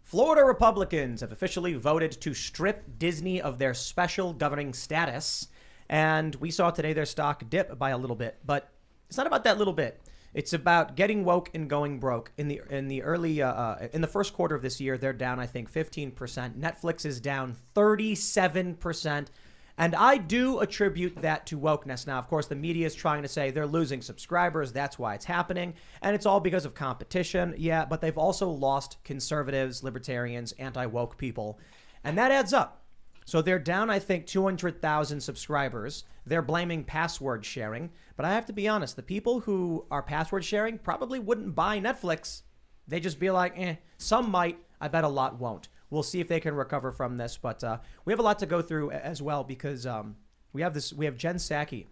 Florida Republicans have officially voted to strip Disney of their special governing status. And we saw today their stock dip by a little bit. But it's not about that little bit. It's about getting woke and going broke. In the first quarter of this year, they're down, I think, 15%. Netflix is down 37%. And I do attribute that to wokeness. Now, of course, the media is trying to say they're losing subscribers. That's why it's happening. And it's all because of competition. Yeah, but they've also lost conservatives, libertarians, anti-woke people. And that adds up. So they're down, I think, 200,000 subscribers. They're blaming password sharing. But I have to be honest, the people who are password sharing probably wouldn't buy Netflix. They just be like, some might. I bet a lot won't. We'll see if they can recover from this, but we have a lot to go through as well because we have Jen Psaki,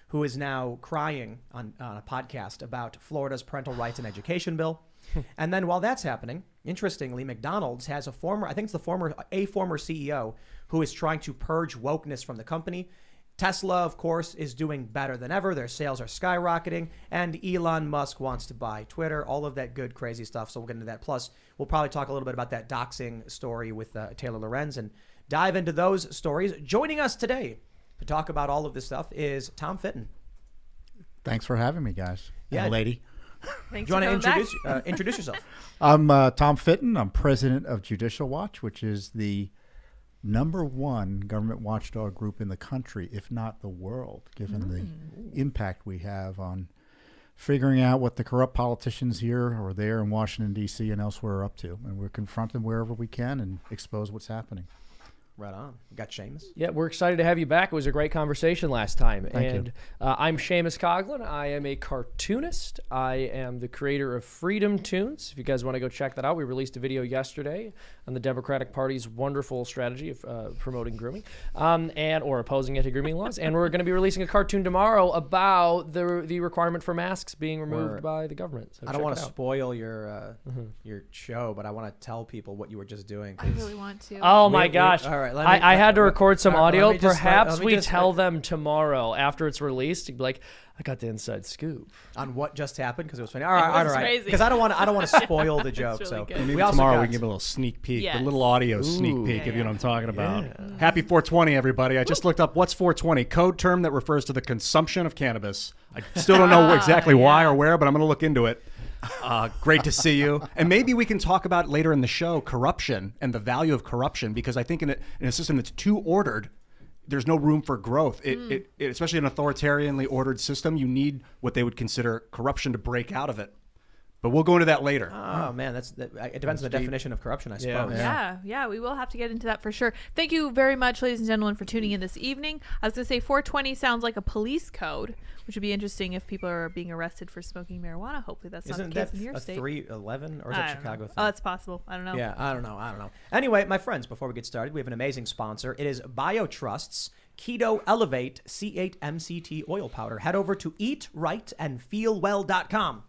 who is now crying on a podcast about Florida's parental rights and education bill. And then while that's happening, interestingly, McDonald's has a former CEO who is trying to purge wokeness from the company. Tesla, of course, is doing better than ever. Their sales are skyrocketing. And Elon Musk wants to buy Twitter, all of that good, crazy stuff. So we'll get into that. Plus, we'll probably talk a little bit about that doxing story with Taylor Lorenz and dive into those stories. Joining us today to talk about all of this stuff is Tom Fitton. Thanks for having me, guys. Yeah, and lady. Thanks. Do you want to introduce yourself? I'm Tom Fitton. I'm president of Judicial Watch, which is the #1 government watchdog group in the country, if not the world, given the impact we have on figuring out what the corrupt politicians here or there in Washington, D.C. and elsewhere are up to. And we're confronting wherever we can and expose what's happening. Right on. Got Seamus. Yeah, we're excited to have you back. It was a great conversation last time. Thank you. I'm Seamus Coughlin. I am a cartoonist. I am the creator of Freedom Tunes. If you guys want to go check that out, we released a video yesterday on the Democratic Party's wonderful strategy of promoting grooming or opposing anti-grooming laws. And we're going to be releasing a cartoon tomorrow about the requirement for masks being removed by the government. So I don't want to spoil your show, but I want to tell people what you were just doing. I really want to. Oh, my gosh. All right. I had to record some audio. Perhaps we just tell them tomorrow after it's released. You'd be like, I got the inside scoop on what just happened because it was funny. All right. Crazy. Because I don't want to spoil the joke. Really So good. Maybe tomorrow we can give a little sneak peek, Yes. a little audio sneak peek, if you know what I'm talking about. Yeah. Happy 420, everybody! I just looked up what's 420, code term that refers to the consumption of cannabis. I still don't know exactly why or where, but I'm going to look into it. Great to see you. And maybe we can talk about later in the show corruption and the value of corruption, because I think in a system that's too ordered, there's no room for growth. It especially in an authoritarianly ordered system, you need what they would consider corruption to break out of it. But we'll go into that later. Oh, man, it depends on the definition of corruption, I suppose. Yeah, we will have to get into that for sure. Thank you very much, ladies and gentlemen, for tuning in this evening. I was going to say 420 sounds like a police code, which would be interesting if people are being arrested for smoking marijuana. Hopefully that's not the case in your state. Isn't that a 311 or is it Chicago thing? Oh, it's possible. I don't know. Yeah, I don't know. Anyway, my friends, before we get started, we have an amazing sponsor. It is Biotrust's Keto Elevate C8 MCT Oil Powder. Head over to eatrightandfeelwell.com.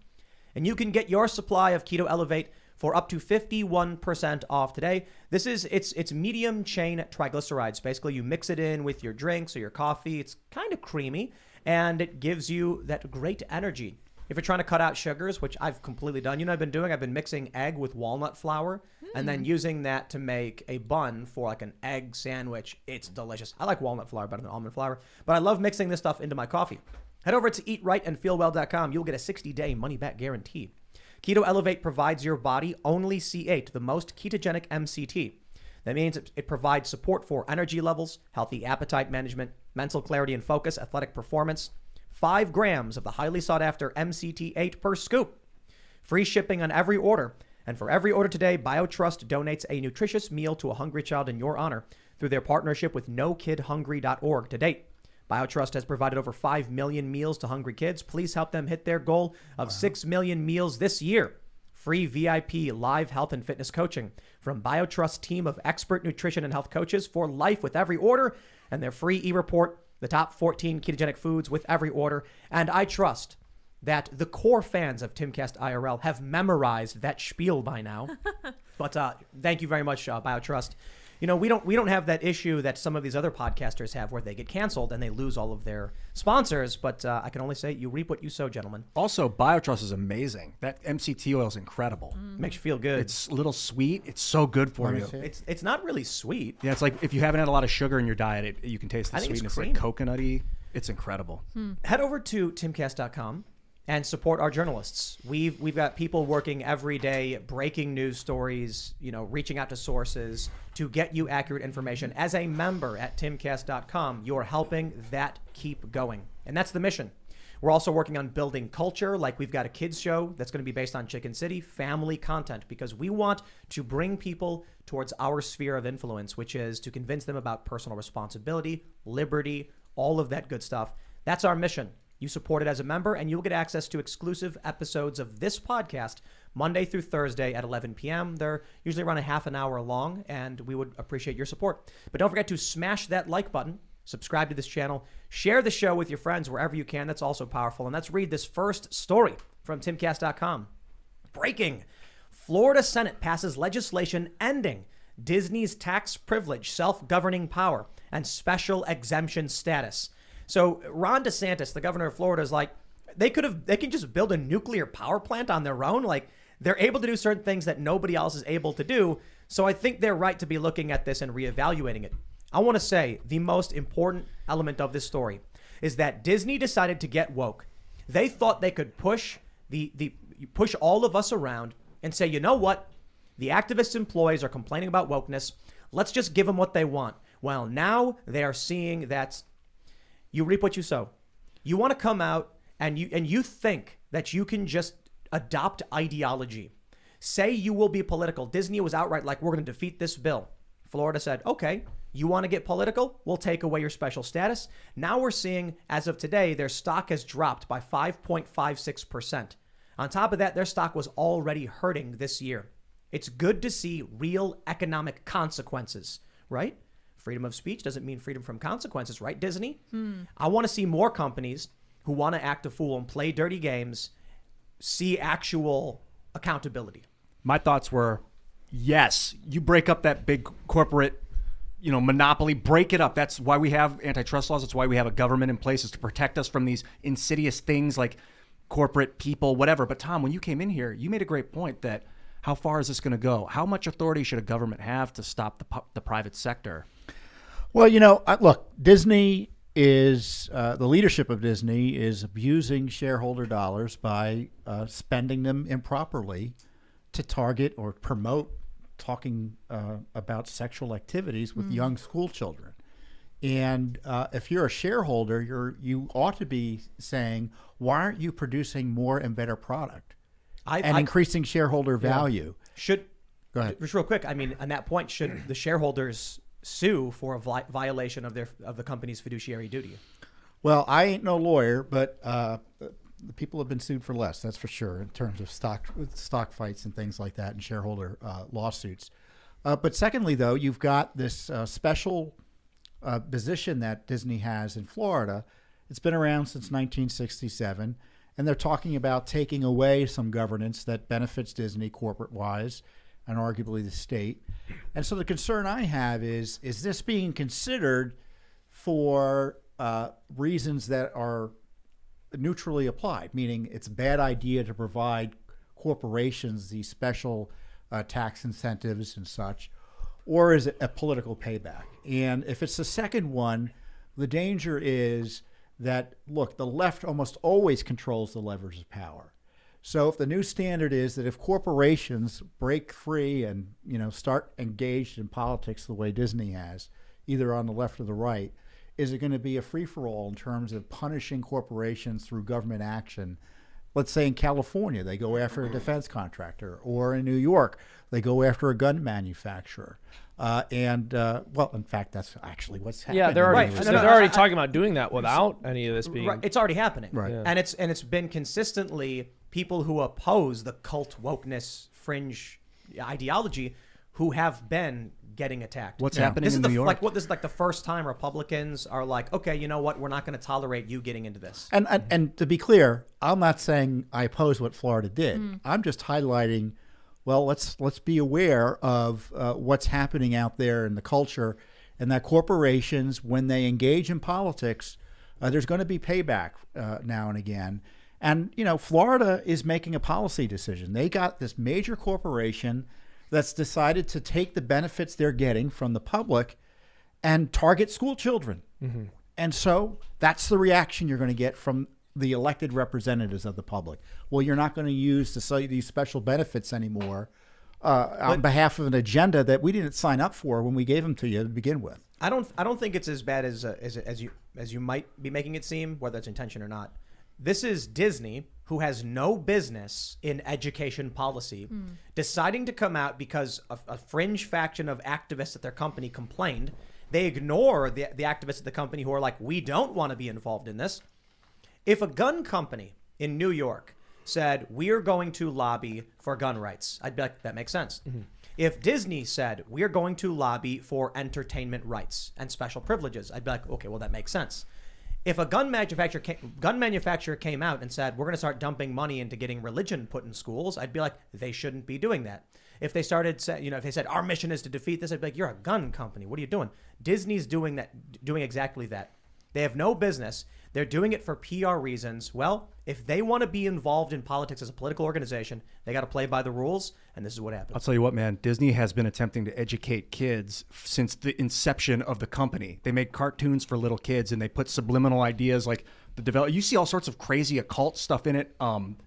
And you can get your supply of Keto Elevate for up to 51% off today. It's medium chain triglycerides. Basically, you mix it in with your drinks or your coffee. It's kind of creamy, and it gives you that great energy. If you're trying to cut out sugars, which I've completely done, you know what I've been doing? I've been mixing egg with walnut flour and then using that to make a bun for like an egg sandwich. It's delicious. I like walnut flour better than almond flour, but I love mixing this stuff into my coffee. Head over to eatrightandfeelwell.com. You'll get a 60-day money-back guarantee. Keto Elevate provides your body only C8, the most ketogenic MCT. That means it provides support for energy levels, healthy appetite management, mental clarity and focus, athletic performance. 5 grams of the highly sought-after MCT8 per scoop. Free shipping on every order. And for every order today, Biotrust donates a nutritious meal to a hungry child in your honor through their partnership with NoKidHungry.org to date. Biotrust has provided over 5 million meals to hungry kids. Please help them hit their goal of 6 million meals this year. Free VIP live health and fitness coaching from Biotrust team of expert nutrition and health coaches for life with every order, and their free e-report, the top 14 ketogenic foods with every order. And I trust that the core fans of Timcast IRL have memorized that spiel by now. But thank you very much, Biotrust. we don't have that issue that some of these other podcasters have where they get canceled and they lose all of their sponsors. But I can only say you reap what you sow, gentlemen. Also, Biotrust is amazing. That MCT oil is incredible. Makes you feel good. It's a little sweet. It's so good for you. It's not really sweet. Yeah, it's like if you haven't had a lot of sugar in your diet, you can taste the I think it's sweetness, like coconutty. It's incredible. Head over to timcast.com and support our journalists. We've got people working every day, breaking news stories, reaching out to sources to get you accurate information. As a member at timcast.com, you're helping that keep going. And that's the mission. We're also working on building culture. Like we've got a kids show that's going to be based on Chicken City, family content, because we want to bring people towards our sphere of influence, which is to convince them about personal responsibility, liberty, all of that good stuff. That's our mission. You support it as a member, and you'll get access to exclusive episodes of this podcast Monday through Thursday at 11 p.m. They're usually around a half an hour long, and we would appreciate your support. But don't forget to smash that like button, subscribe to this channel, share the show with your friends wherever you can. That's also powerful. And let's read this first story from timcast.com. Breaking. Florida Senate passes legislation ending Disney's tax privilege, self-governing power, and special exemption status. So Ron DeSantis, the governor of Florida, is like, they can just build a nuclear power plant on their own. Like they're able to do certain things that nobody else is able to do. So I think they're right to be looking at this and reevaluating it. I want to say the most important element of this story is that Disney decided to get woke. They thought they could push push all of us around and say, you know what? The activist employees are complaining about wokeness. Let's just give them what they want. Well, now they are seeing that you reap what you sow. You want to come out and you think that you can just adopt ideology. Say you will be political. Disney was outright like, we're going to defeat this bill. Florida said, okay, you want to get political? We'll take away your special status. Now we're seeing, as of today, their stock has dropped by 5.56%. On top of that, their stock was already hurting this year. It's good to see real economic consequences, right? Freedom of speech doesn't mean freedom from consequences, right, Disney? I want to see more companies who want to act a fool and play dirty games see actual accountability. My thoughts were, yes, you break up that big corporate, monopoly, break it up. That's why we have antitrust laws. That's why we have a government in place, is to protect us from these insidious things like corporate people, whatever. But Tom, when you came in here, you made a great point that how far is this going to go? How much authority should a government have to stop the private sector? Well, look, Disney is, the leadership of Disney is abusing shareholder dollars by spending them improperly to target or promote talking about sexual activities with young school children. And if you're a shareholder, you ought to be saying, why aren't you producing more and better product and increasing shareholder value? Go ahead. Just real quick, on that point, should the shareholders sue for a violation of the company's fiduciary duty? Well, I ain't no lawyer, but the people have been sued for less, that's for sure, in terms of stock fights and things like that and shareholder lawsuits. But secondly, though, you've got this special position that Disney has in Florida. It's been around since 1967, and they're talking about taking away some governance that benefits Disney corporate-wise and arguably the state. And so the concern I have is this being considered for reasons that are neutrally applied, meaning it's a bad idea to provide corporations these special tax incentives and such, or is it a political payback? And if it's the second one, the danger is that, look, the left almost always controls the levers of power. So if the new standard is that if corporations break free and start engaged in politics the way Disney has, either on the left or the right, is it going to be a free-for-all in terms of punishing corporations through government action? Let's say in California, they go after a defense contractor, or in New York, they go after a gun manufacturer. Well, in fact, that's actually what's happening. Yeah, they're already talking about doing that without any of this being. Right, it's already happening. Right. Yeah. And it's been consistently people who oppose the cult wokeness fringe ideology who have been getting attacked. What's happening in New York? This is like the first time Republicans are like, okay, you know what? We're not going to tolerate you getting into this. And to be clear, I'm not saying I oppose what Florida did. I'm just highlighting well, let's be aware of what's happening out there in the culture, and that corporations, when they engage in politics, there's going to be payback now and again. And, Florida is making a policy decision. They got this major corporation that's decided to take the benefits they're getting from the public and target school children. Mm-hmm. And so that's the reaction you're going to get from the elected representatives of the public. Well, you're not going to use these special benefits anymore on behalf of an agenda that we didn't sign up for when we gave them to you to begin with. I don't think it's as bad as you might be making it seem, whether it's intention or not. This is Disney, who has no business in education policy, deciding to come out because a fringe faction of activists at their company complained. They ignore the activists at the company who are like, we don't want to be involved in this. If a gun company in New York said, we're going to lobby for gun rights, I'd be like, that makes sense. Mm-hmm. If Disney said, we're going to lobby for entertainment rights and special privileges, I'd be like, okay, well, that makes sense. If a gun manufacturer came out and said, we're going to start dumping money into getting religion put in schools, I'd be like, they shouldn't be doing that. If they if they said, our mission is to defeat this, I'd be like, you're a gun company. What are you doing? Disney's doing exactly that. They have no business. They're doing it for PR reasons. Well, if they want to be involved in politics as a political organization, they got to play by the rules, and this is what happens. I'll tell you what, man. Disney has been attempting to educate kids since the inception of the company. They make cartoons for little kids, and they put subliminal ideas like you see all sorts of crazy occult stuff in it.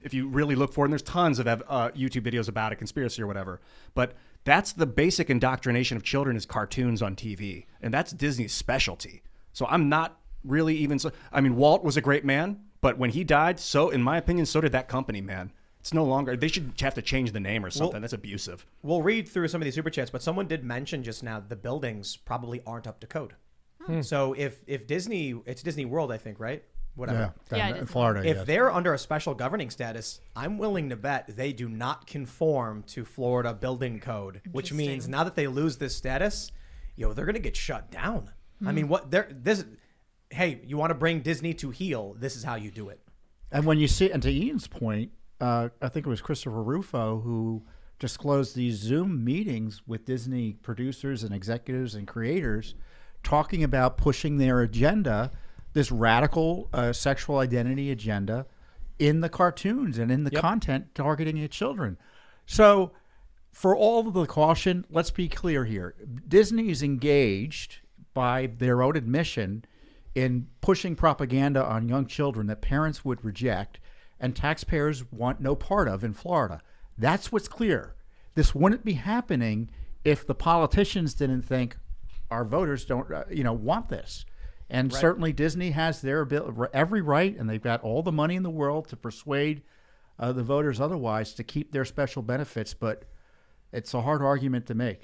If you really look for it, and there's tons of YouTube videos about it, conspiracy or whatever. But that's the basic indoctrination of children is cartoons on TV, and that's Disney's specialty. So I'm not really even Walt was a great man, but when he died, so in my opinion, so did that company, man. It's no longer. They should have to change the name or something. Well, that's abusive. We'll read through some of these super chats, but someone did mention just now the buildings probably aren't up to code. So if Disney, it's Disney World, I think, right? Whatever. Yeah, in Florida. If they're under a special governing status, I'm willing to bet they do not conform to Florida building code, which means now that they lose this status, they're going to get shut down. I mean, hey, you want to bring Disney to heel, this is how you do it. And when you see, and to Ian's point, I think it was Christopher Rufo who disclosed these Zoom meetings with Disney producers and executives and creators talking about pushing their agenda, this radical sexual identity agenda in the cartoons and in the content targeting at children. So for all of the caution, let's be clear here. Disney is engaged by their own admission in pushing propaganda on young children that parents would reject and taxpayers want no part of in Florida. That's what's clear. This wouldn't be happening if the politicians didn't think our voters don't, want this. And certainly Disney has every right, and they've got all the money in the world to persuade the voters otherwise to keep their special benefits, but it's a hard argument to make.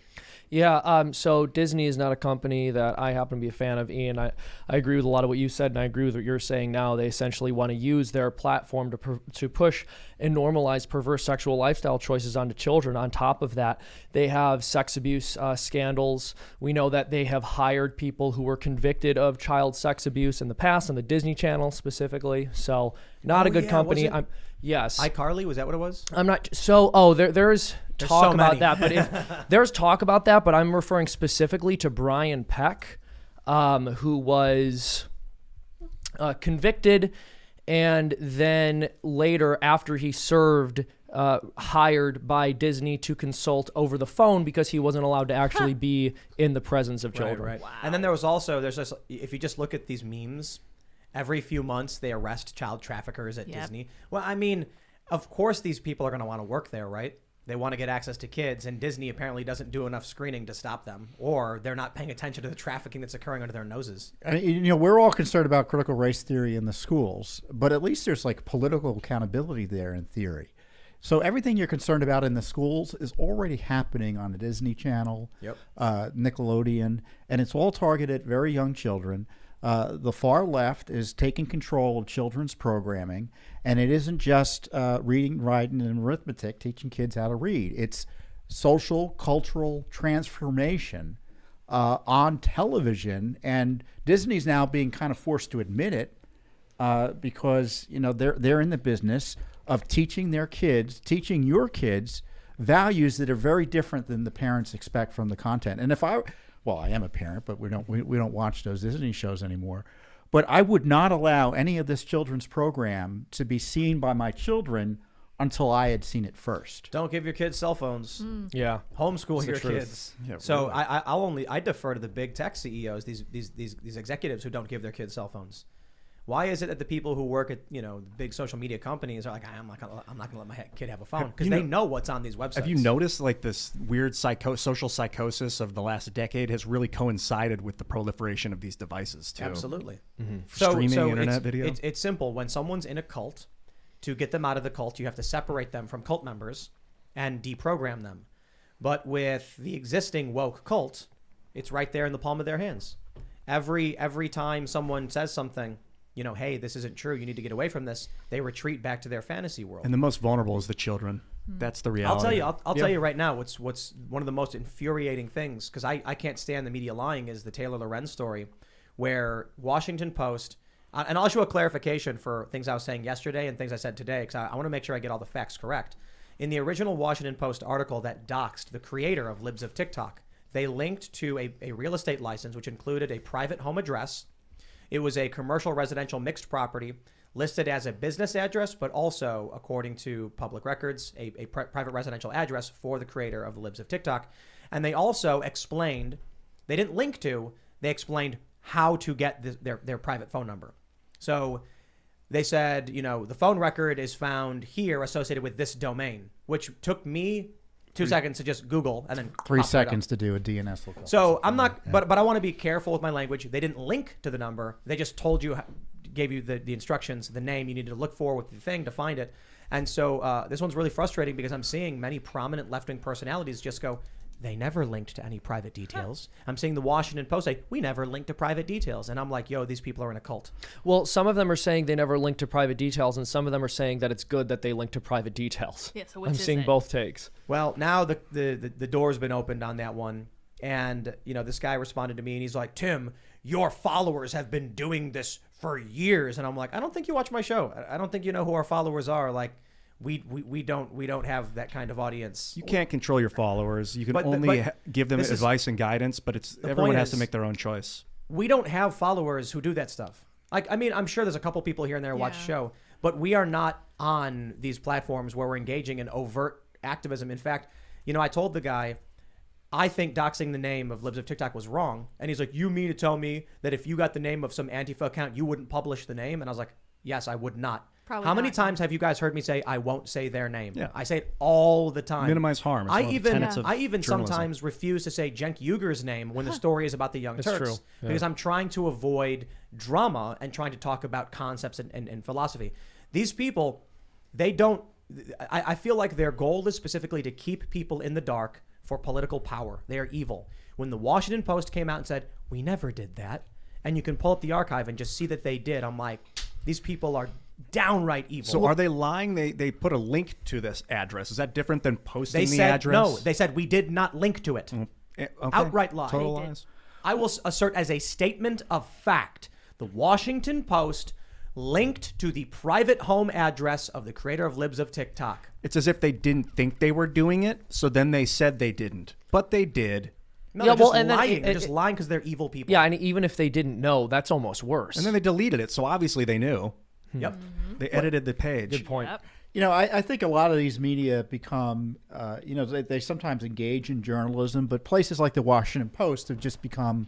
Yeah, so Disney is not a company that I happen to be a fan of, Ian. I agree with a lot of what you said, and I agree with what you're saying now. They essentially want to use their platform to push and normalize perverse sexual lifestyle choices onto children. On top of that, they have sex abuse scandals. We know that they have hired people who were convicted of child sex abuse in the past, on the Disney Channel specifically. So not a good company. Yes. iCarly, was that what it was? I'm not. There's talk about that, but there's talk about that, but I'm referring specifically to Brian Peck, who was convicted and then later, after he served, hired by Disney to consult over the phone because he wasn't allowed to actually be in the presence of children. Right. Wow. And then there's just, if you just look at these memes, every few months they arrest child traffickers at Disney. Well, I mean, of course these people are going to want to work there, right? They want to get access to kids, and Disney apparently doesn't do enough screening to stop them, or they're not paying attention to the trafficking that's occurring under their noses. We're all concerned about critical race theory in the schools, but at least there's political accountability there in theory. So everything you're concerned about in the schools is already happening on the Disney Channel, Nickelodeon, and it's all targeted at very young children. The far left is taking control of children's programming, and it isn't just reading, writing, and arithmetic, teaching kids how to read. It's social, cultural transformation on television, and Disney's now being kind of forced to admit it because they're in the business of teaching your kids values that are very different than the parents expect from the content. And I am a parent, but we don't watch those Disney shows anymore. But I would not allow any of this children's program to be seen by my children until I had seen it first. Don't give your kids cell phones. Yeah. Homeschool your truth. kids. Yeah, So really. I defer to the big tech CEOs, these executives who don't give their kids cell phones. Why is it that the people who work at the big social media companies are like, I'm not gonna let my kid have a phone, because they know what's on these websites. Have you noticed like this weird social psychosis of the last decade has really coincided with the proliferation of these devices too? Absolutely. Streaming internet video. It's simple. When someone's in a cult, to get them out of the cult, you have to separate them from cult members and deprogram them. But with the existing woke cult, it's right there in the palm of their hands. Every time someone says something, hey, this isn't true, you need to get away from this, they retreat back to their fantasy world. And the most vulnerable is the children. That's the reality. I'll tell you right now, what's one of the most infuriating things, because I can't stand the media lying, is the Taylor Lorenz story, where Washington Post, and I'll show a clarification for things I was saying yesterday and things I said today, because I want to make sure I get all the facts correct. In the original Washington Post article that doxed the creator of Libs of TikTok, they linked to a real estate license, which included a private home address. It was a commercial residential mixed property listed as a business address, but also, according to public records, a private residential address for the creator of the Libs of TikTok. And they also explained, they didn't link to, they explained how to get their private phone number. So they said, the phone record is found here associated with this domain, which took me 2 seconds to just Google and then 3 popped right up. seconds to do a DNS lookup. So I'm not, but I want to be careful with my language. They didn't link to the number. They just told you, gave you the instructions, the name you needed to look for with the thing to find it. And so this one's really frustrating, because I'm seeing many prominent left-wing personalities just go, they never linked to any private details. I'm seeing the Washington Post say, we never linked to private details. And I'm like, yo, these people are in a cult. Well, some of them are saying they never link to private details, and some of them are saying that it's good that they link to private details. Yeah, so which I'm is seeing it? both takes. Well, now the door's been opened on that one. And, this guy responded to me and he's like, Tim, your followers have been doing this for years. And I'm like, I don't think you watch my show. I don't think you know who our followers are. Like, we don't have that kind of audience. You can't control your followers. You can But only give them this is- advice and guidance, but everyone point has to is- make their own choice. We don't have followers who do that stuff. Like, I mean, I'm sure there's a couple people here and there who watch the show, but we are not on these platforms where we're engaging in overt activism. In fact, I told the guy, I think doxing the name of Libs of TikTok was wrong. And he's like, you mean to tell me that if you got the name of some Antifa account, you wouldn't publish the name? And I was like, yes, I would not. Probably How many not. times have you guys heard me say I won't say their name? Yeah. I say it all the time. Minimize harm. It's I one of the even tenets of I even journalism. sometimes refuse to say Cenk Uygur's name when the story is about the Young That's Turks, true. Yeah. because I'm trying to avoid drama and trying to talk about concepts and philosophy. These people, they don't. I feel like their goal is specifically to keep people in the dark for political power. They are evil. When the Washington Post came out and said, we never did that, and you can pull up the archive and just see that they did, I'm like, these people are downright evil. So are they lying? They put a link to this address. Is that different than posting they the said, address? no, they said we did not link to it. Okay. Outright lie. Total They did. lies. I will assert as a statement of fact, the Washington Post linked to the private home address of the creator of Libs of TikTok. It's as if they didn't think they were doing it, so then they said they didn't. But they did. No, Yeah, they're well, just and then lying. it- They're it- just lying because they're evil people. Yeah, and even if they didn't know, that's almost worse. And then they deleted it, so obviously they knew. Yep. They edited the page. Good point. Yep. I think a lot of these media become, they sometimes engage in journalism, but places like the Washington Post have just become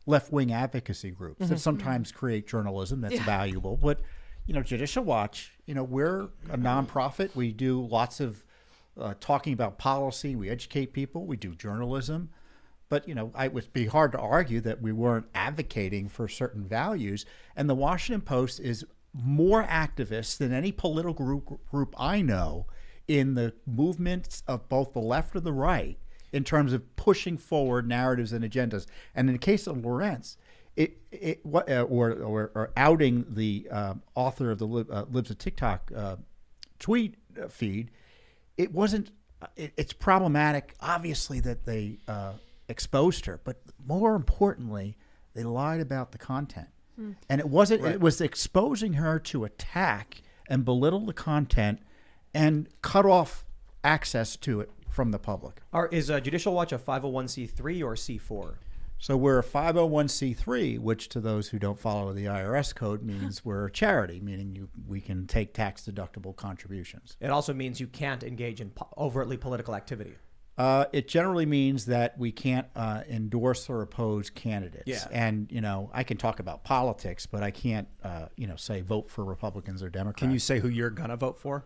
left-wing advocacy groups that sometimes create journalism that's valuable. But, Judicial Watch, we're a nonprofit. We do lots of talking about policy. We educate people. We do journalism. But, it would be hard to argue that we weren't advocating for certain values. And the Washington Post is more activists than any political group I know in the movements of both the left and the right in terms of pushing forward narratives and agendas. And in the case of Lorenz, or outing the author of the Libs of TikTok tweet feed, it wasn't. It's problematic, obviously, that they exposed her, but more importantly, they lied about the content. And it wasn't. Right. It was exposing her to attack and belittle the content, and cut off access to it from the public. Is Judicial Watch a 501c3 or C4? So we're a 501c3, which to those who don't follow the IRS code means we're a charity, meaning we can take tax-deductible contributions. It also means you can't engage in overtly political activity. It generally means that we can't endorse or oppose candidates. Yeah. And, I can talk about politics, but I can't, say vote for Republicans or Democrats. Can you say who you're going to vote for?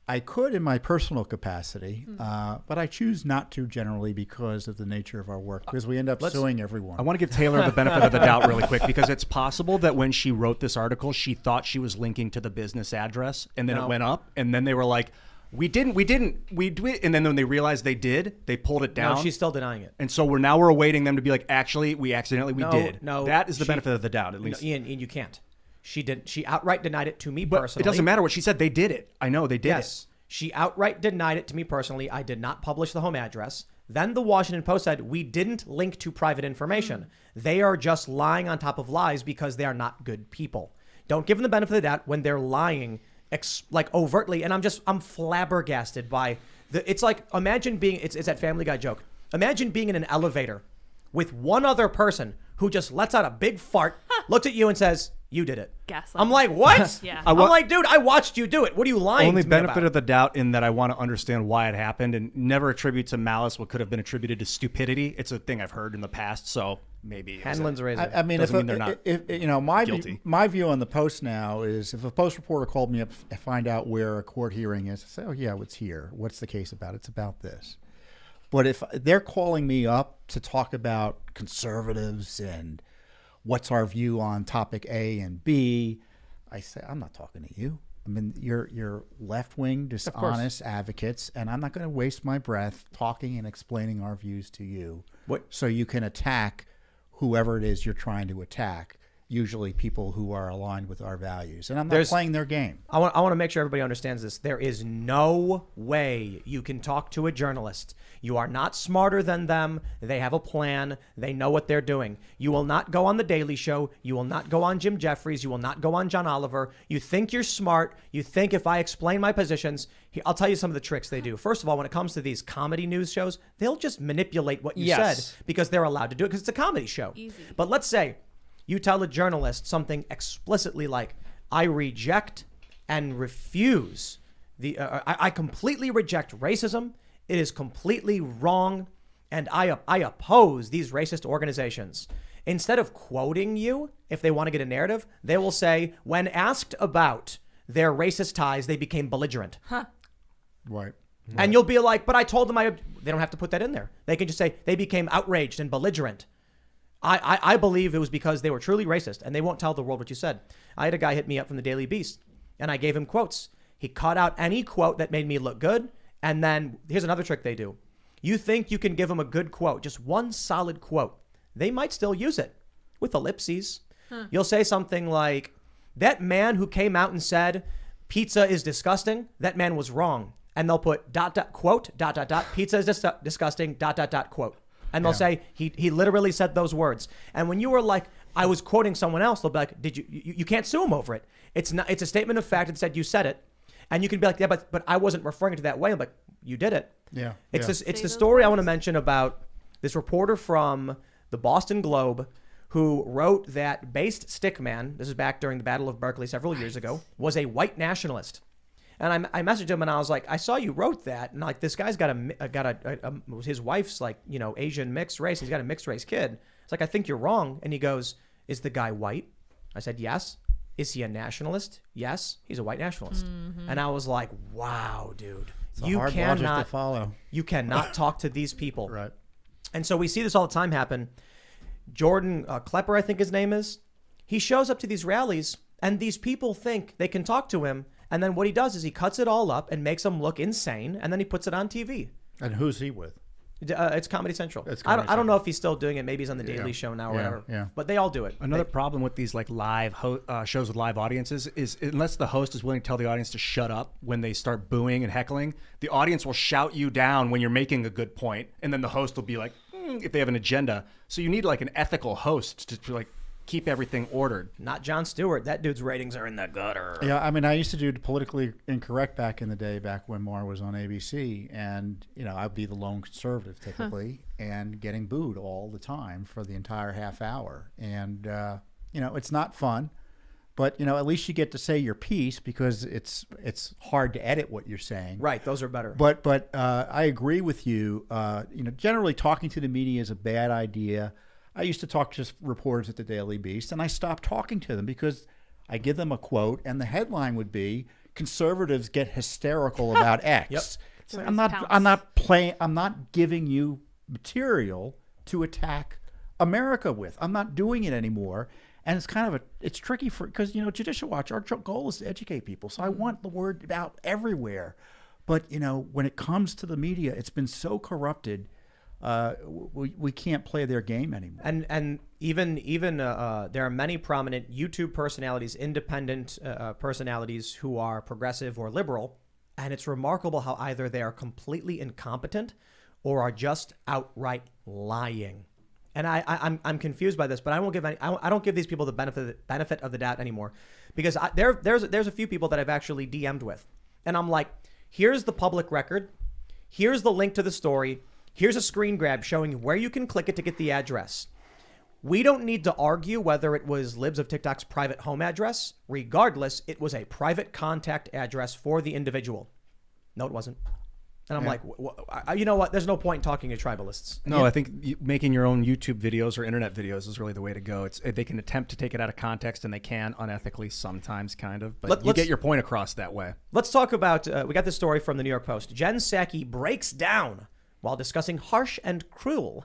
I could in my personal capacity, but I choose not to generally because of the nature of our work, because we end up suing everyone. I want to give Taylor the benefit of the doubt really quick, because it's possible that when she wrote this article, she thought she was linking to the business address, and then it went up, and then they were like, we didn't, and then when they realized they did, they pulled it down. No, she's still denying it. And so we're awaiting them to be like, actually, we did. No, that is the benefit of the doubt, at least. No, Ian, you can't. She outright denied it to me But personally. it doesn't matter what she said. They did it. I know they did Yes. She outright denied it to me personally. I did not publish the home address. Then the Washington Post said we didn't link to private information. They are just lying on top of lies because they are not good people. Don't give them the benefit of the doubt when they're lying like overtly. And I'm flabbergasted by it's like, imagine being, it's that Family Guy joke. Imagine being in an elevator with one other person who just lets out a big fart, looks at you and says, you did it. Gaslight. I'm like, what? Yeah. I'm like, dude, I watched you do it. What are you lying Only to me benefit about? of the doubt in that I want to understand why it happened, and never attribute to malice what could have been attributed to stupidity. It's a thing I've heard in the past, so maybe. Hanlon's razor. I mean, Doesn't mean they're not guilty. my view on the Post now is if a Post reporter called me up and find out where a court hearing is, I say, oh yeah, it's here. What's the case about? It's about this. But if they're calling me up to talk about conservatives and what's our view on topic A and B, I say, I'm not talking to you. I mean, you're left-wing, dishonest advocates, and I'm not going to waste my breath talking and explaining our views to you so you can attack whoever it is you're trying to attack, usually people who are aligned with our values. And I'm not playing their game. I want to make sure everybody understands this. There is no way you can talk to a journalist. You are not smarter than them. They have a plan. They know what they're doing. You will not go on The Daily Show. You will not go on Jim Jeffries. You will not go on John Oliver. You think you're smart. You think if I explain my positions, I'll tell you some of the tricks they do. First of all, when it comes to these comedy news shows, they'll just manipulate what you said because they're allowed to do it because it's a comedy show. Easy. But let's say you tell a journalist something explicitly like, I reject and refuse I completely reject racism. It is completely wrong, and I oppose these racist organizations. Instead of quoting you, if they want to get a narrative, they will say, when asked about their racist ties, they became belligerent. Right. And you'll be like, but I told them they don't have to put that in there. They can just say they became outraged and belligerent. I believe it was because they were truly racist, and they won't tell the world what you said. I had a guy hit me up from the Daily Beast, and I gave him quotes. He cut out any quote that made me look good. And then here's another trick they do. You think you can give them a good quote, just one solid quote. They might still use it with ellipses. You'll say something like, that man who came out and said pizza is disgusting, that man was wrong. And they'll put ... quote ... pizza is disgusting ... quote. And they'll say he literally said those words. And when you were like, I was quoting someone else, they'll be like, did you can't sue him over it. It's a statement of fact and said you said it. And you can be like, yeah, but I wasn't referring to that way. I'm like, you did it. Yeah. It's the story I want to mention about this reporter from the Boston Globe who wrote that Based Stickman, this is back during the Battle of Berkeley several years ago, was a white nationalist. And I messaged him and I was like, I saw you wrote that. And like, this guy's got his wife's like, Asian mixed race. He's got a mixed race kid. It's like, I think you're wrong. And he goes, is the guy white? I said, yes. Is he a nationalist? Yes, he's a white nationalist. Mm-hmm. And I was like, wow, dude. It's a hard logic to follow. You cannot talk to these people. Right. And so we see this all the time happen. Jordan Klepper, I think his name is. He shows up to these rallies and these people think they can talk to him. And then what he does is he cuts it all up and makes them look insane. And then he puts it on TV. And who's he with? It's Comedy Central. I don't know if he's still doing it. Maybe he's on the Daily Show now or whatever. Yeah. But they all do it. Another problem with these like live shows with live audiences is unless the host is willing to tell the audience to shut up when they start booing and heckling, the audience will shout you down when you're making a good point, and then the host will be like, if they have an agenda. So you need like an ethical host to like keep everything ordered. Not Jon Stewart. That dude's ratings are in the gutter. Yeah, I mean, I used to do Politically Incorrect back in the day, back when Maher was on ABC, and I'd be the lone conservative typically, and getting booed all the time for the entire half hour, and it's not fun, but at least you get to say your piece because it's hard to edit what you're saying. Right, those are better. But I agree with you. Generally talking to the media is a bad idea. I used to talk to reporters at the Daily Beast, and I stopped talking to them because I give them a quote, and the headline would be, "Conservatives get hysterical about X." Yep. So I'm not giving you material to attack America with. I'm not doing it anymore, and it's tricky because Judicial Watch, our goal is to educate people, so I want the word out everywhere. But when it comes to the media, it's been so corrupted. We can't play their game anymore. And even there are many prominent YouTube personalities, independent personalities who are progressive or liberal, and it's remarkable how either they are completely incompetent or are just outright lying. And I'm confused by this, but I don't give these people the benefit of the doubt anymore, because there's a few people that I've actually DM'd with, and I'm like, here's the public record, here's the link to the story. Here's a screen grab showing you where you can click it to get the address. We don't need to argue whether it was Libs of TikTok's private home address. Regardless, it was a private contact address for the individual. No, it wasn't. And I'm like, you know what? There's no point in talking to tribalists. No, I think making your own YouTube videos or internet videos is really the way to go. They can attempt to take it out of context, and they can unethically sometimes, kind of. But you get your point across that way. Let's talk about, we got this story from the New York Post. Jen Psaki breaks down while discussing harsh and cruel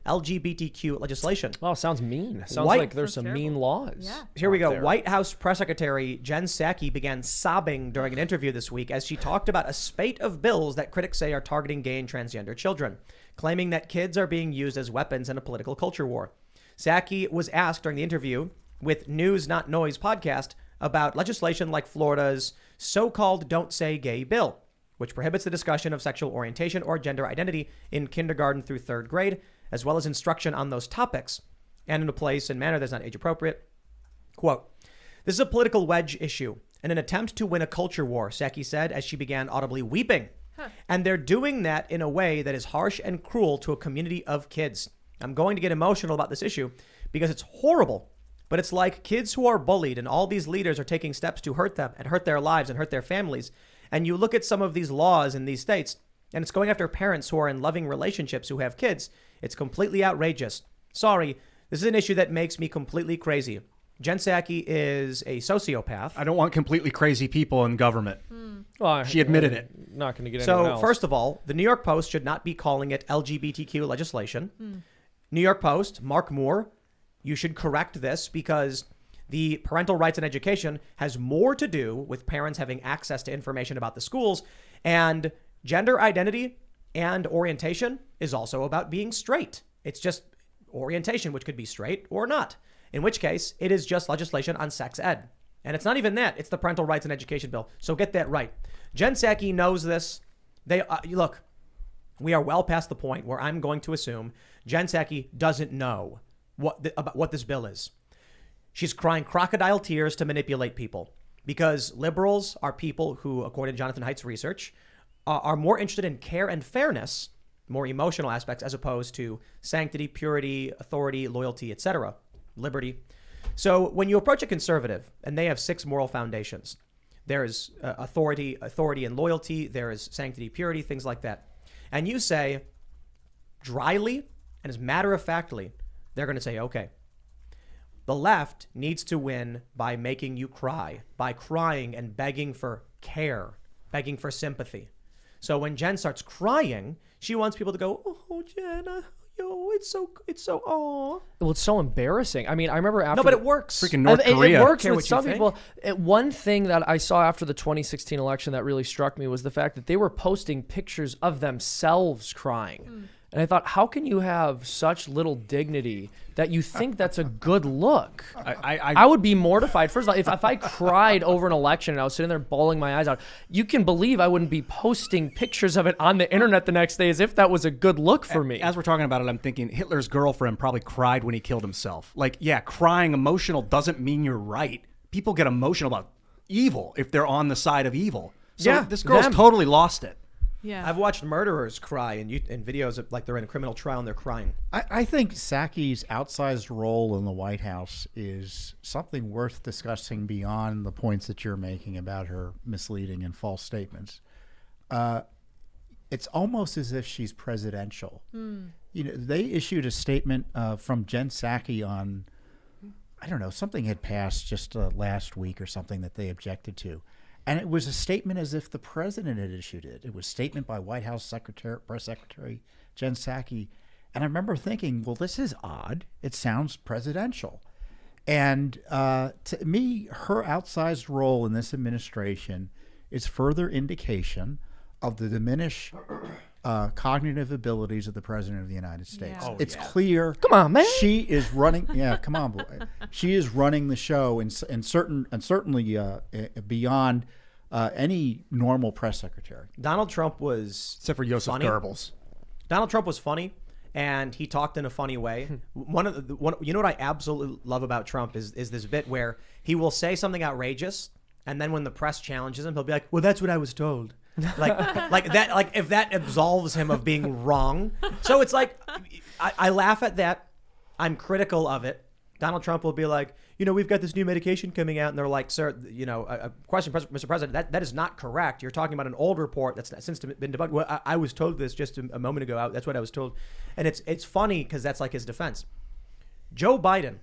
LGBTQ legislation. Oh, sounds mean. Sounds like there's some terrible. mean laws. Yeah. Here we go. there. White House Press Secretary Jen Psaki began sobbing during an interview this week as she talked about a spate of bills that critics say are targeting gay and transgender children, claiming that kids are being used as weapons in a political culture war. Psaki was asked during the interview with News Not Noise podcast about legislation like Florida's so-called Don't Say Gay bill, which prohibits the discussion of sexual orientation or gender identity in kindergarten through third grade, as well as instruction on those topics, and in a place and manner that's not age appropriate. Quote, "This is a political wedge issue and an attempt to win a culture war," Psaki said as she began audibly weeping. And they're doing that in a way that is harsh and cruel to a community of kids. I'm going to get emotional about this issue because it's horrible, but it's like kids who are bullied and all these leaders are taking steps to hurt them and hurt their lives and hurt their families. And you look at some of these laws in these states, and it's going after parents who are in loving relationships who have kids. It's completely outrageous. Sorry, this is an issue that makes me completely crazy. Jen Psaki is a sociopath. I don't want completely crazy people in government. Well, She admitted it. Not going to get anyone So, else. first of all, the New York Post should not be calling it LGBTQ legislation. New York Post, Mark Moore, you should correct this because the parental rights and education has more to do with parents having access to information about the schools, and gender identity and orientation is also about being straight. It's just orientation, which could be straight or not, in which case it is just legislation on sex ed. And it's not even that. It's the parental rights and education bill. So get that right. Jen Psaki knows this. Look, we are well past the point where I'm going to assume Jen Psaki doesn't know about what this bill is. She's crying crocodile tears to manipulate people because liberals are people who, according to Jonathan Haidt's research, are more interested in care and fairness, more emotional aspects, as opposed to sanctity, purity, authority, loyalty, etc., liberty. So when you approach a conservative, and they have 6 moral foundations, there is authority and loyalty, there is sanctity, purity, things like that. And you say dryly and as matter-of-factly, they're going to say, okay, the left needs to win by making you cry, by crying and begging for care, begging for sympathy. So when Jen starts crying, she wants people to go, "Oh, Jen, it's so aw." Well, it's so embarrassing. I mean, I remember after... No, but it works. Freaking North It Korea. works Care with what you some think. people. One thing that I saw after the 2016 election that really struck me was the fact that they were posting pictures of themselves crying. And I thought, how can you have such little dignity that you think that's a good look? I would be mortified. First of all, if I cried over an election and I was sitting there bawling my eyes out, you can believe I wouldn't be posting pictures of it on the internet the next day as if that was a good look for me. As we're talking about it, I'm thinking Hitler's girlfriend probably cried when he killed himself. Like, yeah, crying emotional doesn't mean you're right. People get emotional about evil if they're on the side of evil. So Yeah, this girl's them. totally lost it. Yeah. I've watched murderers cry in videos of, like, they're in a criminal trial and they're crying. I think Psaki's outsized role in the White House is something worth discussing beyond the points that you're making about her misleading and false statements. It's almost as if she's presidential. You know, they issued a statement from Jen Psaki on, I don't know, something had passed just last week or something that they objected to. And it was a statement as if the president had issued it. It was a statement by White House Press Secretary Jen Psaki. And I remember thinking, well, this is odd. It sounds presidential. And to me, her outsized role in this administration is further indication of the diminished cognitive abilities of the president of the United States. Yeah. It's clear. Come on, man. She is running. Yeah, come on, boy. She is running the show, and certainly beyond any normal press secretary. Donald Trump was Except for Joseph funny. Goebbels. Donald Trump was funny, and he talked in a funny way. You know what I absolutely love about Trump is this bit where he will say something outrageous, and then when the press challenges him, he'll be like, "Well, that's what I was told." like that, like if that absolves him of being wrong. So it's like, I laugh at that. I'm critical of it. Donald Trump will be like, you know, we've got this new medication coming out, and they're like, sir, you know, a question, Mr. President, that is not correct. You're talking about an old report that's since been debunked. Well, I was told this just a moment ago. That's what I was told. And it's funny because that's like his defense. Joe Biden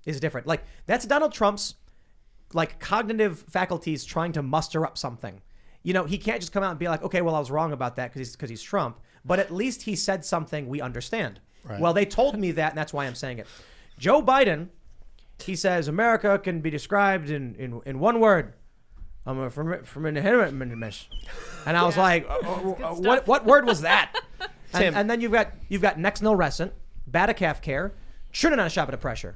is different. Like, that's Donald Trump's, like, cognitive faculties trying to muster up something. You know, he can't just come out and be like, okay, well, I was wrong about that because he's Trump. But at least he said something we understand. Right. Well, they told me that, and that's why I'm saying it. Joe Biden, he says, America can be described in one word. From an inheritance. And I was like, what word was that? and then you've got next nilrescent, Batacalf care, shooting on a shot at pressure.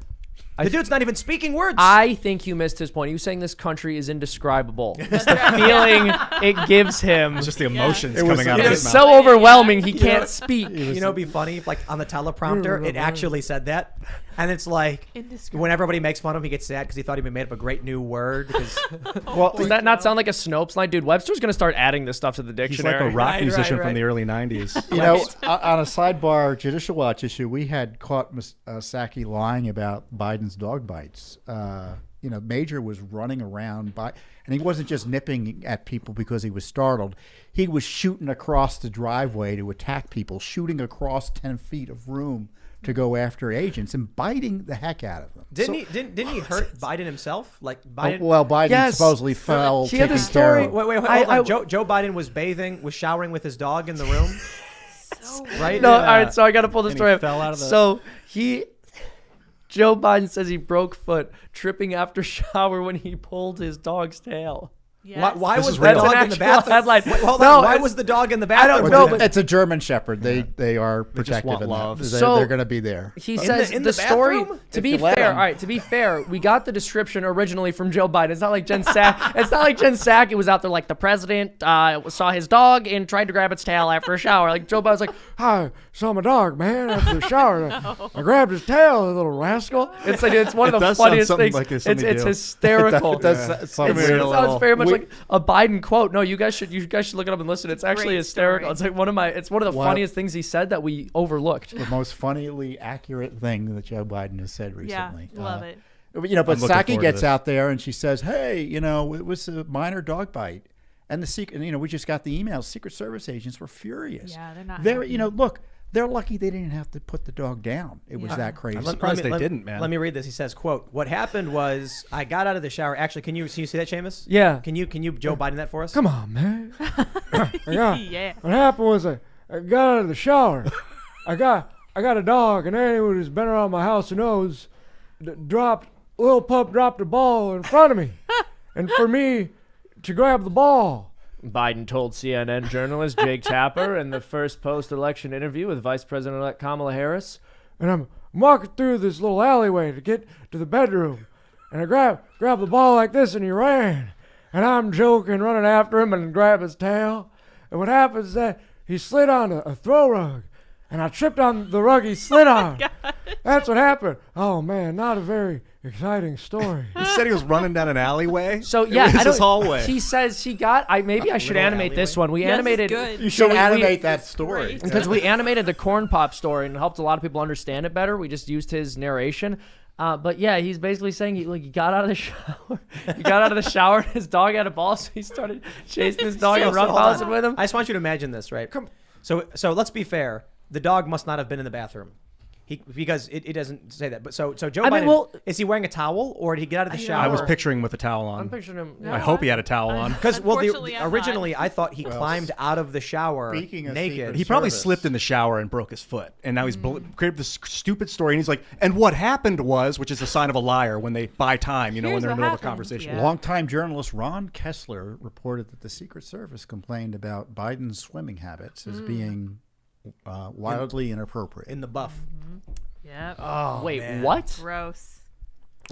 The dude's not even speaking words. I think you missed his point. He was saying this country is indescribable. It's the feeling it gives him. It's just the emotions It was- coming out It of is his mouth. so overwhelming he can't speak. You know, it'd be funny if, like, on the teleprompter, it actually said that. And it's like, Indescribable. when everybody makes fun of him, he gets sad because he thought he made up a great new word. Because Well, Does that not sound like a Snopes line? Dude, Webster's going to start adding this stuff to the He's like dictionary. a rock Right, musician right, from the right. early 90s. you know, on a sidebar Judicial Watch issue, we had caught Psaki lying about Biden's dog bites. You know, Major was running around and he wasn't just nipping at people because he was startled. He was shooting across the driveway to attack people, shooting across 10 feet of room to go after agents and biting the heck out of them. didn't he hurt Biden himself? Like, Biden. Well, Biden Yes. supposedly fell He had taking the care story- of. Wait, hold on. Joe Biden was showering with his dog in the room. Right? No, all right, so I got to pull the And story he up. fell out of the- So Joe Biden says he broke foot tripping after shower when he pulled his dog's tail. Yes. Why This was is the real. dog That's in the an actual bathroom? headline. Wait, hold No, on. Why it's- was the dog in the bathroom? don't Well, know, it's, but- it's a German Shepherd. They are protective want in love. that. So- They're going to be there. He In says the the story. bathroom? To If be you let fair, him. all right. To be fair, we got the description originally from Joe Biden. It's not like Jen Psaki. It's not like Jen Psaki was out there like the president saw his dog and tried to grab its tail after a shower. Like Joe Biden's like, I saw my dog, man, after the shower. I grabbed his tail, the little rascal. It's like it's one of It the does sound funniest something things. like it's it's something to do. hysterical. It does sound It weird. sounds very much We- like a Biden quote. No, you guys should look it up and listen. It's actually Great hysterical. story. It's like one of the Wow. funniest things he said that we overlooked. The most funnily accurate thing that Joe Biden has said Yeah, recently. love it. You know, but I'm looking Psaki forward to gets this. out there and she says, "Hey, you know, it was a minor dog bite." And the secret, you know, we just got the emails. Secret Service agents were furious. Yeah, they're not They're, happy. you know, look, they're lucky they didn't have to put the dog down. It was Yeah. that crazy. I'm surprised they didn't, man. Let me read this. He says, "Quote: What happened was I got out of the shower. Actually, can you see that, Seamus? Yeah. Can you Joe Biden that for us? Come on, man. Yeah. What happened was I got out of the shower. I got a dog, and anyone who's been around my house knows, little pup dropped a ball in front of me, and for me to grab the ball, Biden told CNN journalist Jake Tapper in the first post-election interview with Vice President-elect Kamala Harris. And I'm walking through this little alleyway to get to the bedroom. And I grab the ball like this, and he ran. And I'm joking, running after him and grab his tail. And what happens is that he slid on a throw rug. And I tripped on the rug he slid on. That's what happened. Oh, man, not a very exciting story. He said he was running down an alleyway. So yeah, it was his hallway. He says he got. Maybe I should Little animate this alleyway. one. We Yes, animated. good. You should animate that story. Great. Because we animated the corn pop story and helped a lot of people understand it better. We just used his narration. But yeah, he's basically saying he got out of the shower. He got out of the shower and his dog had a ball, so he started chasing his dog and hold roughhousing on. with him. I just want you to imagine this, right? So let's be fair. The dog must not have been in the bathroom. Because it doesn't say that. But so Joe Biden, is he wearing a towel or did he get out of the shower? I was picturing him with a towel on. I'm picturing him. No. I hope he had a towel on. Because Unfortunately, I'm not. originally I thought he climbed out of the shower Speaking of naked. Secret He probably Service. slipped in the shower and broke his foot. And now he's created this stupid story. And he's like, and what happened was, which is a sign of a liar when they buy time, when Here's they're in the what middle of a happened. conversation. Yeah. Longtime journalist Ron Kessler reported that the Secret Service complained about Biden's swimming habits as being wildly inappropriate. in the buff. Yep. Oh, Wait, man. what? Gross.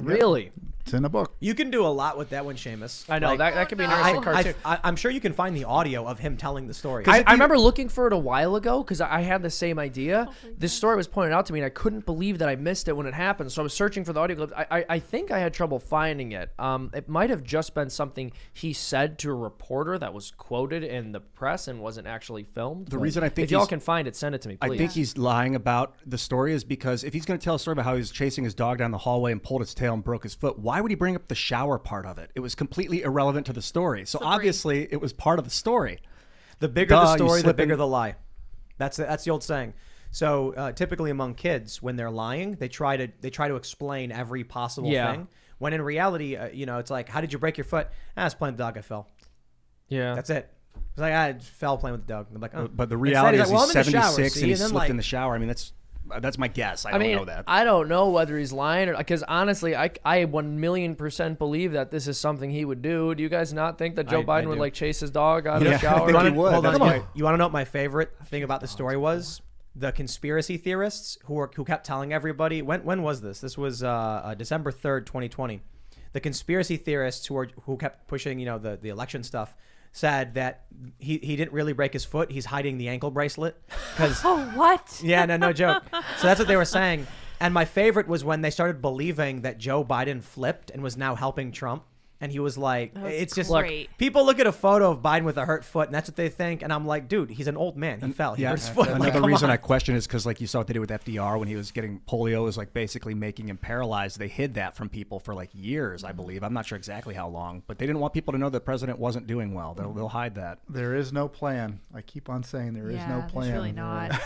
Really? It's in the book. You can do a lot with that one, Seamus. I know Like, that could be an no. interesting cartoon. I'm sure you can find the audio of him telling the story. I remember looking for it a while ago because I had the same idea. This story was pointed out to me, and I couldn't believe that I missed it when it happened. So I was searching for the audio clips. I think I had trouble finding it. It might have just been something he said to a reporter that was quoted in the press and wasn't actually filmed. The But reason I think if y'all he's- can find it, send it to me, please. I think he's lying about the story is because if he's going to tell a story about how he was chasing his dog down the hallway and pulled its tail and broke his foot, why would he bring up the shower part of it? It was completely irrelevant to the story. So obviously it was part of the story. The bigger the Duh, you story, the slip bigger in- the lie. That's the old saying. So typically among kids, when they're lying, they try to explain every possible thing. When in reality, it's like, how did you break your foot? I was playing with the dog. I fell. Yeah. That's it. It's like I fell playing with the dog. I'm like, oh. But the Instead, reality he's is like, well, he's I'm in the shower, 76 see? and he And then, slipped like- in the shower. I mean, that's my guess. I don't know that. I don't know whether he's lying or because honestly, I 1,000,000% believe that this is something he would do. Do you guys not think that Joe I Biden would do. like chase his dog out of Yeah, the I shower? think he would. Hold on. That's You want to know what my favorite thing about the story was? The conspiracy theorists who kept telling everybody. When was this? This was December 3rd, 2020. The conspiracy theorists who kept pushing, the election stuff, said that he didn't really break his foot. He's hiding the ankle bracelet. Oh, what? Yeah, no joke. So that's what they were saying. And my favorite was when they started believing that Joe Biden flipped and was now helping Trump. And he was like, it's just great. people look at a photo of Biden with a hurt foot and that's what they think. And I'm like, dude, he's an old man. He fell. He hurt his foot. Like, Another come reason on. I question is because, like you saw what they did with FDR when he was getting polio, was like basically making him paralyzed. They hid that from people for like years, I believe. I'm not sure exactly how long, but they didn't want people to know the president wasn't doing well. They'll hide that. There is no plan. I keep on saying there is no plan. There's really not.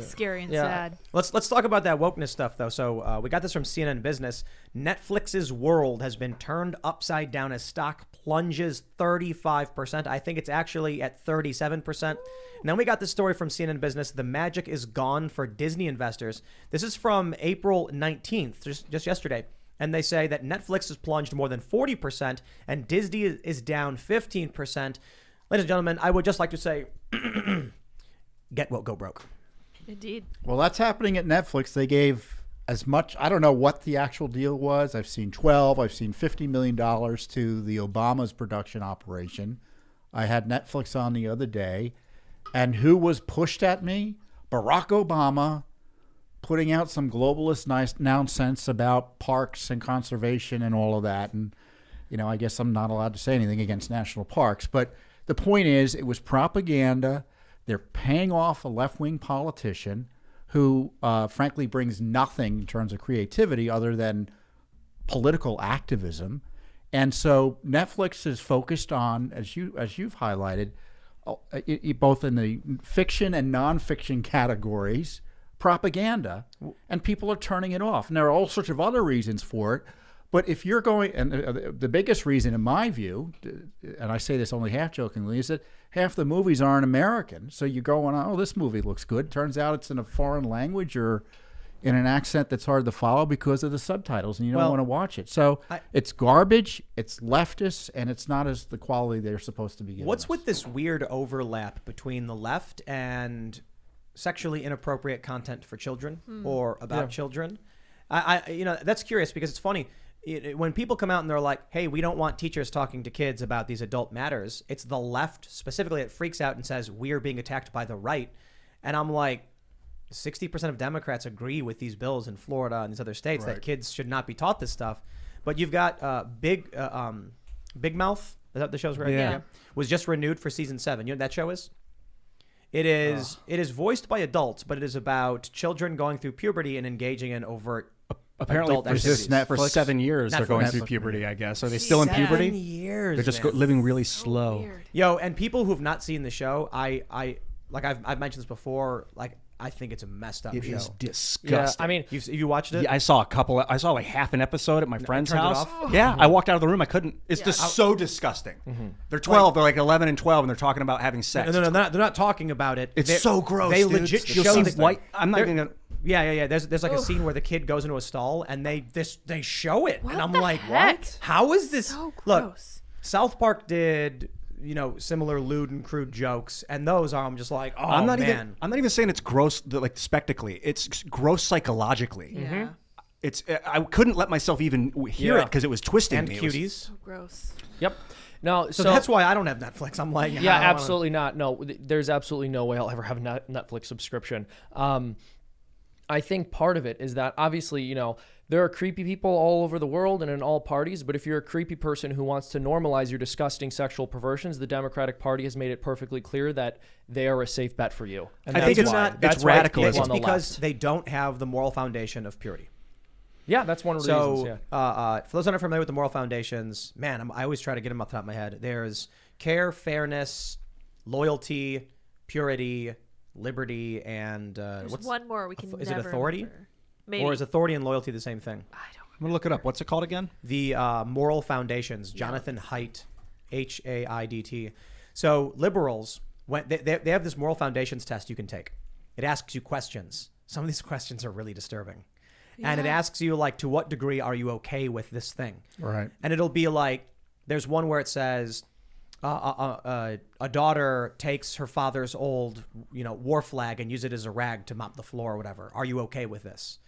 Scary and sad. Let's talk about that wokeness stuff, though. So we got this from CNN Business. Netflix's world has been turned upside down as stock plunges 35%. I think it's actually at 37%. And then we got this story from CNN Business. The magic is gone for Disney investors. This is from April 19th, just yesterday. And they say that Netflix has plunged more than 40% and Disney is down 15%. Ladies and gentlemen, I would just like to say, get woke, go broke. Indeed. Well, that's happening at Netflix. They gave as much, I don't know what the actual deal was. I've seen 12, I've seen $50 million to the Obama's production operation. I had Netflix on the other day. And who was pushed at me? Barack Obama, putting out some globalist nonsense about parks and conservation and all of that. And, I guess I'm not allowed to say anything against national parks. But the point is, it was propaganda. They're paying off a left-wing politician who, frankly, brings nothing in terms of creativity other than political activism. And so Netflix is focused on, as you've highlighted, both in the fiction and nonfiction categories, propaganda, and people are turning it off. And there are all sorts of other reasons for it. But if you're going, and the biggest reason in my view, and I say this only half jokingly, is that half the movies aren't American. So you're going, oh, this movie looks good. Turns out it's in a foreign language or, in an accent that's hard to follow because of the subtitles, and you don't Well, want to watch it. So it's garbage, it's leftist, and it's not as the quality they're supposed to be giving What's us. with this weird overlap between the left and sexually inappropriate content for children or about children? That's curious because it's funny. When people come out and they're like, hey, we don't want teachers talking to kids about these adult matters, it's the left specifically that freaks out and says we're being attacked by the right. And I'm like, 60% of Democrats agree with these bills in Florida and these other states that kids should not be taught this stuff. But you've got Big Mouth, is that what the show's right? Yeah. Was just renewed for season 7. You know what that show is? It is voiced by adults, but it is about children going through puberty and engaging in overt Apparently, adult for, activities. for 7 years, they're going through Netflix. puberty, I guess. Are they still in puberty? 7 years. They're just man. living really slow. Weird. Yo, and people who have not seen the show, I've mentioned this before. Like, I think it's a messed up It show. is Yeah, disgusting. I mean, You watched it? Yeah, I saw like half an episode at my friend's turned it house. off? Yeah, I walked out of the room. I couldn't. It's just so disgusting. They're 12. They're like 11 and 12, and they're talking about having sex. No, they're not talking about it. It's so gross. They dude. legit You'll show see this white. thing. I'm not They're- gonna. Yeah. There's like a scene where the kid goes into a stall and they show it, What and I'm the like, heck? what? How is this? So Look, gross. South Park did similar lewd and crude jokes, and those I'm just like, oh I'm not man. even saying it's gross, like spectacally. It's gross psychologically. Yeah. It's. I couldn't let myself even hear it because it was twisting and me. It was- cuties. So gross. yep. No, So that's why I don't have Netflix. I'm like, Yeah, I don't wanna- absolutely not. No, there's absolutely no way I'll ever have a Netflix subscription. I think part of it is that obviously, there are creepy people all over the world and in all parties, but if you're a creepy person who wants to normalize your disgusting sexual perversions, the Democratic Party has made it perfectly clear that they are a safe bet for you. And I think that's it's why. not. That's it's why radicalism. people It's on the because left. they don't have the moral foundation of purity. Yeah, that's one of the reasons. So, Yeah. for those that aren't familiar with the moral foundations, man, I always try to get them off the top of my head. There's care, fairness, loyalty, purity, liberty, and There's what's one more we can is it never authority? remember. Maybe. or is authority and loyalty the same thing? I don't I'm gonna look it up. What's it called again? The moral foundations, Jonathan Haidt, Haidt. So liberals, when they have this moral foundations test you can take. It asks you questions. Some of these questions are really disturbing. And it asks you, like, to what degree are you okay with this thing? Right. And it'll be like, there's one where it says, a daughter takes her father's old, war flag and use it as a rag to mop the floor or whatever. Are you okay with this?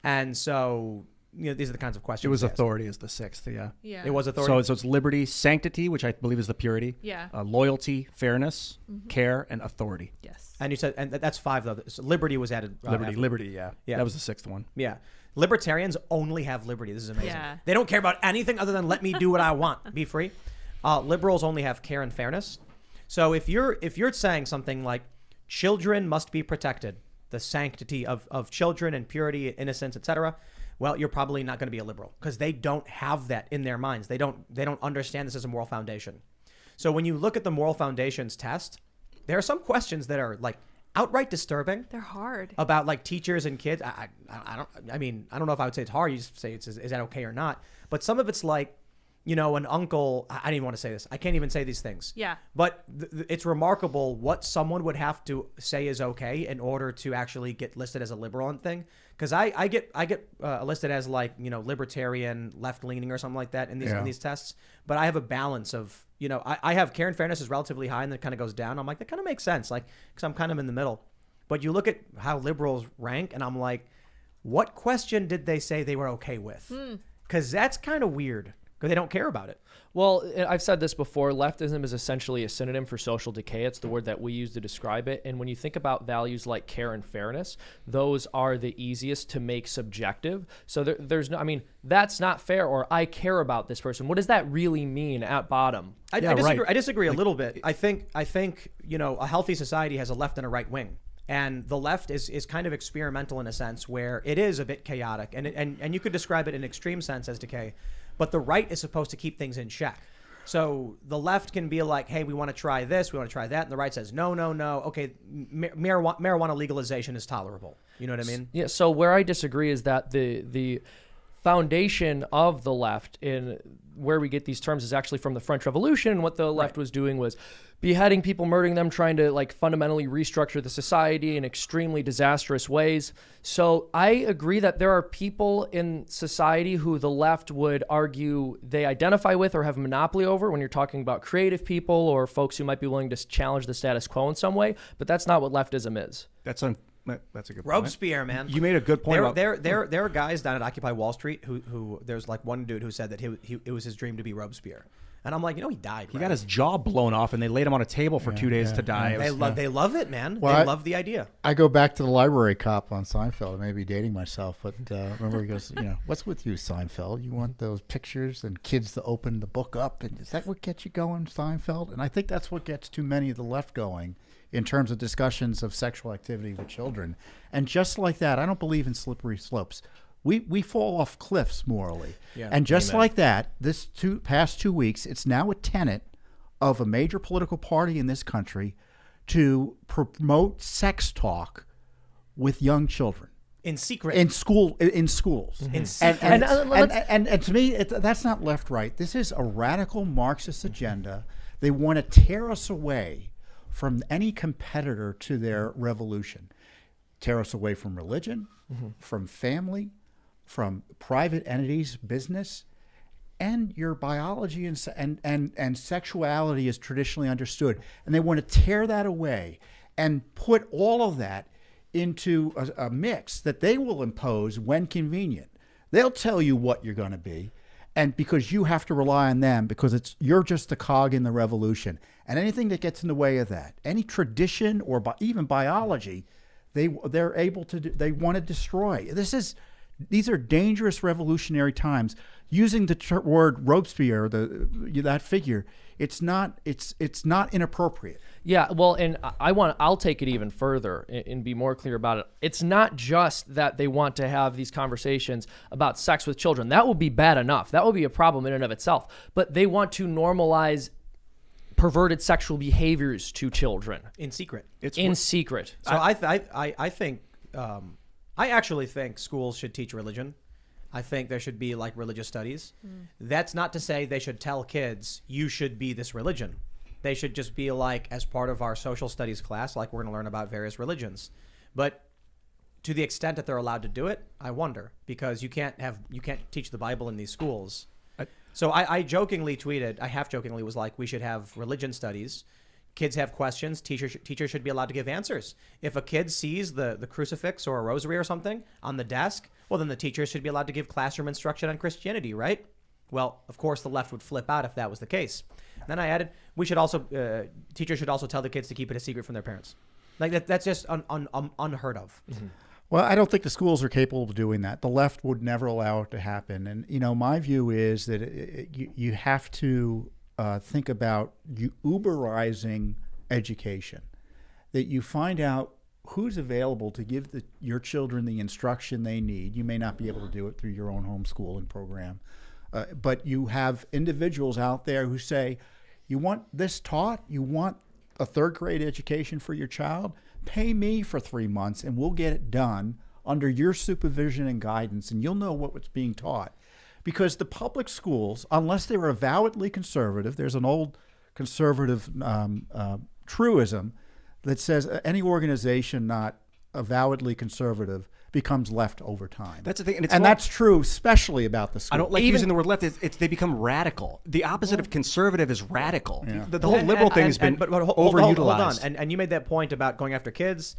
And so, these are the kinds of questions. It was they ask. authority is the sixth. Yeah. Yeah. It was authority. So it's liberty, sanctity, which I believe is the purity. Yeah. Loyalty, fairness, care, and authority. Yes. And you said, and that's 5 though. So liberty was added. Liberty, after. liberty. Yeah. Yeah. That was the sixth one. Yeah. Libertarians only have liberty. This is amazing. Yeah. They don't care about anything other than let me do what I want. Be free. Liberals only have care and fairness. So if you're saying something like children must be protected, the sanctity of children and purity, innocence, etc., well, you're probably not going to be a liberal because they don't have that in their minds. They don't understand this as a moral foundation. So when you look at the moral foundations test, there are some questions that are like outright disturbing. They're hard. About like teachers and kids. I don't know if I would say it's hard. You just say is that okay or not? But some of it's like, an uncle. I don't even want to say this. I can't even say these things. Yeah. But it's remarkable what someone would have to say is okay in order to actually get listed as a liberal and thing. Because I get listed as like libertarian, left leaning or something like that in these tests. But I have a balance of I have care and fairness is relatively high and then it kind of goes down. I'm like that kind of makes sense because I'm kind of in the middle. But you look at how liberals rank and I'm like, what question did they say they were okay with? Because that's kind of weird. Because they don't care about it. Well, I've said this before. Leftism is essentially a synonym for social decay. It's the word that we use to describe it. And when you think about values like care and fairness, those are the easiest to make subjective. So there's no, that's not fair or I care about this person. What does that really mean at bottom? I disagree a little bit. I think a healthy society has a left and a right wing. And the left is kind of experimental in a sense where it is a bit chaotic. And you could describe it in an extreme sense as decay. But the right is supposed to keep things in check. So the left can be like, hey, we want to try this, we want to try that. And the right says, no. Okay, marijuana legalization is tolerable. You know what I mean? Yeah, so where I disagree is that the foundation of the left in where we get these terms is actually from the French Revolution. And what the left was doing was beheading people, murdering them, trying to like fundamentally restructure the society in extremely disastrous ways. So I agree that there are people in society who the left would argue they identify with or have a monopoly over when you're talking about creative people or folks who might be willing to challenge the status quo in some way. But that's not what leftism is. That's a good point. Robespierre, man. You made a good point. There are guys down at Occupy Wall Street who there's like one dude who said that it was his dream to be Robespierre. And I'm like, he died. He got his jaw blown off, and they laid him on a table for 2 days to die. They love it, man. Well, they love the idea. I go back to the library cop on Seinfeld. I may be dating myself, but remember he goes, what's with you, Seinfeld? You want those pictures and kids to open the book up? And is that what gets you going, Seinfeld? And I think that's what gets too many of the left going in terms of discussions of sexual activity with children. And just like that, I don't believe in slippery slopes. We fall off cliffs morally. Yeah, and just amen. like that, this past 2 weeks, it's now a tenet of a major political party in this country to promote sex talk with young children. In secret. In schools. In And, secret. and to me, that's not left-right. This is a radical Marxist agenda. They want to tear us away from any competitor to their revolution. Tear us away from religion, from family, from private entities, business, and your biology and sexuality is traditionally understood. And they want to tear that away and put all of that into a mix that they will impose when convenient. They'll tell you what you're going to be, and because you have to rely on them, because you're just a cog in the revolution. And anything that gets in the way of that, any tradition or even biology, they're able to they want to destroy. These are dangerous revolutionary times. Using the word Robespierre, that figure, it's not inappropriate. Yeah, well, and I'll take it even further and be more clear about it. It's not just that they want to have these conversations about sex with children. That would be bad enough. That would be a problem in and of itself. But they want to normalize perverted sexual behaviors to children in secret. In secret. So I think I actually think schools should teach religion. I think there should be like religious studies. That's not to say they should tell kids you should be this religion. They should just be like, as part of our social studies class, like we're going to learn about various religions. But to the extent that they're allowed to do it, I wonder, because you can't teach the Bible in these schools. So I jokingly tweeted, I half jokingly was like, we should have religion studies. Kids have questions. Teachers should be allowed to give answers. If a kid sees the crucifix or a rosary or something on the desk, well, then the teachers should be allowed to give classroom instruction on Christianity, right? Well, of course, the left would flip out if that was the case. Then I added, teachers should also tell the kids to keep it a secret from their parents. Like that's just unheard of. Mm-hmm. Well, I don't think the schools are capable of doing that. The left would never allow it to happen. And, my view is that you have to think about Uberizing education, that you find out who's available to give your children the instruction they need. You may not be able to do it through your own homeschooling program, but you have individuals out there who say, you want this taught? You want a third grade education for your child? Pay me for 3 months and we'll get it done under your supervision and guidance, and you'll know what's being taught. Because the public schools, unless they were avowedly conservative, there's an old conservative truism that says any organization not avowedly conservative becomes left over time. That's the thing, and that's true, especially about the school. I don't like using the word left. They become radical. The opposite of conservative is radical. Yeah. The whole liberal thing has been overutilized. Hold on, and you made that point about going after kids.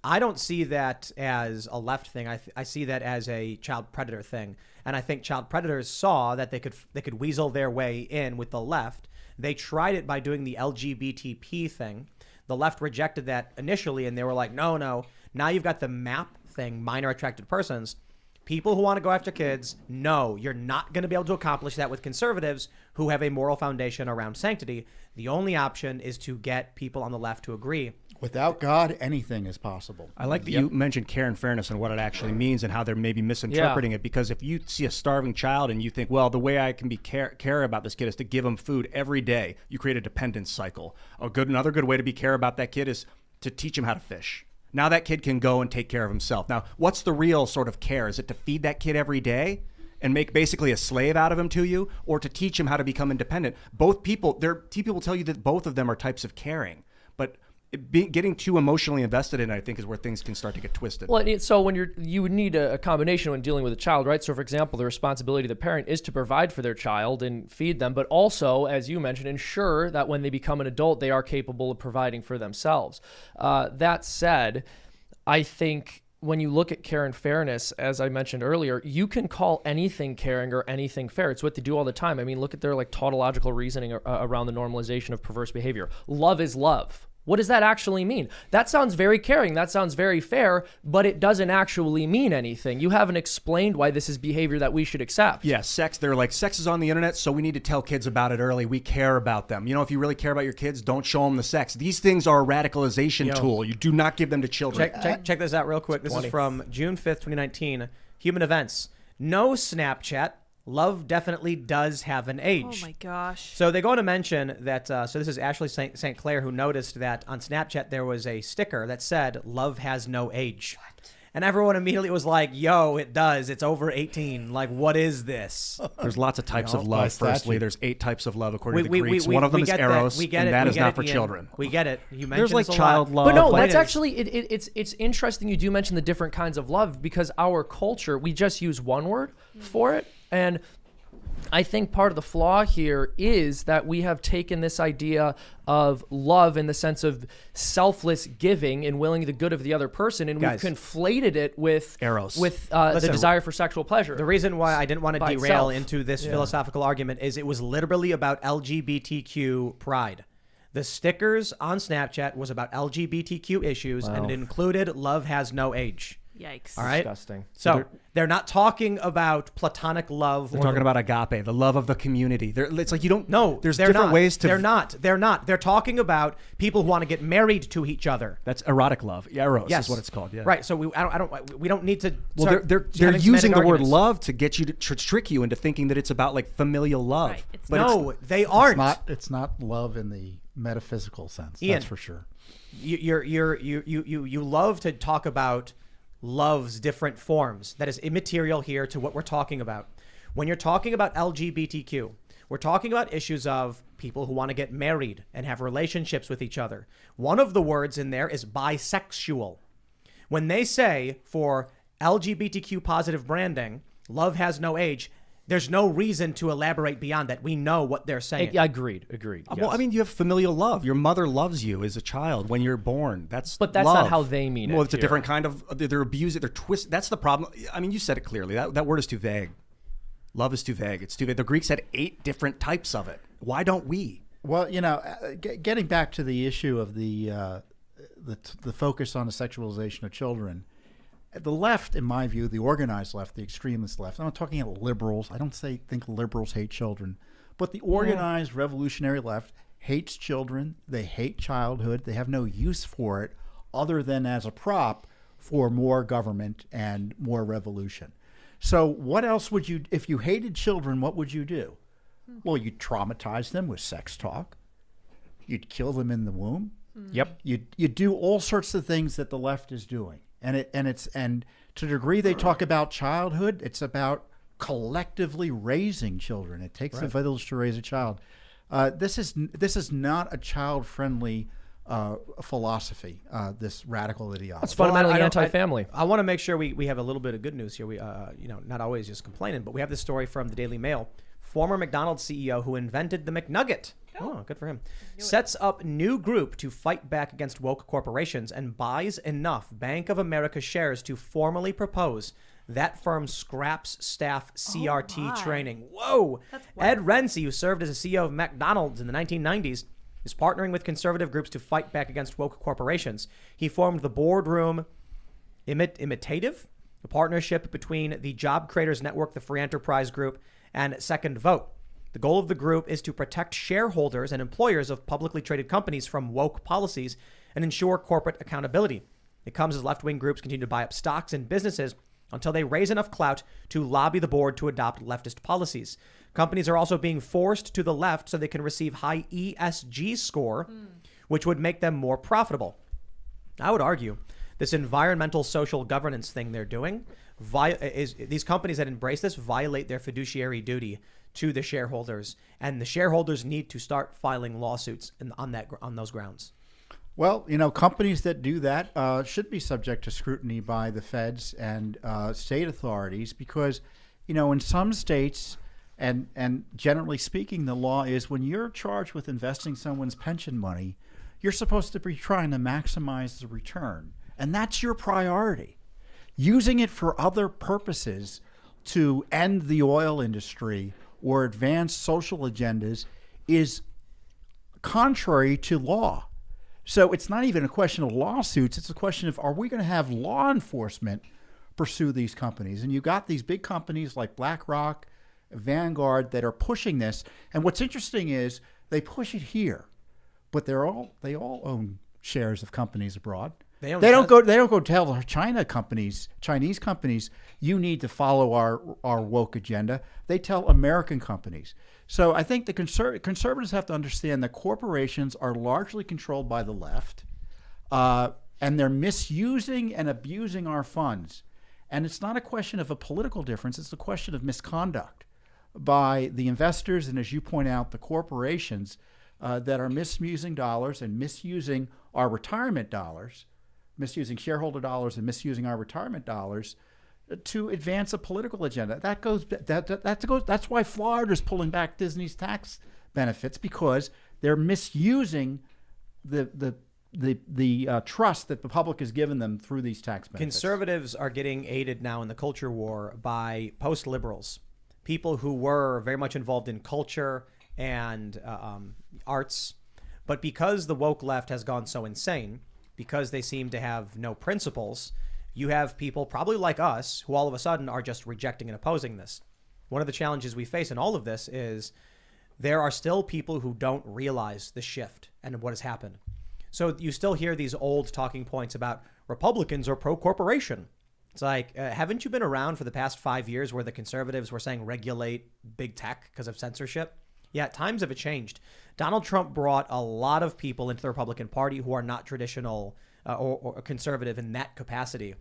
I don't see that as a left thing. I see that as a child predator thing. And I think child predators saw that they could weasel their way in with the left. They tried it by doing the LGBTP thing. The left rejected that initially, and they were like, no. Now you've got the MAP thing, minor attracted persons. People who want to go after kids, no, you're not going to be able to accomplish that with conservatives who have a moral foundation around sanctity. The only option is to get people on the left to agree. Without God, anything is possible. I like that you mentioned care and fairness and what it actually means and how they're maybe misinterpreting it. Because if you see a starving child and you think, well, the way I can be care about this kid is to give him food every day, you create a dependence cycle. Another good way to be care about that kid is to teach him how to fish. Now that kid can go and take care of himself. Now, what's the real sort of care? Is it to feed that kid every day and make basically a slave out of him to you, or to teach him how to become independent. Both people, people will tell you that both of them are types of caring, but getting too emotionally invested in it, I think, is where things can start to get twisted. Well, so when you would need a combination when dealing with a child, right? So, for example, the responsibility of the parent is to provide for their child and feed them, but also, as you mentioned, ensure that when they become an adult, they are capable of providing for themselves. That said, I think when you look at care and fairness, as I mentioned earlier, you can call anything caring or anything fair. It's what they do all the time. I mean, look at their tautological reasoning around the normalization of perverse behavior. Love is love. What does that actually mean? That sounds very caring. That sounds very fair, but it doesn't actually mean anything. You haven't explained why this is behavior that we should accept. Yeah, sex. They're like, sex is on the internet, so we need to tell kids about it early. We care about them. If you really care about your kids, don't show them the sex. These things are a radicalization tool. You do not give them to children. Check this out real quick. This is from June 5th, 2019. Human Events. No Snapchat. Love definitely does have an age. Oh my gosh. So they go on to mention that, so this is Ashley St. Clair, who noticed that on Snapchat there was a sticker that said, love has no age. What? And everyone immediately was like, yo, it does. It's over 18. Like, what is this? There's lots of types of love. Firstly, there's 8 types of love according to the Greeks. One of them is eros, and that is not for children. We get it. You mentioned there's like this a child lot. love. But no, that's actually, it's interesting you do mention the different kinds of love, because our culture, we just use one word for it. And I think part of the flaw here is that we have taken this idea of love in the sense of selfless giving and willing the good of the other person, and Guys, we've conflated it with eros, with the desire for sexual pleasure. The reason why I didn't want to by derail itself. into this philosophical argument is it was literally about LGBTQ pride. The stickers on Snapchat was about LGBTQ issues, and it included love has no age. Yikes. All right. Disgusting. So they're not talking about platonic love. They're talking about agape, the love of the community. It's like you don't know. There's they're different not. ways to. They're not. They're not. They're talking about people who want to get married to each other. That's erotic love. Eros Yes. is what it's called. Yeah. Right. So we don't need to. Well, they're having using the semantic word arguments. love to get you to trick you into thinking that it's about like familial love. Right. It's But No, they aren't. It's not love in the metaphysical sense. Ian. That's for sure. You love to talk about love's different forms. That is immaterial here to what we're talking about. When you're talking about LGBTQ, we're talking about issues of people who want to get married and have relationships with each other. One of the words in there is bisexual. When they say for LGBTQ positive branding, love has no age, there's no reason to elaborate beyond that. We know what they're saying. Agreed. Well, I mean, you have familial love. Your mother loves you as a child when you're born. But that's not love. how they mean it. Well, it's a here. different kind of. They're abusing. They're twist. That's the problem. I mean, you said it clearly. That word is too vague. Love is too vague. It's too vague. The Greeks had 8 different types of it. Why don't we? Well, getting back to the issue of the focus on the sexualization of children, the left, in my view, the organized left, the extremist left, I'm not talking about liberals. I don't think liberals hate children, but the organized revolutionary left hates children. They hate childhood. They have no use for it other than as a prop for more government and more revolution. So what else would you, if you hated children, what would you do? Well, you'd traumatize them with sex talk. You'd kill them in the womb. Yep. You do all sorts of things that the left is doing. And to the degree they talk about childhood, it's about collectively raising children. It takes a village to raise a child. This is not a child-friendly philosophy. This radical ideology. It's fundamentally anti-family. I want to make sure we have a little bit of good news here. We not always just complaining, but we have this story from the Daily Mail. Former McDonald's CEO who invented the McNugget. Oh, good for him. Sets up new group to fight back against woke corporations and buys enough Bank of America shares to formally propose that firm scraps staff CRT training. Whoa. Ed Renzi, who served as a CEO of McDonald's in the 1990s, is partnering with conservative groups to fight back against woke corporations. He formed the Boardroom Imitative, a partnership between the Job Creators Network, the Free Enterprise Group, and Second Vote. The goal of the group is to protect shareholders and employers of publicly traded companies from woke policies and ensure corporate accountability. It comes as left-wing groups continue to buy up stocks in businesses until they raise enough clout to lobby the board to adopt leftist policies. Companies are also being forced to the left so they can receive high ESG score, which would make them more profitable. I would argue this environmental social governance thing they're doing these companies that embrace this violate their fiduciary duty to the shareholders, and the shareholders need to start filing lawsuits on those grounds. Well, companies that do that should be subject to scrutiny by the feds and state authorities because, in some states, and generally speaking, the law is when you're charged with investing someone's pension money, you're supposed to be trying to maximize the return. And that's your priority. Using it for other purposes to end the oil industry or advance social agendas is contrary to law. So it's not even a question of lawsuits. It's a question of, are we going to have law enforcement pursue these companies? And you've got these big companies like BlackRock, Vanguard that are pushing this. And what's interesting is they push it here, but they all own shares of companies abroad. They don't go tell Chinese companies, you need to follow our woke agenda. They tell American companies. So I think the conservatives have to understand that corporations are largely controlled by the left, and they're misusing and abusing our funds. And it's not a question of a political difference. It's a question of misconduct by the investors and, as you point out, the corporations that are misusing dollars and misusing our retirement dollars, misusing shareholder dollars and misusing our retirement dollars to advance a political agenda. That's why Florida's pulling back Disney's tax benefits, because they're misusing the trust that the public has given them through these tax benefits. Conservatives are getting aided now in the culture war by post-liberals, people who were very much involved in culture and arts, but because the woke left has gone so insane, because they seem to have no principles, you have people probably like us who all of a sudden are just rejecting and opposing this. One of the challenges we face in all of this is there are still people who don't realize the shift and what has happened. So you still hear these old talking points about Republicans are pro-corporation. It's like, haven't you been around for the past 5 years where the conservatives were saying regulate big tech because of censorship? Yeah, times have changed. Donald Trump brought a lot of people into the Republican Party who are not traditional or conservative in that capacity.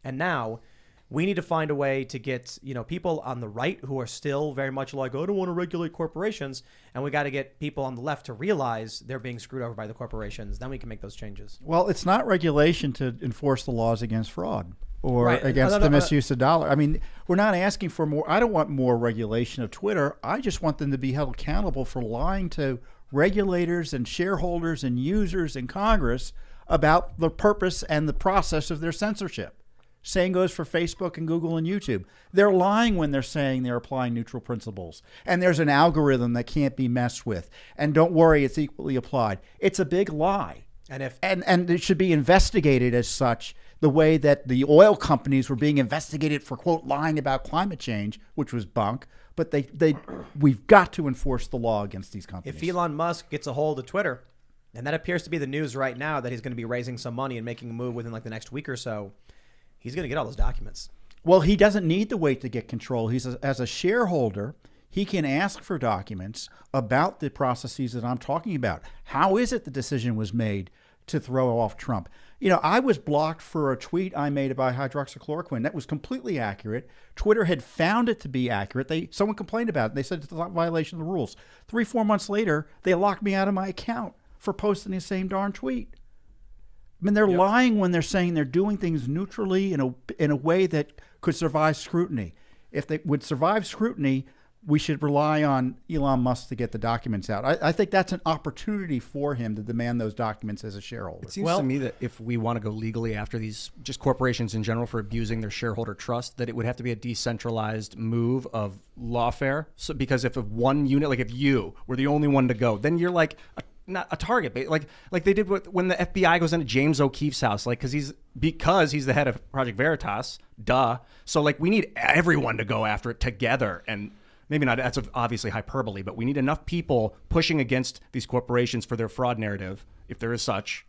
And now we need to find a way to get, people on the right who are still very much like, I don't want to regulate corporations. And we got to get people on the left to realize they're being screwed over by the corporations. Then we can make those changes. Well, it's not regulation to enforce the laws against fraud or against the misuse of dollar. I mean, we're not asking for more. I don't want more regulation of Twitter. I just want them to be held accountable for lying to regulators and shareholders and users in Congress about the purpose and the process of their censorship. Same goes for Facebook and Google and YouTube. They're lying when they're saying they're applying neutral principles. And there's an algorithm that can't be messed with. And don't worry, it's equally applied. It's a big lie. And it should be investigated as such, the way that the oil companies were being investigated for, quote, lying about climate change, which was bunk. But we've got to enforce the law against these companies. If Elon Musk gets a hold of Twitter, and that appears to be the news right now, that he's going to be raising some money and making a move within like the next week or so, he's going to get all those documents. Well, he doesn't need to wait to get control. As a shareholder, he can ask for documents about the processes that I'm talking about. How is it the decision was made to throw off Trump? I was blocked for a tweet I made about hydroxychloroquine. That was completely accurate. Twitter had found it to be accurate. Someone complained about it. They said it's a violation of the rules. 3-4 months later, they locked me out of my account for posting the same darn tweet. I mean, they're lying when they're saying they're doing things neutrally in a way that could survive scrutiny. If they would survive scrutiny, we should rely on Elon Musk to get the documents out. I think that's an opportunity for him to demand those documents as a shareholder. It seems to me that if we want to go legally after these just corporations in general for abusing their shareholder trust, that it would have to be a decentralized move of lawfare. So, because if one unit, like if you were the only one to go, then you're like not a target, like they did when the FBI goes into James O'Keefe's house, like because he's the head of Project Veritas, duh. So like we need everyone to go after it together, and maybe not. That's obviously hyperbole, but we need enough people pushing against these corporations for their fraud narrative, if there is such,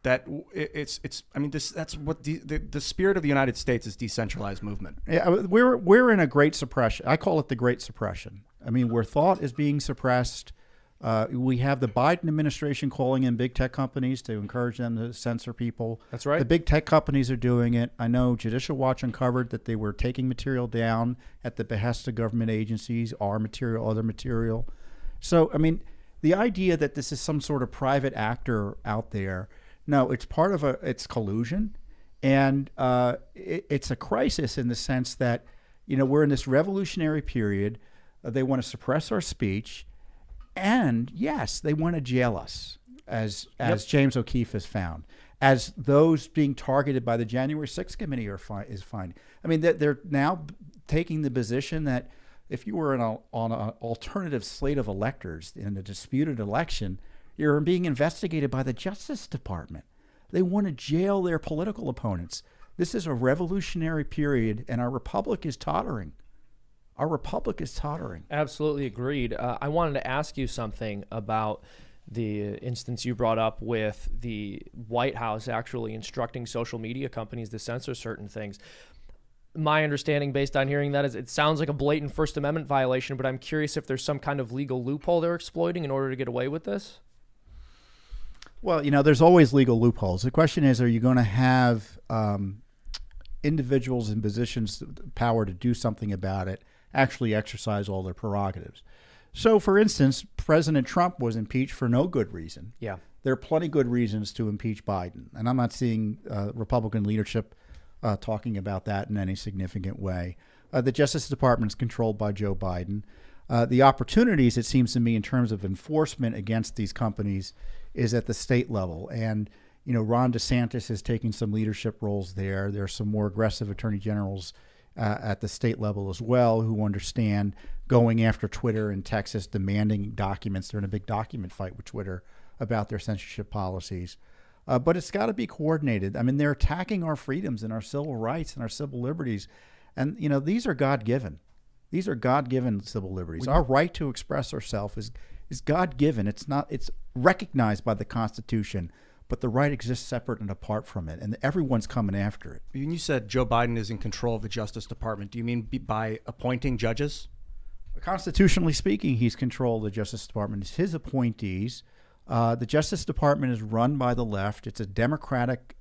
that it's. I mean, that's what the spirit of the United States is: decentralized movement. Yeah, we're in a great suppression. I call it the Great Suppression. I mean, where thought is being suppressed, We have the Biden administration calling in big tech companies to encourage them to censor people. That's right. The big tech companies are doing it. I know Judicial Watch uncovered that they were taking material down at the behest of government agencies, our material, other material. So, I mean, the idea that this is some sort of private actor out there, no, it's part of it's collusion. And it's a crisis in the sense that, we're in this revolutionary period. They want to suppress our speech. And yes, they want to jail us, as James O'Keefe has found, as those being targeted by the January 6th committee is fine. I mean, they're now taking the position that if you were on an alternative slate of electors in a disputed election, you're being investigated by the Justice Department. They want to jail their political opponents. This is a revolutionary period, and our republic is tottering. Our republic is tottering. Absolutely agreed. I wanted to ask you something about the instance you brought up with the White House actually instructing social media companies to censor certain things. My understanding based on hearing that is it sounds like a blatant First Amendment violation, but I'm curious if there's some kind of legal loophole they're exploiting in order to get away with this. Well, there's always legal loopholes. The question is, are you going to have individuals in positions of power to do something about it actually exercise all their prerogatives? So, for instance, President Trump was impeached for no good reason. Yeah. There are plenty good reasons to impeach Biden, and I'm not seeing Republican leadership talking about that in any significant way. The Justice Department is controlled by Joe Biden. The opportunities, it seems to me, in terms of enforcement against these companies is at the state level. And, Ron DeSantis is taking some leadership roles there. There are some more aggressive attorney generals at the state level as well who understand going after Twitter in Texas, demanding documents. They're in a big document fight with Twitter about their censorship policies. But it's got to be coordinated. I mean, they're attacking our freedoms and our civil rights and our civil liberties. And, these are God-given. These are God-given civil liberties. Our right to express ourselves is God-given. It's recognized by the Constitution, but the right exists separate and apart from it, and everyone's coming after it. When you said Joe Biden is in control of the Justice Department, do you mean by appointing judges? Constitutionally speaking, he's controlled the Justice Department. It's his appointees. The Justice Department is run by the left. It's a Democratic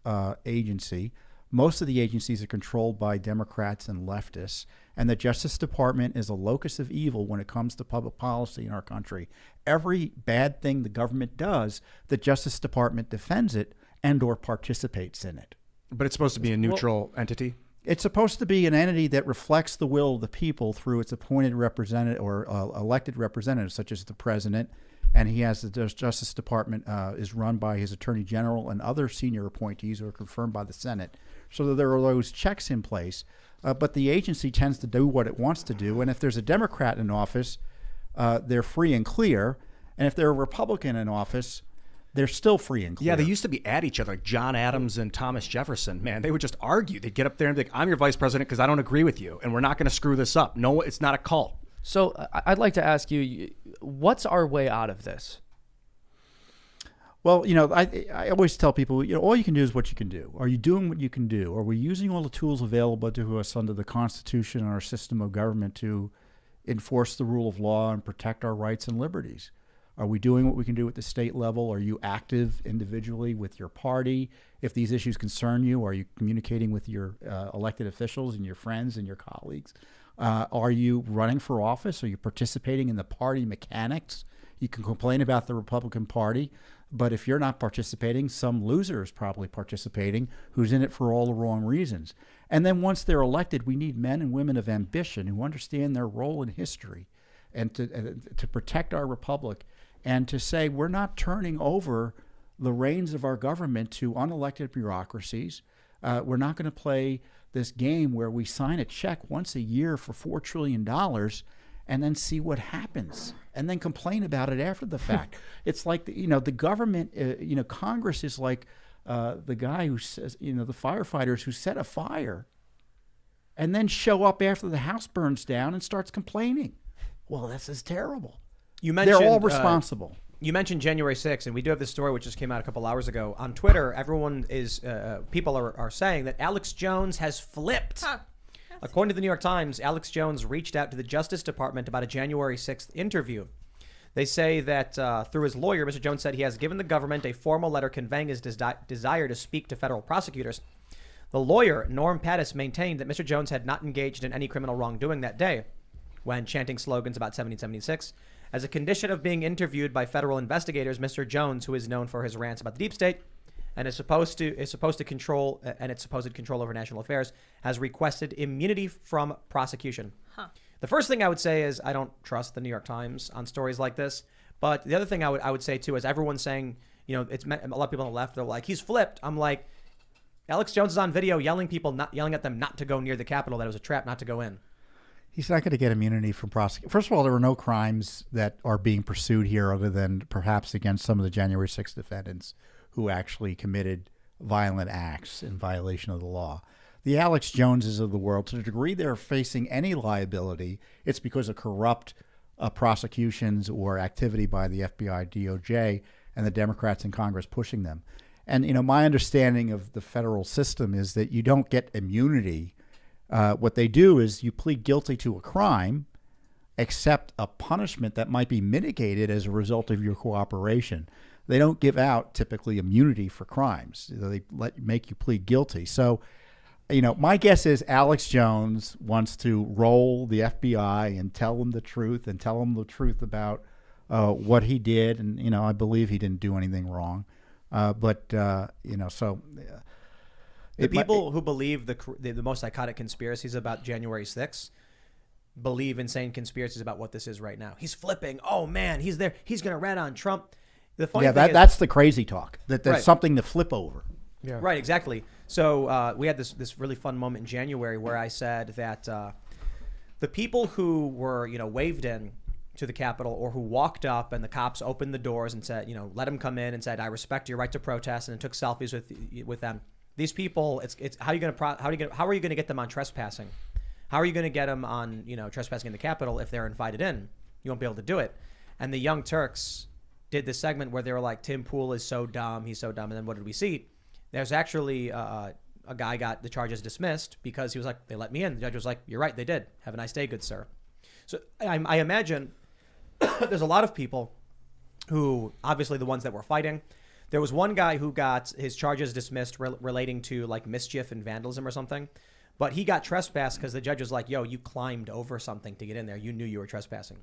agency. Most of the agencies are controlled by Democrats and leftists. And the Justice Department is a locus of evil when it comes to public policy in our country. Every bad thing the government does, the Justice Department defends it and or participates in it. But it's supposed to be a neutral entity? It's supposed to be an entity that reflects the will of the people through its appointed representative or elected representatives, such as the president. And he has the Justice Department is run by his attorney general and other senior appointees who are confirmed by the Senate. So that there are those checks in place. But the agency tends to do what it wants to do. And if there's a Democrat in office, they're free and clear. And if they're a Republican in office, they're still free and clear. Yeah, they used to be at each other, like John Adams and Thomas Jefferson. Man, they would just argue. They'd get up there and be like, I'm your vice president because I don't agree with you. And we're not going to screw this up. No, it's not a cult. So I'd like to ask you, what's our way out of this? Well, I always tell people, all you can do is what you can do. Are you doing what you can do? Are we using all the tools available to us under the Constitution and our system of government to enforce the rule of law and protect our rights and liberties? Are we doing what we can do at the state level? Are you active individually with your party? If these issues concern you, are you communicating with your elected officials and your friends and your colleagues? Are you running for office? Are you participating in the party mechanics? You can complain about the Republican Party, but if you're not participating, some loser is probably participating who's in it for all the wrong reasons. And then once they're elected, we need men and women of ambition who understand their role in history and to protect our republic and to say we're not turning over the reins of our government to unelected bureaucracies. We're not going to play this game where we sign a check once a year for $4 trillion and then see what happens and then complain about it after the fact. It's like, the government, Congress is like the guy who says, the firefighters who set a fire and then show up after the house burns down and starts complaining. Well, this is terrible. They're all responsible. You mentioned January 6th, and we do have this story which just came out a couple hours ago. On Twitter, everyone is, people are saying that Alex Jones has flipped. Huh. Yes. According to the New York Times, Alex Jones reached out to the Justice Department about a January 6th interview. They say that through his lawyer, Mr. Jones said he has given the government a formal letter conveying his desire to speak to federal prosecutors. The lawyer, Norm Pattis, maintained that Mr. Jones had not engaged in any criminal wrongdoing that day when chanting slogans about 1776. As a condition of being interviewed by federal investigators, Mr. Jones, who is known for his rants about the deep state and is supposed to control and its supposed control over national affairs, has requested immunity from prosecution. The first thing I would say is I don't trust the New York Times on stories like this. But the other thing I would say too is everyone's saying, a lot of people on the left, they're like, he's flipped. I'm like, Alex Jones is on video yelling at them not to go near the Capitol, that it was a trap not to go in. He's not going to get immunity from prosecution. First of all, there were no crimes that are being pursued here other than perhaps against some of the January 6th defendants who actually committed violent acts in violation of the law. The Alex Joneses of the world, to the degree they're facing any liability, it's because of corrupt prosecutions or activity by the FBI, DOJ, and the Democrats in Congress pushing them. And, my understanding of the federal system is that you don't get immunity. What they do is you plead guilty to a crime, accept a punishment that might be mitigated as a result of your cooperation. They don't give out typically immunity for crimes. They make you plead guilty. So, my guess is Alex Jones wants to roll the FBI and tell them the truth about what he did. And, I believe he didn't do anything wrong. The people who believe the most psychotic conspiracies about January 6th believe insane conspiracies about what this is right now. He's flipping. Oh, man, he's there. He's going to rat on Trump. The funny thing that's the crazy talk, that there's something to flip over. Yeah. Right, exactly. So we had this really fun moment in January where I said that the people who were, waved in to the Capitol or who walked up and the cops opened the doors and said, let them come in and said, I respect your right to protest, and took selfies with them. These people, it's how are you going to get them on trespassing? How are you going to get them on, trespassing in the Capitol if they're invited in? You won't be able to do it. And the Young Turks did this segment where they were like, Tim Pool is so dumb, he's so dumb. And then what did we see? There's actually a guy got the charges dismissed because he was like, they let me in. The judge was like, you're right, they did. Have a nice day, good sir. So I imagine there's a lot of people who, obviously the ones that were fighting. There was one guy who got his charges dismissed relating to like mischief and vandalism or something. But he got trespassed because the judge was like, yo, you climbed over something to get in there. You knew you were trespassing.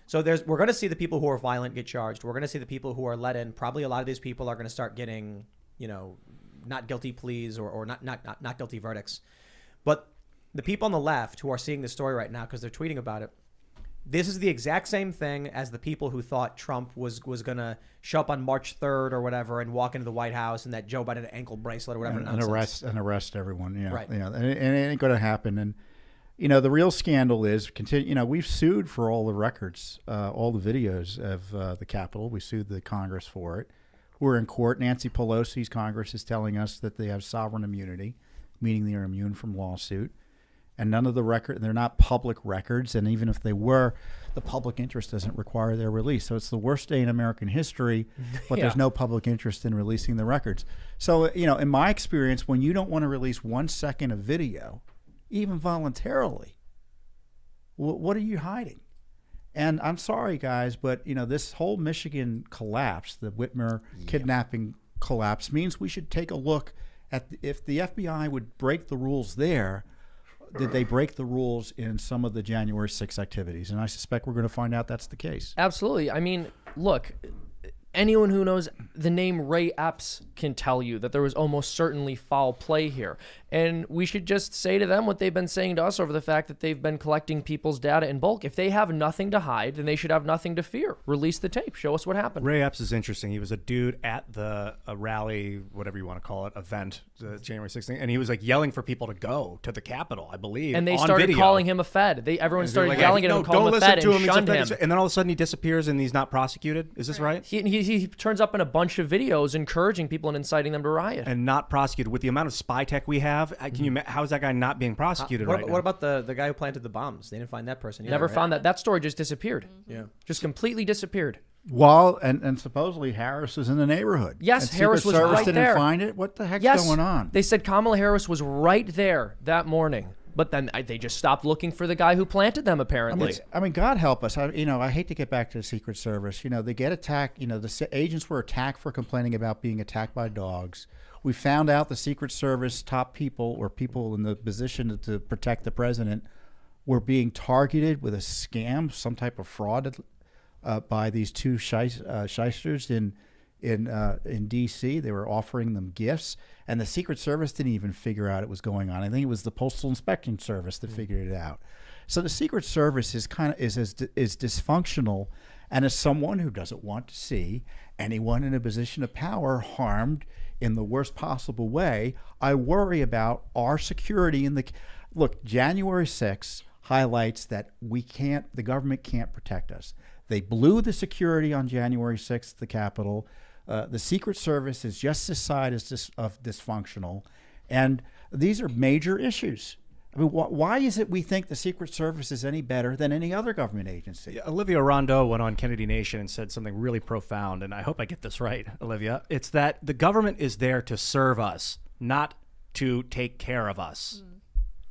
So we're going to see the people who are violent get charged. We're going to see the people who are let in. Probably a lot of these people are going to start getting, not guilty pleas or not guilty verdicts. But the people on the left who are seeing this story right now because they're tweeting about it, this is the exact same thing as the people who thought Trump was going to show up on March 3rd or whatever and walk into the White House and that Joe Biden had an ankle bracelet or whatever. And arrest everyone. Yeah. Right. And it ain't going to happen. And, the real scandal is, we've sued for all the records, all the videos of the Capitol. We sued the Congress for it. We're in court. Nancy Pelosi's Congress is telling us that they have sovereign immunity, meaning they are immune from lawsuit. And none of the they're not public records. And even if they were, the public interest doesn't require their release. So it's the worst day in American history, but there's no public interest in releasing the records. So, in my experience, when you don't want to release 1 second of video, even voluntarily, what are you hiding? And I'm sorry, guys, but, this whole Michigan collapse, the Whitmer kidnapping collapse, means we should take a look at if the FBI would break the rules there. Did they break the rules in some of the January 6 activities? And I suspect we're going to find out that's the case. Absolutely. I mean, look, anyone who knows the name Ray Epps can tell you that there was almost certainly foul play here. And we should just say to them what they've been saying to us over the fact that they've been collecting people's data in bulk. If they have nothing to hide, then they should have nothing to fear. Release the tape. Show us what happened. Ray Epps is interesting. He was a dude at a rally, whatever you want to call it, event, January 16th, and he was like yelling for people to go to the Capitol, I believe. And they on started video. calling him a Fed. Everyone started like, yelling at him, calling him a Fed, and shunned him. And then all of a sudden he disappears and he's not prosecuted. Is this right? He turns up in a bunch of videos encouraging people and inciting them to riot. And not prosecuted. With the amount of spy tech we have, how is that guy not being prosecuted right now? What about the guy who planted the bombs? They didn't find that person either. Never found that. That story just disappeared. Yeah. Just completely disappeared. Well, and supposedly Harris was in the neighborhood. Yes, and Harris Secret was Service right didn't there. find it. What the heck's going on? They said Kamala Harris was right there that morning. but then they just stopped looking for the guy who planted them, apparently. I mean, God help us. I hate to get back to the Secret Service. They get attacked. The agents were attacked for complaining about being attacked by dogs. We found out the Secret Service top people or people in the position to protect the president were being targeted with a scam, some type of fraud by these two shysters in D.C. They were offering them gifts, and the Secret Service didn't even figure out it was going on. I think it was the Postal Inspection Service that figured it out. So the Secret Service is dysfunctional, and as someone who doesn't want to see anyone in a position of power harmed in the worst possible way, I worry about our security in the. Look, January 6th highlights that the government can't protect us. They blew the security on January 6th at the Capitol. The Secret Service is just this side of dysfunctional, and these are major issues. I mean, why is it we think the Secret Service is any better than any other government agency? Olivia Rondeau went on Kennedy Nation and said something really profound, and I hope I get this right, Olivia. It's that the government is there to serve us, not to take care of us.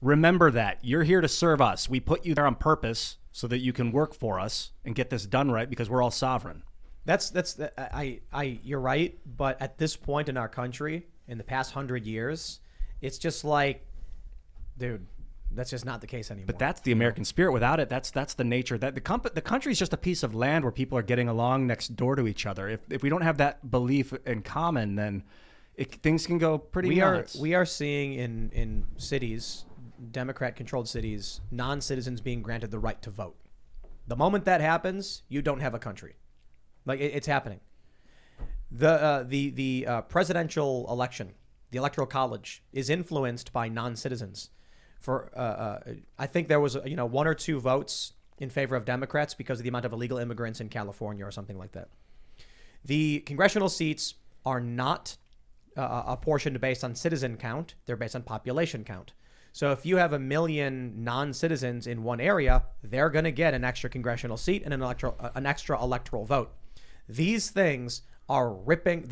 Remember that. You're here to serve us. We put you there on purpose so that you can work for us and get this done right because we're all sovereign. You're right, but at this point in our country, in the past 100 years, it's just like, dude, that's just not the case anymore. But that's the American spirit. Without it, that's the nature. That the country is just a piece of land where people are getting along next door to each other. If we don't have that belief in common, then things can go pretty nuts. We are seeing in cities, Democrat-controlled cities, non-citizens being granted the right to vote. The moment that happens, you don't have a country. Like it's happening. The presidential election, the Electoral College, is influenced by non-citizens. I think there was 1 or 2 votes in favor of Democrats because of the amount of illegal immigrants in California or something like that. The congressional seats are not apportioned based on citizen count; they're based on population count. So if you have 1 million non-citizens in one area, they're going to get an extra congressional seat and an extra electoral vote. These things are ripping.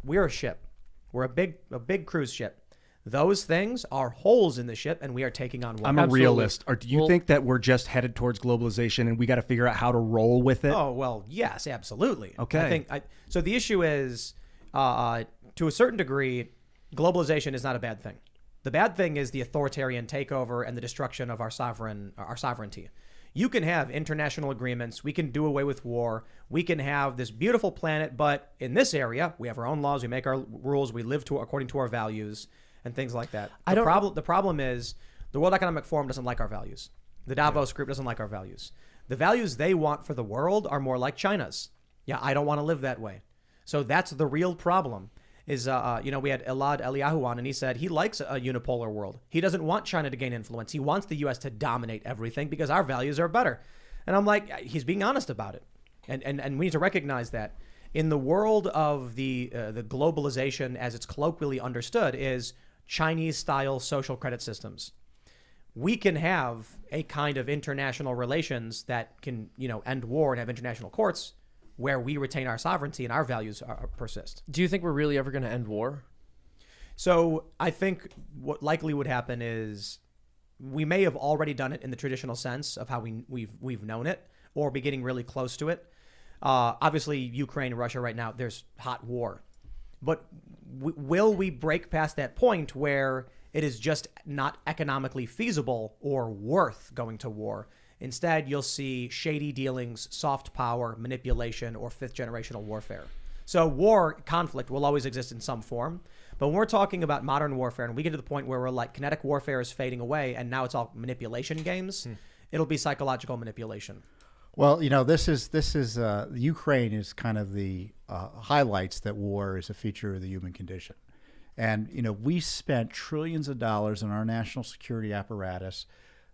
We're a ship. We're a big cruise ship. Those things are holes in the ship, and we are taking on one. I'm a realist. Or do you think that we're just headed towards globalization and we got to figure out how to roll with it? Oh, well, yes, absolutely. Okay. So the issue is, to a certain degree, globalization is not a bad thing. The bad thing is the authoritarian takeover and the destruction of our sovereignty. You can have international agreements. We can do away with war. We can have this beautiful planet, but in this area, we have our own laws. We make our rules. We live according to our values and things like that. The problem is the World Economic Forum doesn't like our values. The Davos group doesn't like our values. The values they want for the world are more like China's. Yeah, I don't want to live that way. So that's the real problem. We had Elad Eliyahu on, and he said he likes a unipolar world. He doesn't want China to gain influence. He wants the U.S. to dominate everything because our values are better. And I'm like, he's being honest about it. And we need to recognize that in the world of the globalization, as it's colloquially understood, is Chinese-style social credit systems. We can have a kind of international relations that can, end war and have international courts where we retain our sovereignty and our values persist. Do you think we're really ever going to end war? So I think what likely would happen is we may have already done it in the traditional sense of how we've known it, or be getting really close to it. Obviously, Ukraine, Russia right now, there's hot war. But will we break past that point where it is just not economically feasible or worth going to war? Instead, you'll see shady dealings, soft power, manipulation, or fifth generational warfare. So conflict will always exist in some form. But when we're talking about modern warfare and we get to the point where we're like kinetic warfare is fading away and now it's all manipulation games, it'll be psychological manipulation. Well, this is Ukraine is kind of the highlights that war is a feature of the human condition. And, we spent trillions of dollars on our national security apparatus,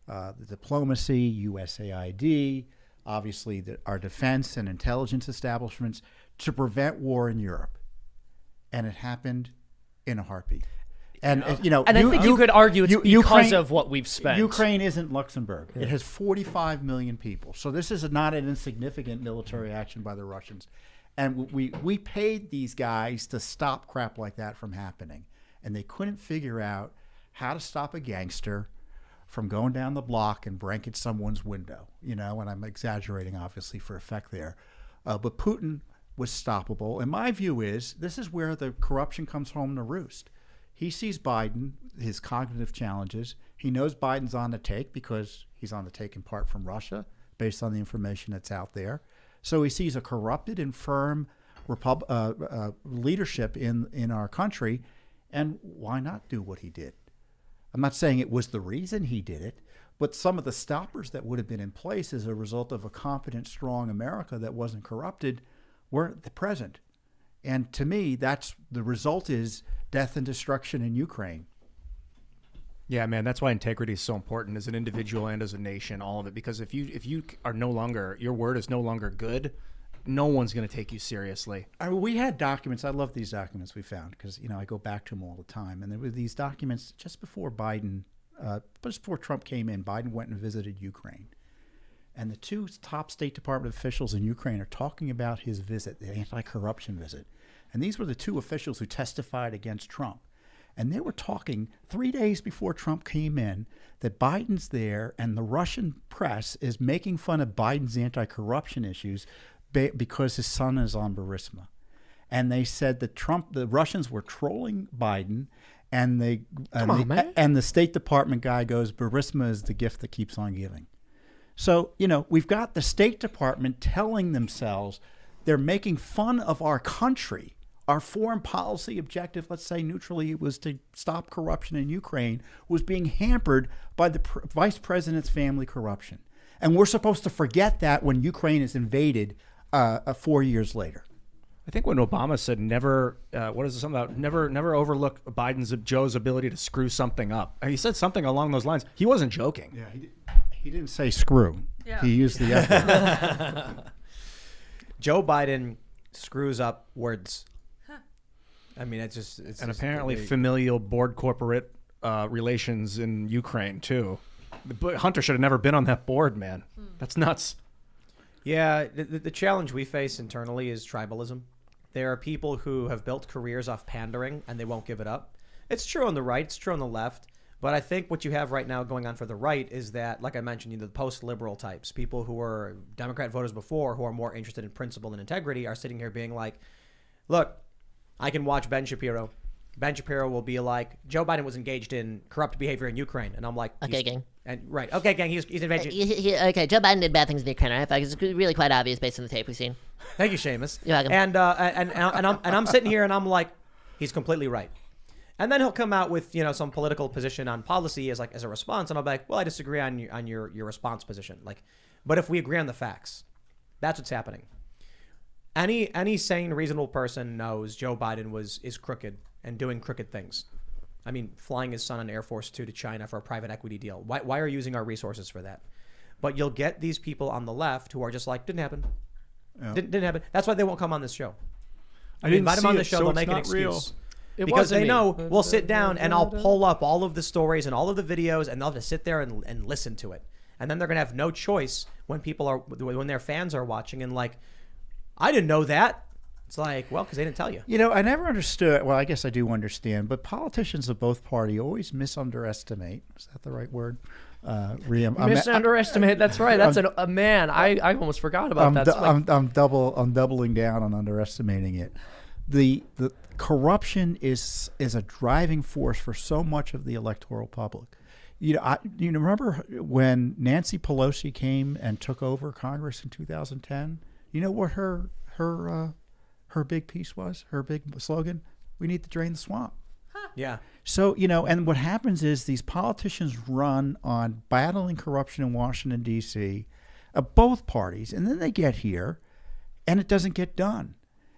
the diplomacy, USAID, obviously our defense and intelligence establishments to prevent war in Europe. And it happened in a heartbeat. And, I think you could argue it's because of what we've spent. Ukraine isn't Luxembourg. Yeah. It has 45 million people. So this is not an insignificant military action by the Russians. And we paid these guys to stop crap like that from happening. And they couldn't figure out how to stop a gangster from going down the block and breaking someone's window, and I'm exaggerating, obviously, for effect there. But Putin was stoppable. And my view is this is where the corruption comes home to roost. He sees Biden, his cognitive challenges. He knows Biden's on the take because he's on the take in part from Russia, based on the information that's out there. So he sees a corrupted, infirm leadership in our country, and why not do what he did? I'm not saying it was the reason he did it, but some of the stoppers that would have been in place as a result of a competent, strong America that wasn't corrupted weren't present. And to me, that's the result is death and destruction in Ukraine. Yeah, man, that's why integrity is so important as an individual and as a nation, all of it. Because if you are no longer, your word is no longer good, no one's going to take you seriously. We had documents. I love these documents we found because, I go back to them all the time. And there were these documents just before Trump came in. Biden went and visited Ukraine. And the two top State Department officials in Ukraine are talking about his visit, the anti-corruption visit. And these were the two officials who testified against Trump. And they were talking 3 days before Trump came in that Biden's there and the Russian press is making fun of Biden's anti-corruption issues because his son is on Burisma. And they said that the Russians were trolling Biden, and the State Department guy goes, Burisma is the gift that keeps on giving. So, we've got the State Department telling themselves they're making fun of our country. Our foreign policy objective, let's say neutrally, was to stop corruption in Ukraine, was being hampered by the vice president's family corruption. And we're supposed to forget that when Ukraine is invaded 4 years later. I think when Obama said never overlook Joe's ability to screw something up. He said something along those lines. He wasn't joking. Yeah, he didn't say screw. Yeah. He used the F word. Joe Biden screws up words. I mean, it's apparently familial board corporate relations in Ukraine too. Hunter should have never been on that board, man. That's nuts. Yeah, the challenge we face internally is tribalism. There are people who have built careers off pandering and they won't give it up. It's true on the right, it's true on the left. But I think what you have right now going on for the right is that, like I mentioned, the post-liberal types, people who were Democrat voters before, who are more interested in principle and integrity, are sitting here being like, look, I can watch Ben Shapiro. Ben Shapiro will be like, Joe Biden was engaged in corrupt behavior in Ukraine. And I'm like, okay, gang. Okay, gang, he's engaged. Okay, Joe Biden did bad things in Ukraine, right? It's really quite obvious based on the tape we've seen. Thank you, Seamus. You're welcome. And I'm sitting here and I'm like, he's completely right. And then he'll come out with, some political position on policy as a response. And I'll be like, well, I disagree on your response position. But if we agree on the facts, that's what's happening. Any sane, reasonable person knows Joe Biden is crooked and doing crooked things. I mean, flying his son on Air Force 2 to China for a private equity deal. Why are you using our resources for that? But you'll get these people on the left who are just like, didn't happen. Yeah. Didn't happen. That's why they won't come on this show. I invite them on the show, they'll make an excuse. Because they know we'll sit down and I'll pull up all of the stories and all of the videos and they'll have to sit there and listen to it. And then they're going to have no choice when their fans are watching and like, I didn't know that. It's like, well, because they didn't tell you. I never understood. Well, I guess I do understand. But politicians of both parties always misunderestimate. Is that the right word? Misunderestimate. That's right. That's a man. I almost forgot about that. I'm doubling down on underestimating it. The corruption is a driving force for so much of the electoral public. You remember when Nancy Pelosi came and took over Congress in 2010? You know what her big piece was? Her big slogan? We need to drain the swamp. Huh. Yeah. So, and what happens is these politicians run on battling corruption in Washington, D.C., both parties, and then they get here, and it doesn't get done.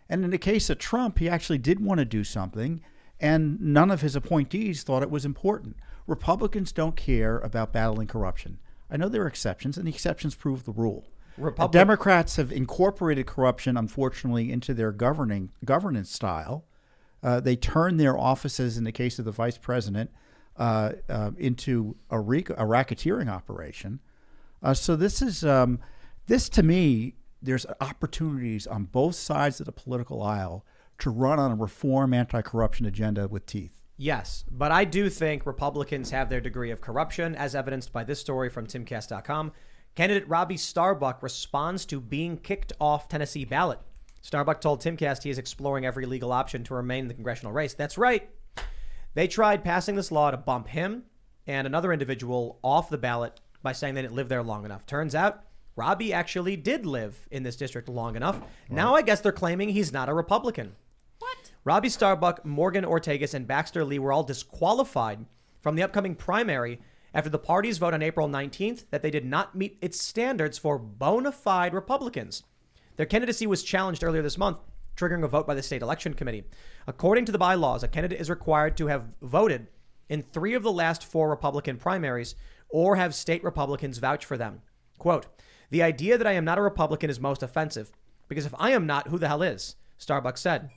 And in the case of Trump, he actually did want to do something, and none of his appointees thought it was important. Republicans don't care about battling corruption. I know there are exceptions, and the exceptions prove the rule. Democrats have incorporated corruption, unfortunately, into their governance style. They turn their offices, in the case of the vice president, into a racketeering operation. So this to me, there's opportunities on both sides of the political aisle to run on a reform anti-corruption agenda with teeth. Yes, but I do think Republicans have their degree of corruption, as evidenced by this story from Timcast.com. Candidate Robbie Starbuck responds to being kicked off Tennessee ballot. Starbuck told Timcast he is exploring every legal option to remain in the congressional race. That's right. They tried passing this law to bump him and another individual off the ballot by saying they didn't live there long enough. Turns out Robbie actually did live in this district long enough. Right. Now I guess they're claiming he's not a Republican. What? Robbie Starbuck, Morgan Ortagus, and Baxter Lee were all disqualified from the upcoming primary after the party's vote on April 19th that they did not meet its standards for bona fide Republicans. Their candidacy was challenged earlier this month, triggering a vote by the state election committee. According to the bylaws, a candidate is required to have voted in 3 of the last 4 Republican primaries or have state Republicans vouch for them. Quote, "The idea that I am not a Republican is most offensive because if I am not, who the hell is?" Starbuck said.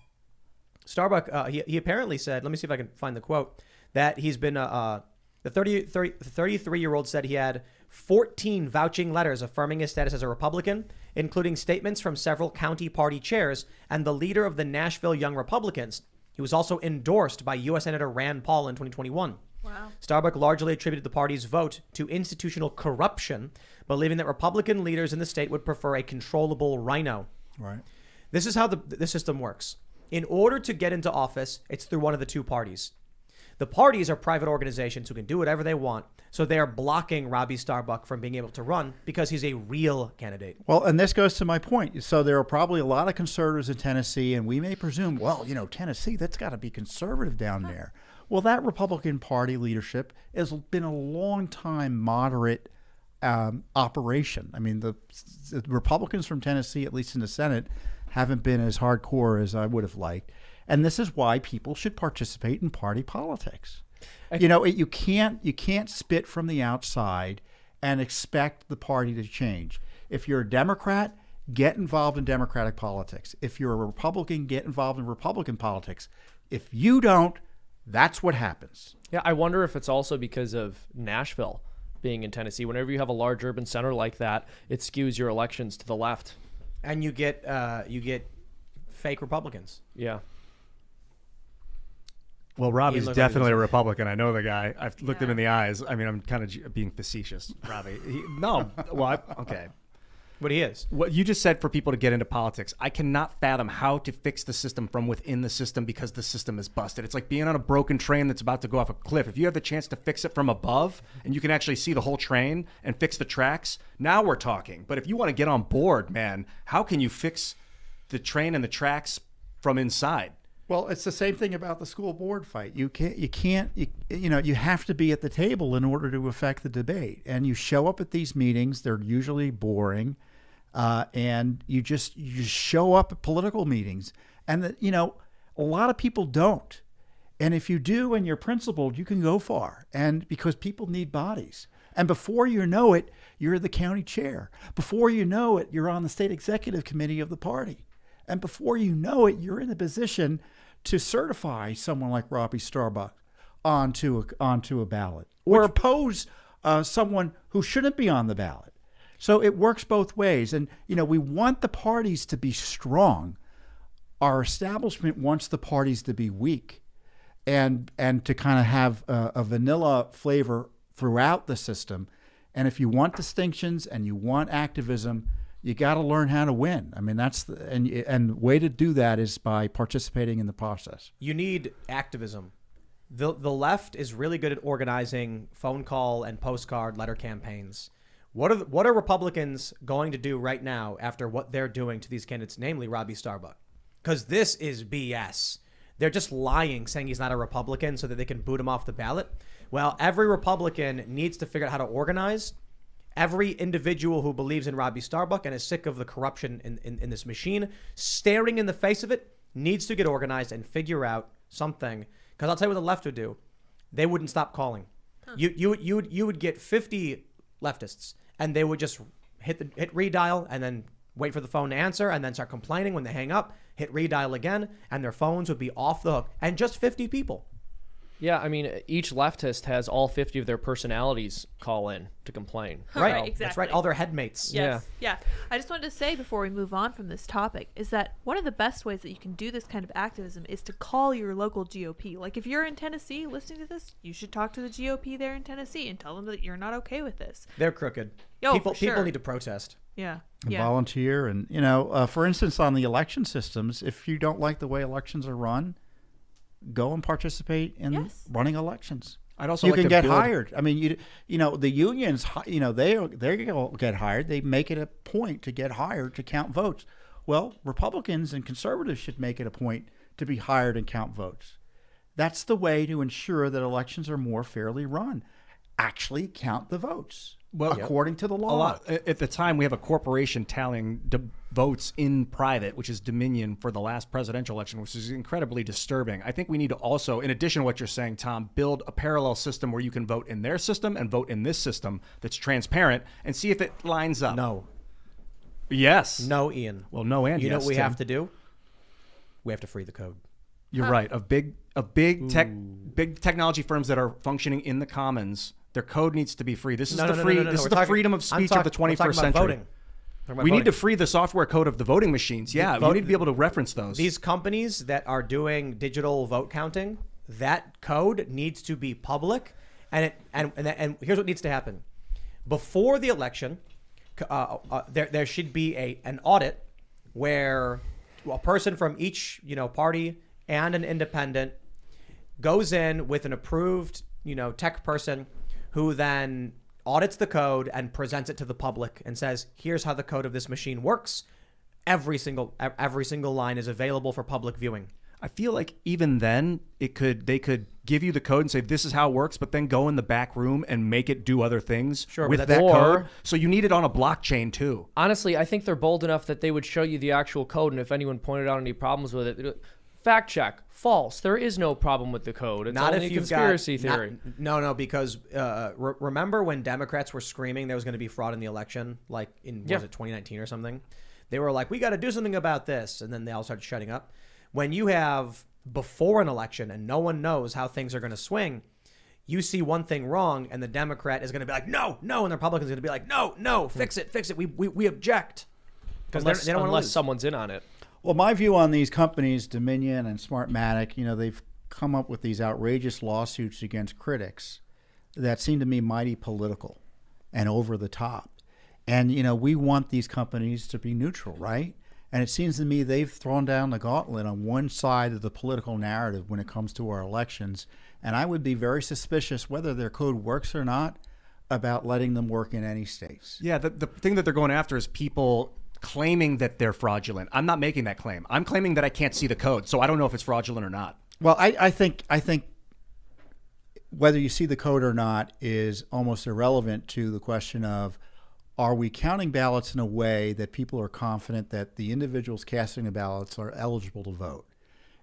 Starbuck, he apparently said, let me see if I can find the quote, that he's been, the 33-year-old said he had 14 vouching letters affirming his status as a Republican, including statements from several county party chairs and the leader of the Nashville Young Republicans. He was also endorsed by U.S. Senator Rand Paul in 2021. Wow. Starbuck largely attributed the party's vote to institutional corruption, believing that Republican leaders in the state would prefer a controllable rhino. Right. This is how the system works. In order to get into office, it's through one of the 2 parties. The parties are private organizations who can do whatever they want, so they are blocking Robbie Starbuck from being able to run because he's a real candidate. Well, and this goes to my point. So there are probably a lot of conservatives in Tennessee, and we may presume, well, Tennessee, that's got to be conservative down there. Well, that Republican Party leadership has been a long time moderate operation. I mean, the Republicans from Tennessee, at least in the Senate, haven't been as hardcore as I would have liked. And this is why people should participate in party politics. You can't spit from the outside and expect the party to change. If you're a Democrat, get involved in Democratic politics. If you're a Republican, get involved in Republican politics. If you don't, that's what happens. Yeah, I wonder if it's also because of Nashville being in Tennessee. Whenever you have a large urban center like that, it skews your elections to the left. And you get fake Republicans. Yeah. Well, Robbie's like definitely a Republican. I know the guy. I've looked him in the eyes. I mean, I'm kind of being facetious, Robbie. Okay. But he is. What you just said for people to get into politics, I cannot fathom how to fix the system from within the system because the system is busted. It's like being on a broken train that's about to go off a cliff. If you have the chance to fix it from above and you can actually see the whole train and fix the tracks, now we're talking. But if you want to get on board, man, how can you fix the train and the tracks from inside? Well, it's the same thing about the school board fight. You have to be at the table in order to affect the debate. And you show up at these meetings, they're usually boring. And you show up at political meetings, and a lot of people don't. And if you do and you're principled, you can go far. And because people need bodies. And before you know it, you're the county chair. Before you know it, you're on the state executive committee of the party. And before you know it, you're in a position to certify someone like Robbie Starbuck onto a ballot, or oppose someone who shouldn't be on the ballot. So it works both ways. And, we want the parties to be strong. Our establishment wants the parties to be weak and to kind of have a vanilla flavor throughout the system. And if you want distinctions and you want activism, you got to learn how to win. I mean, and the way to do that is by participating in the process. You need activism. The left is really good at organizing phone call and postcard letter campaigns. What are Republicans going to do right now after what they're doing to these candidates, namely Robbie Starbuck? Because this is BS. They're just lying, saying he's not a Republican so that they can boot him off the ballot. Well, every Republican needs to figure out how to organize. Every individual who believes in Robbie Starbuck and is sick of the corruption in this machine, staring in the face of it, needs to get organized and figure out something. Because I'll tell you what the left would do. They wouldn't stop calling. You would get 50 leftists, and they would just hit redial and then wait for the phone to answer and then start complaining when they hang up, hit redial again, and their phones would be off the hook. And just 50 people. Yeah, I mean, each leftist has all 50 of their personalities call in to complain. Right, So- exactly. That's right. All their headmates. Yes. Yeah. I just wanted to say before we move on from this topic is that one of the best ways that you can do this kind of activism is to call your local GOP. Like if you're in Tennessee listening to this, you should talk to the GOP there in Tennessee and tell them that you're not okay with this. They're crooked. Yo, people for sure. people need to protest. Yeah. And Yeah. volunteer. And, for instance, on the election systems, if you don't like the way elections are run, go and participate in Yes. running elections. I'd also You like can to get build- hired. I mean, the unions, they get hired. They make it a point to get hired to count votes. Well, Republicans and conservatives should make it a point to be hired and count votes. That's the way to ensure that elections are more fairly run. Actually count the votes according to the law. A lot at the time we have a corporation tallying votes in private, which is Dominion, for the last presidential election, which is incredibly disturbing. I think we need to also, in addition to what you're saying, Tom, build a parallel system where you can vote in their system and vote in this system that's transparent and see if it lines up. No. Yes. No, Ian. Well, no, and You know yes, what we Tim. have to do? We have to free the code. You're right. Of big technology firms that are functioning in the commons, their code needs to be free. This is No, the no, no, free. no, no, no. This is We're the talking- freedom of I'm speech talk- of the we're talking 21st about century. voting. Talking about We need to voting. free the software code of the voting machines. Yeah, we need to be able to reference those. These companies that are doing digital vote counting, that code needs to be public, and here's what needs to happen: before the election, there should be an audit where a person from each party and an independent goes in with an approved tech person who then audits the code and presents it to the public and says, here's how the code of this machine works. Every single line is available for public viewing. I feel like even then they could give you the code and say this is how it works, but then go in the back room and make it do other things with but that that's- code. Or- So you need it on a blockchain too. Honestly, I think they're bold enough that they would show you the actual code, and if anyone pointed out any problems with it, they'd be like, fact check, false. There is no problem with the code. It's Not only if a you've conspiracy got, theory. No, because remember when Democrats were screaming there was going to be fraud in the election, like in was it 2019 or something? They were like, we got to do something about this, and then they all started shutting up. When you have before an election and no one knows how things are going to swing, you see one thing wrong, and the Democrat is going to be like, no, and the Republican's going to be like, no, fix it, we object, because they don't want to Unless lose. someone's in on it. Well, my view on these companies, Dominion and Smartmatic, they've come up with these outrageous lawsuits against critics that seem to me mighty political and over the top. And, we want these companies to be neutral, right? And it seems to me they've thrown down the gauntlet on one side of the political narrative when it comes to our elections. And I would be very suspicious, whether their code works or not, about letting them work in any states. Yeah, the thing that they're going after is people claiming that they're fraudulent. I'm not making that claim. I'm claiming that I can't see the code, so I don't know if it's fraudulent or not. Well, I think whether you see the code or not is almost irrelevant to the question of, are we counting ballots in a way that people are confident that the individuals casting the ballots are eligible to vote?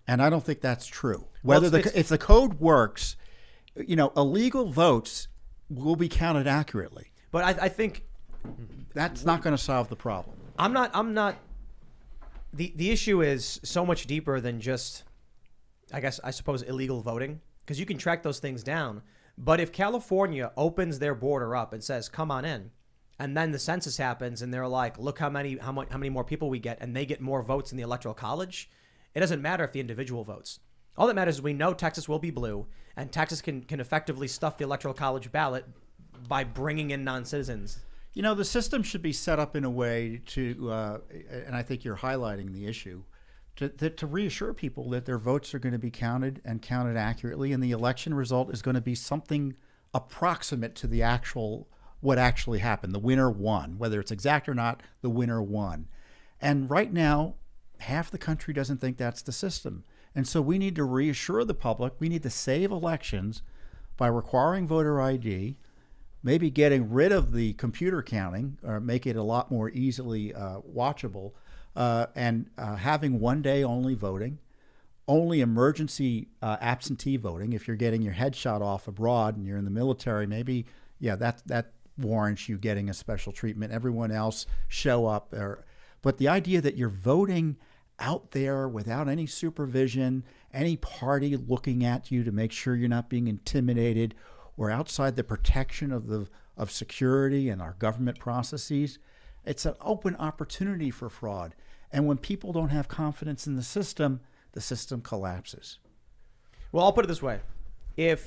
And I don't think that's true. If the code works, illegal votes will be counted accurately. But I think That's not going to solve the problem. I'm not. The issue is so much deeper than just, I suppose, illegal voting, because you can track those things down. But if California opens their border up and says, come on in, and then the census happens and they're like, look how many more people we get, and they get more votes in the Electoral College, it doesn't matter if the individual votes. All that matters is we know Texas will be blue, and Texas can effectively stuff the Electoral College ballot by bringing in non-citizens. The system should be set up in a way to, and I think you're highlighting the issue, to reassure people that their votes are going to be counted and counted accurately, and the election result is going to be something approximate to what actually happened. The winner won. Whether it's exact or not, the winner won. And right now, half the country doesn't think that's the system. And so we need to reassure the public. We need to save elections by requiring voter ID, maybe getting rid of the computer counting or make it a lot more easily watchable, and having one day only voting, only emergency absentee voting. If you're getting your head shot off abroad and you're in the military, maybe, that warrants you getting a special treatment. Everyone else show up. But the idea that you're voting out there without any supervision, any party looking at you to make sure you're not being intimidated, or outside the protection of security and our government processes. It's an open opportunity for fraud. And when people don't have confidence in the system collapses. Well, I'll put it this way. If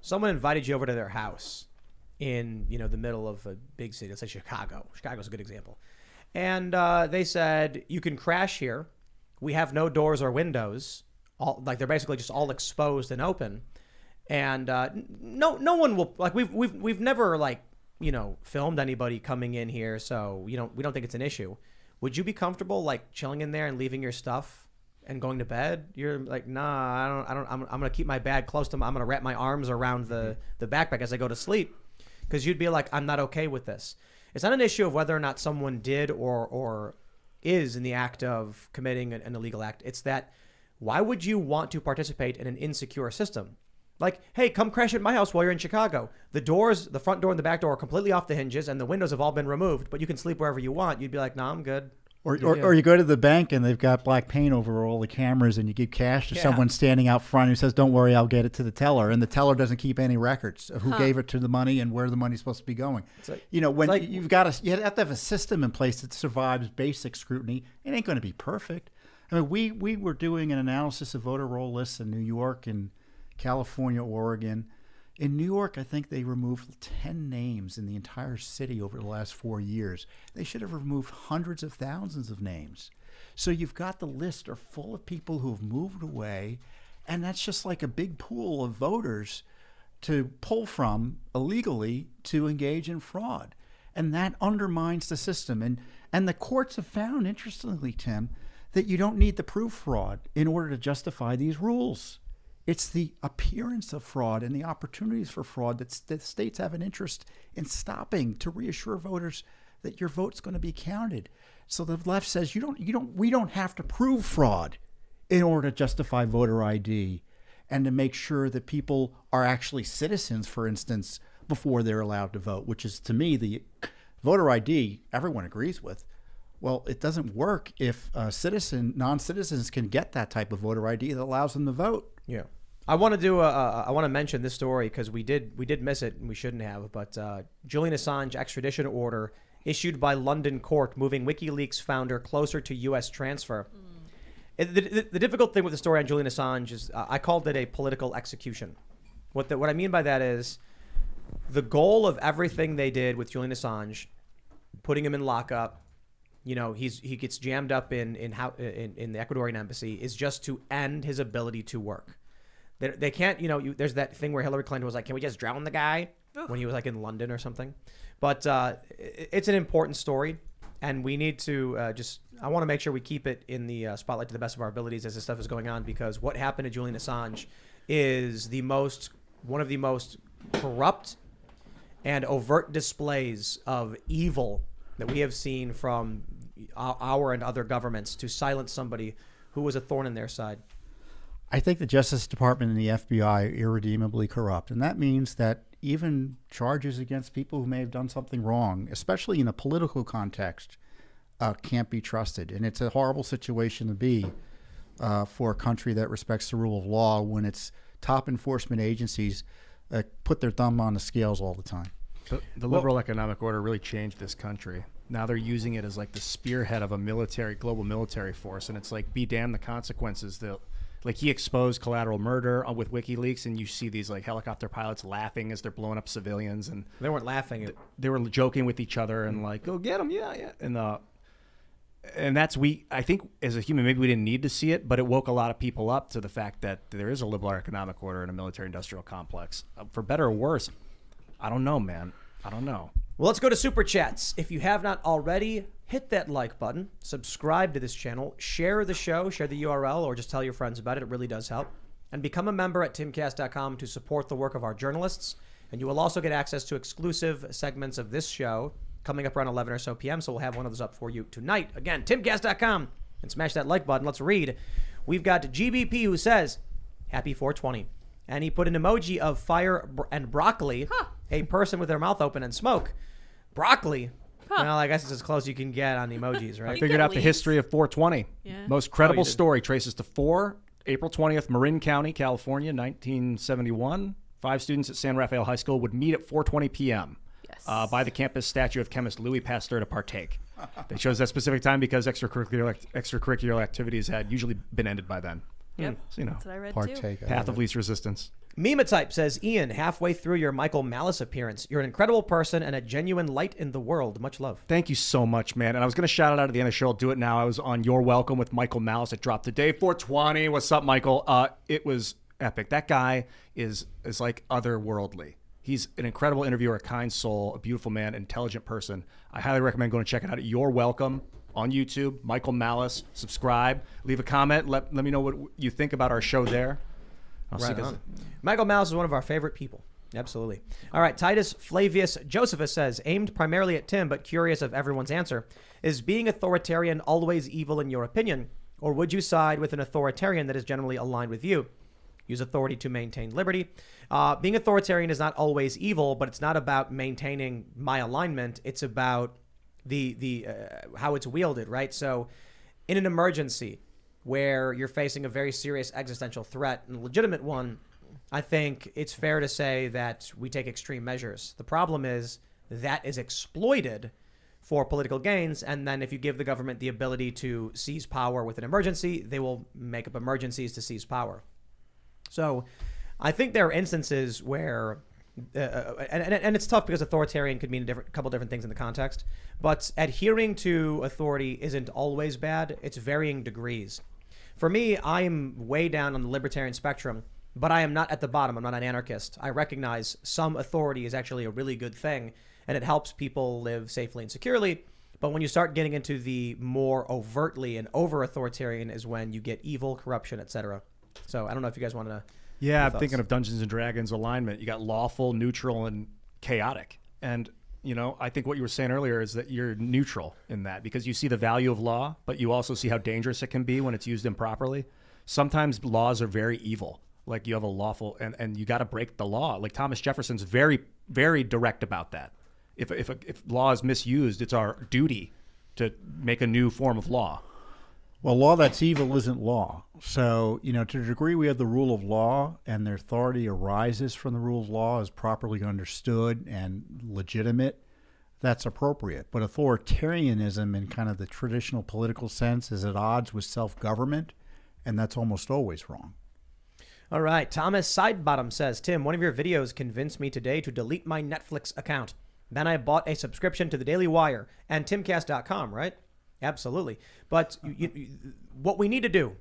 someone invited you over to their house in, the middle of a big city, let's say Chicago. Chicago's a good example. And they said, you can crash here. We have no doors or windows. They're basically just all exposed and open. And no one will, we've never filmed anybody coming in here, so we don't think it's an issue. Would you be comfortable chilling in there and leaving your stuff and going to bed? You're like, nah, I don't. I'm gonna keep my bag close to I'm gonna wrap my arms around the backpack as I go to sleep, because you'd be like, I'm not okay with this. It's not an issue of whether or not someone did or is in the act of committing an illegal act. It's that, why would you want to participate in an insecure system? Like, hey, come crash at my house while you're in Chicago. The doors, the front door and the back door are completely off the hinges, and the windows have all been removed, but you can sleep wherever you want. You'd be like, nah, I'm good. Or you go to the bank and they've got black paint over all the cameras, and you give cash to someone standing out front who says, don't worry, I'll get it to the teller. And the teller doesn't keep any records of who gave it to the money and where the money's supposed to be going. You have to have a system in place that survives basic scrutiny. It ain't going to be perfect. I mean, we were doing an analysis of voter roll lists in New York and California, Oregon. In New York, I think they removed 10 names in the entire city over the last 4 years. They should have removed hundreds of thousands of names. So you've got the list are full of people who have moved away, and that's just like a big pool of voters to pull from illegally to engage in fraud. And that undermines the system. And the courts have found, interestingly, Tim, that you don't need to prove fraud in order to justify these rules. It's the appearance of fraud and the opportunities for fraud that states have an interest in stopping, to reassure voters that your vote's going to be counted. So the left says we don't have to prove fraud in order to justify voter ID and to make sure that people are actually citizens, for instance, before they're allowed to vote, which is, to me, the voter ID everyone agrees with. Well, it doesn't work if non-citizens can get that type of voter ID that allows them to vote. Yeah, I want to mention this story because we did miss it and we shouldn't have. But Julian Assange extradition order issued by London court, moving WikiLeaks founder closer to U.S. transfer. The difficult thing with the story on Julian Assange is I called it a political execution. What I mean by that is the goal of everything they did with Julian Assange, putting him in lockup. He gets jammed up in the Ecuadorian embassy, is just to end his ability to work. They can't, there's that thing where Hillary Clinton was like, can we just drown the guy when he was in London or something? But it's an important story, and we need to I want to make sure we keep it in the spotlight to the best of our abilities as this stuff is going on, because what happened to Julian Assange is one of the most corrupt and overt displays of evil that we have seen from our and other governments to silence somebody who was a thorn in their side. I think the Justice Department and the FBI are irredeemably corrupt, and that means that even charges against people who may have done something wrong, especially in a political context, can't be trusted. And it's a horrible situation to be for a country that respects the rule of law when its top enforcement agencies put their thumb on the scales all the time. The liberal economic order really changed this country. Now they're using it as the spearhead of a global military force, and it's be damned the consequences. He exposed collateral murder with WikiLeaks, and you see these helicopter pilots laughing as they're blowing up civilians, and they weren't laughing. They were joking with each other and go get them, yeah. And that's I think as a human, maybe we didn't need to see it, but it woke a lot of people up to the fact that there is a liberal economic order and a military-industrial complex. For better or worse, I don't know, man. I don't know. Well, let's go to Super Chats. If you have not already, hit that like button, subscribe to this channel, share the show, share the URL, or just tell your friends about it. It really does help. And become a member at timcast.com to support the work of our journalists. And you will also get access to exclusive segments of this show coming up around 11 or so p.m. So we'll have one of those up for you tonight. Again, timcast.com, and smash that like button. Let's read. We've got GBP who says, happy 420. And he put an emoji of fire and broccoli, a person with their mouth open and smoke. Broccoli? Well, I guess it's as close you can get on emojis, I right? figured out the least. history of 420. Yeah. Most credible did. story traces to April 20th, Marin County, California, 1971. 5 students at San Rafael High School would meet at 4:20 p.m. Yes. By the campus statue of chemist Louis Pasteur to partake. They chose that specific time because extracurricular activities had usually been ended by then. Yep. So, you know, That's what I read Partake. too. path of least resistance. Memetype says, Ian, halfway through your Michael Malice appearance, you're an incredible person and a genuine light in the world. Much love. Thank you so much, man. And I was going to shout it out at the end of the show. I'll do it now. I was on Your Welcome with Michael Malice. It dropped today, 420. What's up, Michael? It was epic. That guy is like otherworldly. He's an incredible interviewer, a kind soul, a beautiful man, intelligent person. I highly recommend going to check it out at Your Welcome on YouTube. Michael Malice. Subscribe. Leave a comment. Let me know what you think about our show there. I'll see Right you on. guys. Michael Malice is one of our favorite people. Absolutely. All right. Titus Flavius Josephus says, aimed primarily at Tim, but curious of everyone's answer. Is being authoritarian always evil in your opinion? Or would you side with an authoritarian that is generally aligned with you? Use authority to maintain liberty. Being authoritarian is not always evil, but it's not about maintaining my alignment. It's about the how it's wielded, right? So in an emergency where you're facing a very serious existential threat and a legitimate one, I think it's fair to say that we take extreme measures. The problem is that is exploited for political gains, and then if you give the government the ability to seize power with an emergency, they will make up emergencies to seize power. So I think there are instances where, and it's tough because authoritarian could mean a couple different things in the context, but adhering to authority isn't always bad. It's varying degrees. For me, I am way down on the libertarian spectrum, but I am not at the bottom. I'm not an anarchist. I recognize some authority is actually a really good thing, and it helps people live safely and securely. But when you start getting into the more overtly and over-authoritarian is when you get evil, corruption, etc. So I don't know if you guys want to... Yeah, I'm thinking of Dungeons and Dragons alignment. You got lawful, neutral, and chaotic. And, you know, I think what you were saying earlier is that you're neutral in that because you see the value of law, but you also see how dangerous it can be when it's used improperly. Sometimes laws are very evil. Like you have a lawful, and you got to break the law. Like Thomas Jefferson's very, very direct about that. If law is misused, it's our duty to make a new form of law. Well, law that's evil isn't law. So, you know, to the degree we have the rule of law and their authority arises from the rule of law is properly understood and legitimate, that's appropriate. But authoritarianism in kind of the traditional political sense is at odds with self-government, and that's almost always wrong. All right. Thomas Sidebottom says, Tim, one of your videos convinced me today to delete my Netflix account. Then I bought a subscription to the Daily Wire and Timcast.com, right? Absolutely. But what we need to do,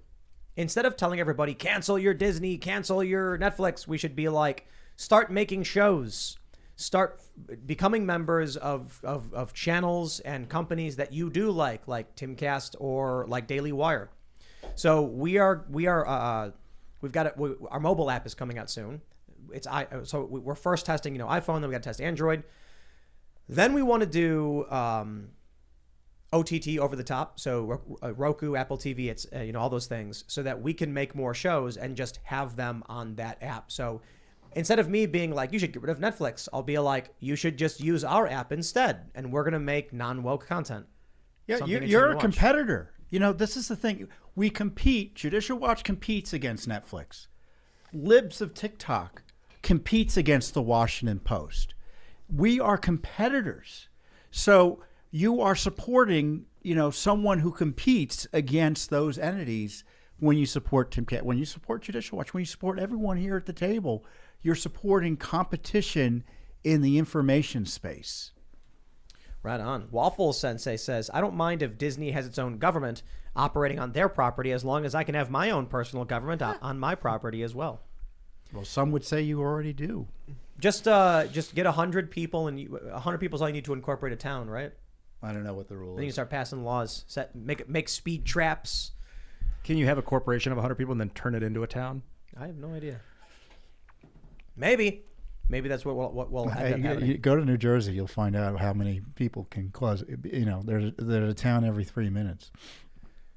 instead of telling everybody, cancel your Disney, cancel your Netflix, we should be like, start making shows. Start becoming members of channels and companies that you do like Timcast or like Daily Wire. So we've got our mobile app is coming out soon. So we're first testing, iPhone, then we got to test Android. Then we want to do OTT over the top, so Roku, Apple TV, it's all those things, so that we can make more shows and just have them on that app. So instead of me being like, you should get rid of Netflix, I'll be like, you should just use our app instead, and we're gonna make non-woke content. Yeah, you're a competitor. This is the thing. We compete. Judicial Watch competes against Netflix. Libs of TikTok competes against the Washington Post. We are competitors. So you are supporting, someone who competes against those entities when you support Timcast, when you support Judicial Watch, when you support everyone here at the table. You're supporting competition in the information space. Right on. Waffle Sensei says, I don't mind if Disney has its own government operating on their property as long as I can have my own personal government on my property as well. Well, some would say you already do. Just get 100 people, and 100 people is all you need to incorporate a town, right? I don't know what the rule Then you is. start passing laws, make speed traps. Can you have a corporation of 100 people and then turn it into a town? I have no idea. Maybe that's what we'll end up having. You go to New Jersey, you'll find out how many people can cause. There's a town every 3 minutes.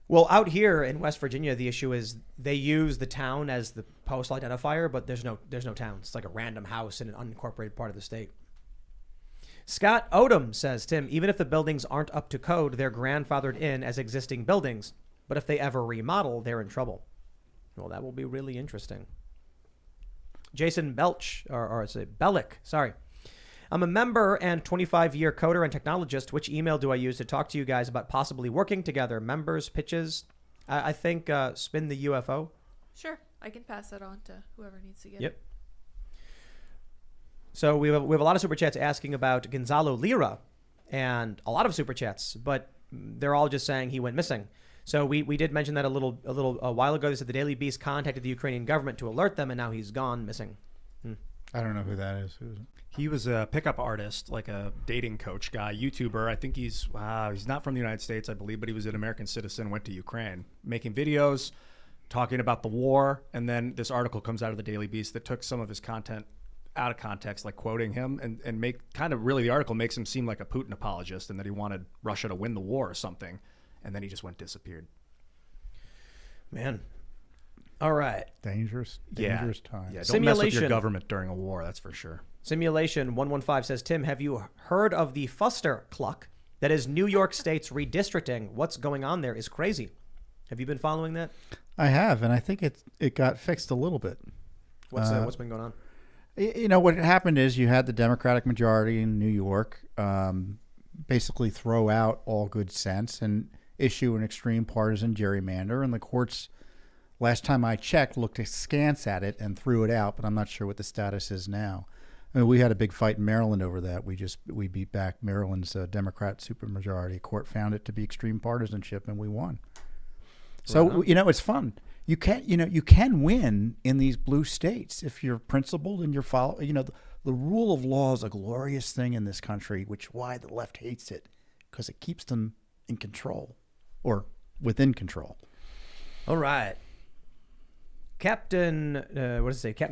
Well, out here in West Virginia, the issue is they use the town as the postal identifier, but there's no town. It's like a random house in an unincorporated part of the state. Scott Odom says, Tim, even if the buildings aren't up to code, they're grandfathered in as existing buildings. But if they ever remodel, they're in trouble. Well, that will be really interesting. Jason Belch, or is it Bellick? Sorry. I'm a member and 25-year coder and technologist. Which email do I use to talk to you guys about possibly working together? Members, pitches? I think spin the UFO. Sure. I can pass that on to whoever needs to get Yep. it. So we have a lot of super chats asking about Gonzalo Lira, and a lot of super chats, but they're all just saying he went missing. So we did mention that a while ago. They said the Daily Beast contacted the Ukrainian government to alert them, and now he's gone missing. I don't know who that is. Who is it? He was a pickup artist, like a dating coach guy, YouTuber. I think he's not from the United States, I believe, but he was an American citizen, went to Ukraine, making videos, talking about the war. And then this article comes out of the Daily Beast that took some of his content out of context, like quoting him, and make kind of really the article makes him seem like a Putin apologist and that he wanted Russia to win the war or something. And then he just disappeared. Man. All right. Dangerous time. Yeah, don't mess with Simulation. your government during a war, that's for sure. Simulation 115 says, Tim, have you heard of the Fuster Cluck? That is New York State's redistricting. What's going on there is crazy. Have you been following that? I have, and I think it got fixed a little bit. What's been going on? You know, what happened is you had the Democratic majority in New York basically throw out all good sense and issue an extreme partisan gerrymander. And the courts, last time I checked, looked askance at it and threw it out, but I'm not sure what the status is now. I mean, we had a big fight in Maryland over that. We beat back Maryland's Democrat supermajority. Court found it to be extreme partisanship, and we won. So, it's fun. You can win in these blue states if you're principled and you're the rule of law is a glorious thing in this country, which why the left hates it, because it keeps them in control or within control. All right. Captain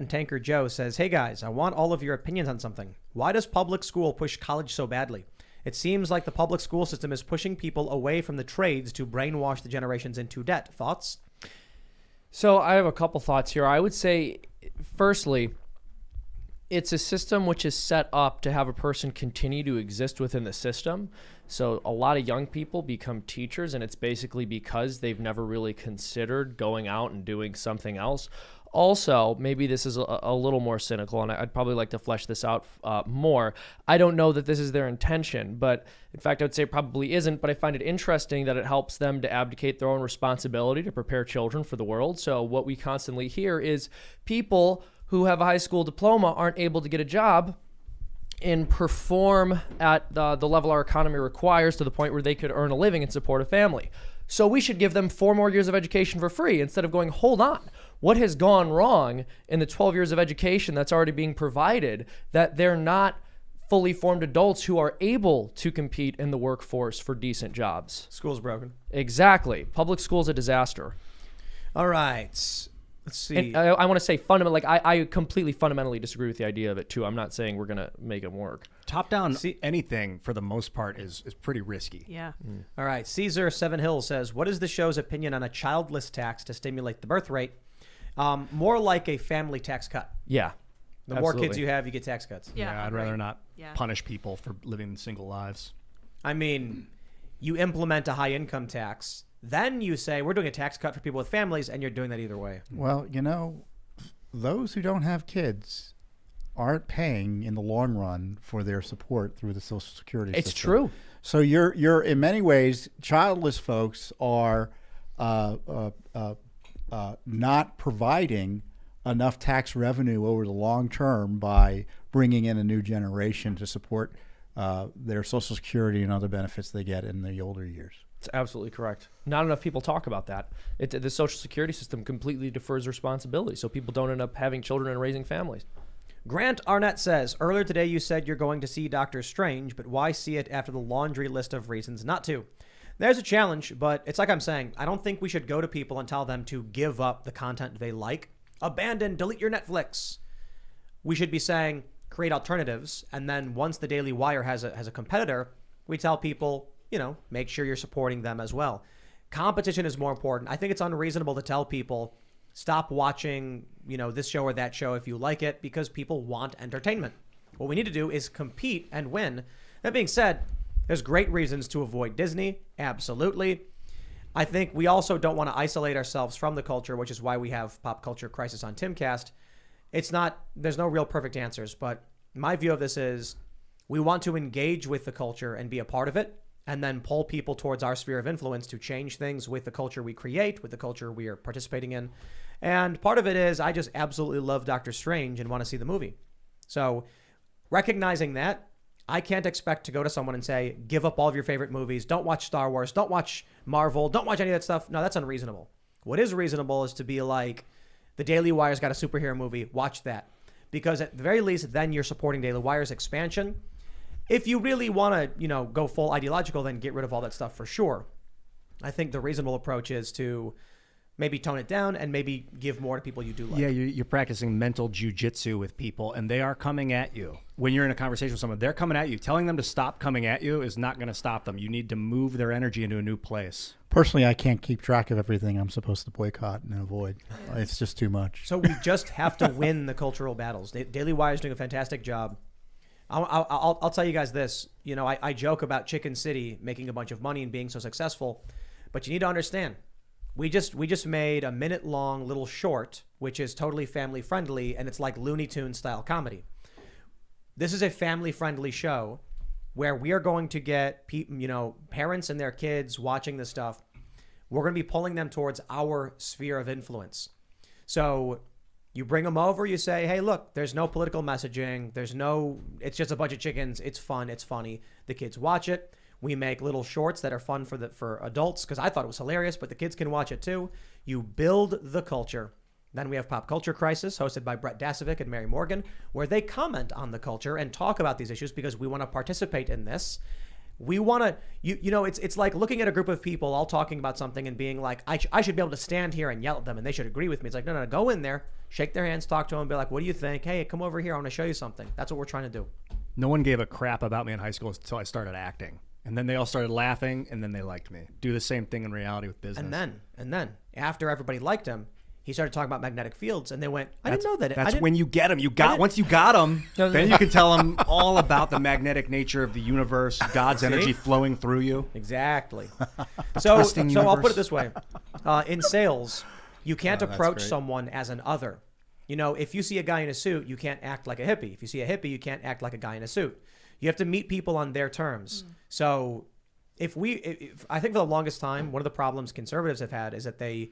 Tanker Joe says, hey guys, I want all of your opinions on something. Why does public school push college so badly? It seems like the public school system is pushing people away from the trades to brainwash the generations into debt. Thoughts? So I have a couple thoughts here. I would say, firstly, it's a system which is set up to have a person continue to exist within the system. So a lot of young people become teachers, and it's basically because they've never really considered going out and doing something else. Also, maybe this is a little more cynical, and I'd probably like to flesh this out more. I don't know that this is their intention, but in fact, I would say it probably isn't, but I find it interesting that it helps them to abdicate their own responsibility to prepare children for the world. So what we constantly hear is people who have a high school diploma aren't able to get a job and perform at the level our economy requires to the point where they could earn a living and support a family. So we should give them 4 more years of education for free instead of going, hold on, what has gone wrong in the 12 years of education that's already being provided that they're not fully formed adults who are able to compete in the workforce for decent jobs? School's broken. Exactly. Public school's a disaster. All right. Let's see. And I want to say fundamentally, I completely fundamentally disagree with the idea of it too. I'm not saying we're going to make it work. Top down, anything for the most part is pretty risky. Yeah. All right. Caesar Seven Hills says, what is the show's opinion on a childless tax to stimulate the birth rate? More like a family tax cut. Yeah. The more kids you have, you get tax cuts. Yeah. I'd rather not punish people for living single lives. I mean, you implement a high income tax, then you say we're doing a tax cut for people with families, and you're doing that either way. Well, those who don't have kids aren't paying in the long run for their support through the Social Security system. It's true. So you're in many ways, childless folks are not providing enough tax revenue over the long term by bringing in a new generation to support their Social Security and other benefits they get in the older years. It's absolutely correct. Not enough people talk about that. The Social Security system completely defers responsibility, so people don't end up having children and raising families. Grant Arnett says, earlier today you said you're going to see Doctor Strange, but why see it after the laundry list of reasons not to? There's a challenge, but it's like I'm saying, I don't think we should go to people and tell them to give up the content they like. Abandon, delete your Netflix. We should be saying, create alternatives, and then once the Daily Wire has a competitor, we tell people, make sure you're supporting them as well. Competition is more important. I think it's unreasonable to tell people, stop watching, this show or that show if you like it, because people want entertainment. What we need to do is compete and win. That being said, there's great reasons to avoid Disney. Absolutely. I think we also don't want to isolate ourselves from the culture, which is why we have Pop Culture Crisis on Timcast. There's no real perfect answers, but my view of this is we want to engage with the culture and be a part of it, and then pull people towards our sphere of influence to change things with the culture we create, with the culture we are participating in. And part of it is I just absolutely love Doctor Strange and want to see the movie. So recognizing that, I can't expect to go to someone and say, give up all of your favorite movies. Don't watch Star Wars. Don't watch Marvel. Don't watch any of that stuff. No, that's unreasonable. What is reasonable is to be like, the Daily Wire's got a superhero movie. Watch that. Because at the very least, then you're supporting Daily Wire's expansion. If you really want to, go full ideological, then get rid of all that stuff for sure. I think the reasonable approach is to maybe tone it down and maybe give more to people you do like. Yeah, you're practicing mental jujitsu with people, and they are coming at you. When you're in a conversation with someone, they're coming at you. Telling them to stop coming at you is not going to stop them. You need to move their energy into a new place. Personally, I can't keep track of everything I'm supposed to boycott and avoid. It's just too much. So we just have to win the cultural battles. Daily Wire is doing a fantastic job. I'll tell you guys this. I joke about Chicken City making a bunch of money and being so successful, but you need to understand, we just made a minute-long little short, which is totally family-friendly, and it's like Looney Tunes style comedy. This is a family-friendly show where we are going to get parents and their kids watching this stuff. We're going to be pulling them towards our sphere of influence. So you bring them over, you say, hey, look, there's no political messaging. It's just a bunch of chickens. It's fun. It's funny. The kids watch it. We make little shorts that are fun for adults because I thought it was hilarious, but the kids can watch it too. You build the culture. Then we have Pop Culture Crisis, hosted by Brett Dasovic and Mary Morgan, where they comment on the culture and talk about these issues because we want to participate in this. We want to, it's like looking at a group of people all talking about something and being like, I should be able to stand here and yell at them and they should agree with me. It's like, no, go in there, shake their hands, talk to them, be like, what do you think? Hey, come over here. I want to show you something. That's what we're trying to do. No one gave a crap about me in high school until I started acting. And then they all started laughing, and then they liked me. Do the same thing in reality with business. And then, after everybody liked him, he started talking about magnetic fields, and they went, I didn't know that. That's when you get them. Once you got them, then you can tell them all about the magnetic nature of the universe, God's energy flowing through you. Exactly. So I'll put it this way. In sales, you can't approach someone as an other. If you see a guy in a suit, you can't act like a hippie. If you see a hippie, you can't act like a guy in a suit. You have to meet people on their terms. So I think for the longest time, one of the problems conservatives have had is that they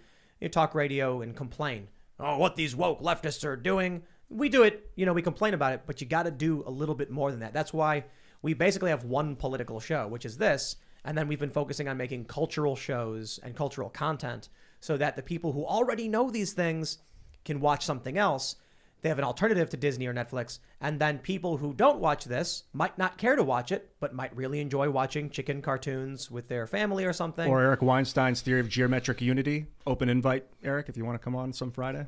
talk radio and complain. Oh, what these woke leftists are doing. We do it, we complain about it, but you got to do a little bit more than that. That's why we basically have one political show, which is this. And then we've been focusing on making cultural shows and cultural content so that the people who already know these things can watch something else. They have an alternative to Disney or Netflix. And then people who don't watch this might not care to watch it, but might really enjoy watching chicken cartoons with their family or something. Or Eric Weinstein's theory of geometric unity. Open invite, Eric, if you want to come on some Friday.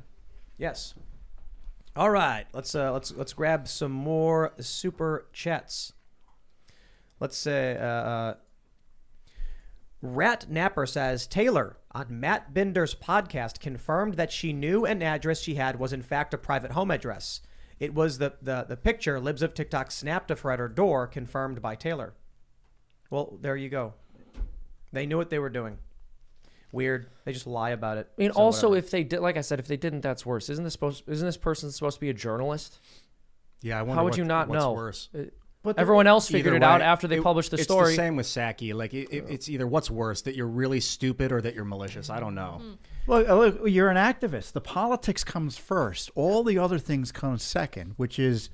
Yes. All right. Let's grab some more super chats. Let's say Rat Napper says, Taylor on Matt Binder's podcast confirmed that she knew an address she had was in fact a private home address. It was the picture Libs of TikTok snapped of her at her door, confirmed by Taylor. Well, there you go. They knew what they were doing. Weird. They just lie about it. I mean, So also, whatever. if they did, like I said, if they didn't, that's worse. Isn't this person supposed to be a journalist? Yeah, I wonder How would you not what's know? worse. But Everyone else Either figured it way, out after they published the story. It's the same with Psaki. Like it's either what's worse, that you're really stupid or that you're malicious. I don't know. Look, you're an activist. The politics comes first. All the other things come second, which is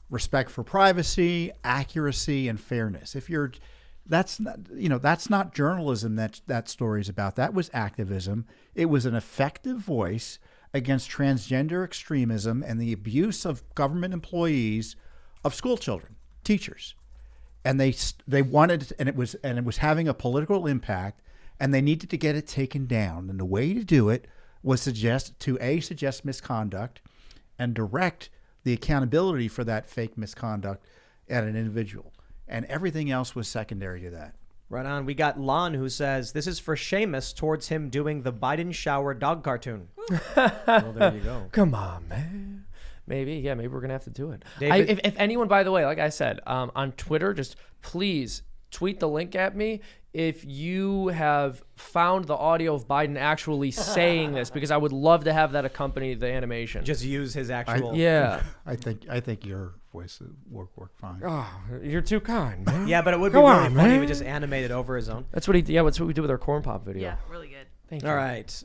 respect for privacy, accuracy, and fairness. That's not journalism that story's about. That was activism. It was an effective voice against transgender extremism and the abuse of government employees of school children, teachers. And they wanted, and it was having a political impact, and they needed to get it taken down. And the way to do it was suggest misconduct and direct the accountability for that fake misconduct at an individual. And everything else was secondary to that. Right on. We got Lon who says, this is for Seamus towards him doing the Biden shower dog cartoon. Well, there you go. Come on, man. Maybe we're going to have to do it. David- If anyone, by the way, like I said, on Twitter, just please tweet the link at me if you have found the audio of Biden actually saying this, because I would love to have that accompany the animation. Just use his actual. Yeah. I think your voice would work fine. Oh, you're too kind, man. Yeah, but it would be Come really on, funny if man. it just animated over his own. That's what that's what we do with our corn pop video. Yeah, really good. Thank you. All right.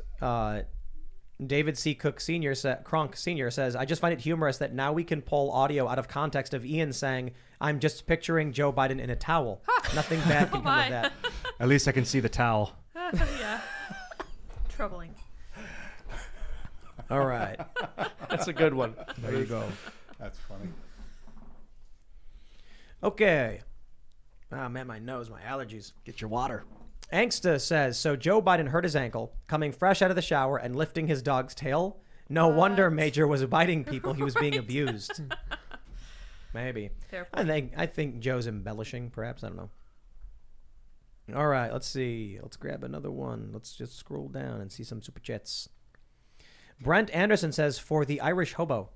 David C. Cook Sr. Kronk Sr. says, I just find it humorous that now we can pull audio out of context of Ian saying, I'm just picturing Joe Biden in a towel. Nothing bad can come my. of that. At least I can see the towel. Yeah. Troubling. All right. That's a good one. There you go. That's funny. Okay. Oh, man, my nose, my allergies. Get your water. Angsta says, so Joe Biden hurt his ankle, coming fresh out of the shower and lifting his dog's tail. No wonder Major was biting people. He was being abused. Maybe. Fair point. I think Joe's embellishing, perhaps. I don't know. All right, let's see. Let's grab another one. Let's just scroll down and see some super chats. Brent Anderson says, for the Irish hobo.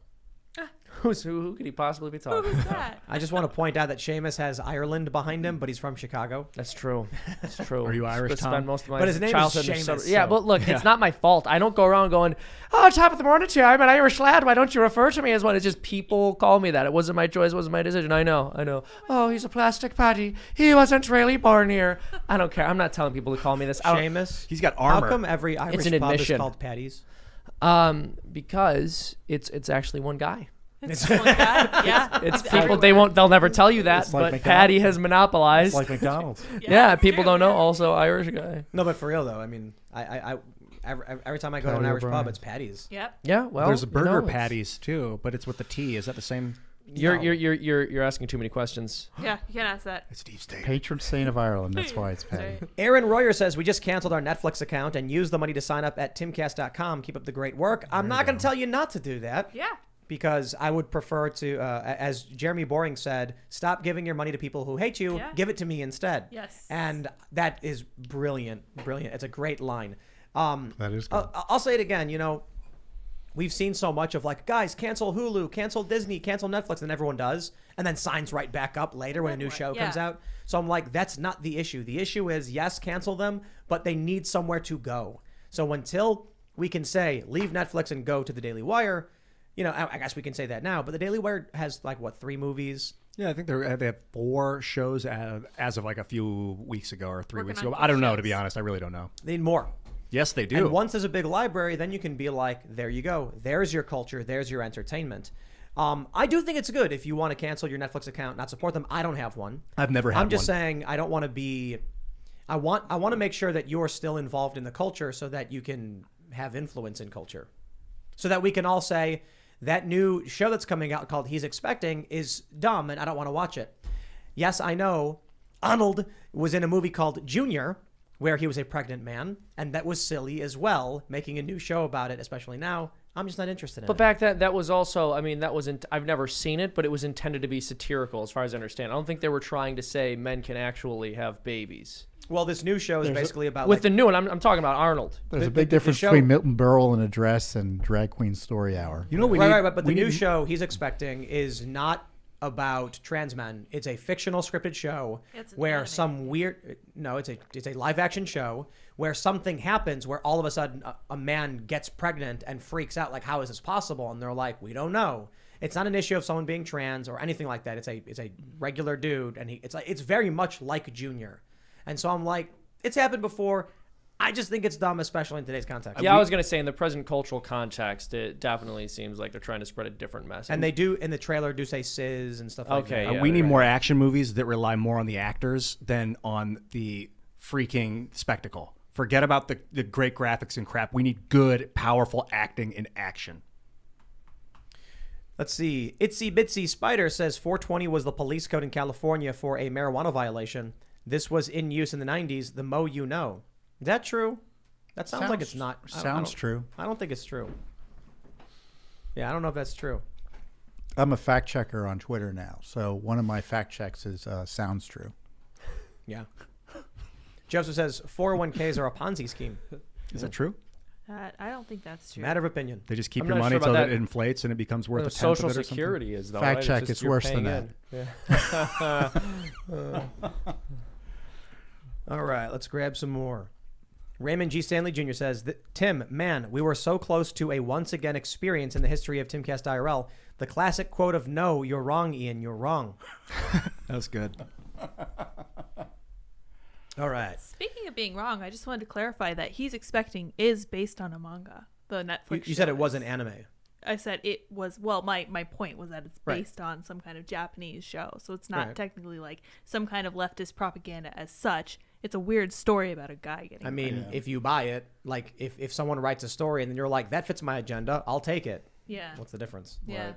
Who could he possibly be talking Who's about? that? I just want to point out that Seamus has Ireland behind him, but he's from Chicago. That's true. That's true. Are you Irish, Spent Tom? most of my But his name is childhood in Seamus, summer- so- Yeah, but look, it's not my fault. I don't go around going, oh, top of the morning to you. I'm an Irish lad. Why don't you refer to me as one? It's just people call me that. It wasn't my choice. It wasn't my decision. I know. Oh, he's a plastic patty. He wasn't really born here. I don't care. I'm not telling people to call me this. Seamus? He's got How armor. come every Irish an pub is admission. called Paddy's? Because it's actually one guy. It's one guy. Yeah. It's people they'll never tell you that, It's like but McDonald's. Patty has monopolized. It's like McDonald's. yeah, it's people true, don't know. yeah. Also, Irish guy. No, but for real though, I mean, I every time I go to an Patty Irish pub, O'Brien. it's Paddy's. Yep. Yeah, well, There's a burger it's- patties too, but it's with the T. Is that the same? You're asking too many questions. Yeah, you can't ask that. It's Steve State. Patron saint of Ireland. That's why it's That's Patty. right. Aaron Royer says, we just canceled our Netflix account and used the money to sign up at timcast.com. Keep up the great work. I'm not going to tell you not to do that. Yeah. Because I would prefer to, as Jeremy Boring said, stop giving your money to people who hate you. Yeah. Give it to me instead. Yes. And that is brilliant. Brilliant. It's a great line. That is good. I'll say it again. You know, we've seen so much of like, guys, cancel Hulu, cancel Disney, cancel Netflix, and everyone does, and then signs right back up later when a new show comes Yeah. out. So I'm like, that's not the issue. The issue is, yes, cancel them, but they need somewhere to go. So until we can say, leave Netflix and go to the Daily Wire, you know, I guess we can say that now, but the Daily Wire has like, what, 3 movies? Yeah, I think they have 4 shows as of like a few weeks ago or 3 Working weeks on ago. 4 I don't know, to shows. be honest. I really don't know. They need more. Yes, they do. And once there's a big library, then you can be like, there you go. There's your culture. There's your entertainment. I do think it's good if you want to cancel your Netflix account, not support them. I don't have one. I've never had I'm just one. saying I don't want to be. I want to make sure that you're still involved in the culture so that you can have influence in culture, so that we can all say that new show that's coming out called He's Expecting is dumb and I don't want to watch it. Yes, I know. Arnold was in a movie called Junior, where he was a pregnant man, and that was silly as well. Making a new show about it, especially now, I'm just not interested in But it. back then, that was also, I mean, that wasn't, I've never seen it, but it was intended to be satirical as far as I understand. I don't think they were trying to say men can actually have babies. Well, this new show is basically about With like, the new one, I'm talking about Arnold. There's a the big difference show- between Milton Berle in a dress and Drag Queen Story Hour. You know what we right, need? but the we new need- show He's Expecting is not about trans men. It's a fictional scripted show It's an where anime. some weird it's a live action show where something happens where all of a sudden a man gets pregnant and freaks out like, how is this possible? And they're like, we don't know. It's not an issue of someone being trans or anything like that. It's a regular dude, and it's very much like Junior. And so I'm like, it's happened before. I just think it's dumb, especially in today's context. Yeah, I was going to say in the present cultural context, it definitely seems like they're trying to spread a different message. And they do in the trailer do say sis and stuff like Okay, that. yeah. we need right. more action movies that rely more on the actors than on the freaking spectacle. Forget about the great graphics and crap. We need good, powerful acting in action. Let's see. Itsy Bitsy Spider says 420 was the police code in California for a marijuana violation. This was in use in the 90s. The mo you know. Is that true? That sounds like it's not. I Sounds don't- true. I don't think it's true. Yeah, I don't know if that's true. I'm a fact checker on Twitter now, so one of my fact checks is sounds true. Yeah. Joseph says 401ks are a Ponzi scheme. Is that true? I don't think that's true. Matter of opinion. They just keep I'm your not money sure until about it that. inflates and it becomes worth The a tenth Social of it or something. Security is though. Fact right? check, Just it's you're worse paying than in. Yeah. All right, let's grab some more. Raymond G. Stanley Jr. says, Tim, man, we were so close to a once again experience in the history of Timcast IRL. The classic quote of, no, you're wrong, Ian, you're wrong. That was good. All right. Speaking of being wrong, I just wanted to clarify that He's Expecting is based on a manga. The Netflix You said show it was an is. anime. I said it was, well, my point was that it's Right. based on some kind of Japanese show. So it's not Right. technically like some kind of leftist propaganda as such. It's a weird story about a guy getting I mean, if you buy it, like if someone writes a story and then you're like, that fits my agenda, I'll take it. Yeah. What's the difference? Yeah. Right.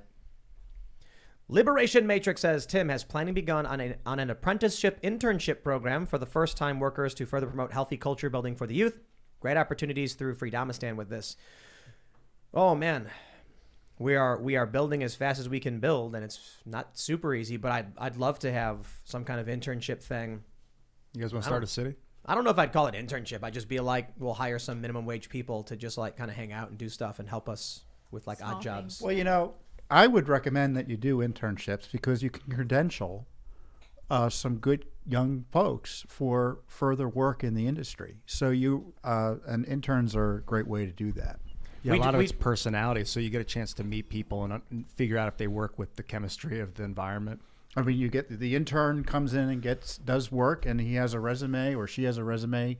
Liberation Matrix says Tim has planning begun on an apprenticeship internship program for the first time workers to further promote healthy culture building for the youth. Great opportunities through Freedomistan with this. Oh man, we are building as fast as we can build, and it's not super easy. But I'd love to have some kind of internship thing. You guys want to start a city? I don't know if I'd call it internship. I'd just be like, we'll hire some minimum wage people to just like kind of hang out and do stuff and help us with like Small odd jobs. Well, you know, I would recommend that you do internships because you can credential some good young folks for further work in the industry. So and interns are a great way to do that. Yeah, a lot of it's personality, so you get a chance to meet people and figure out if they work with the chemistry of the environment. I mean, you get the intern comes in and does work, and he has a resume or she has a resume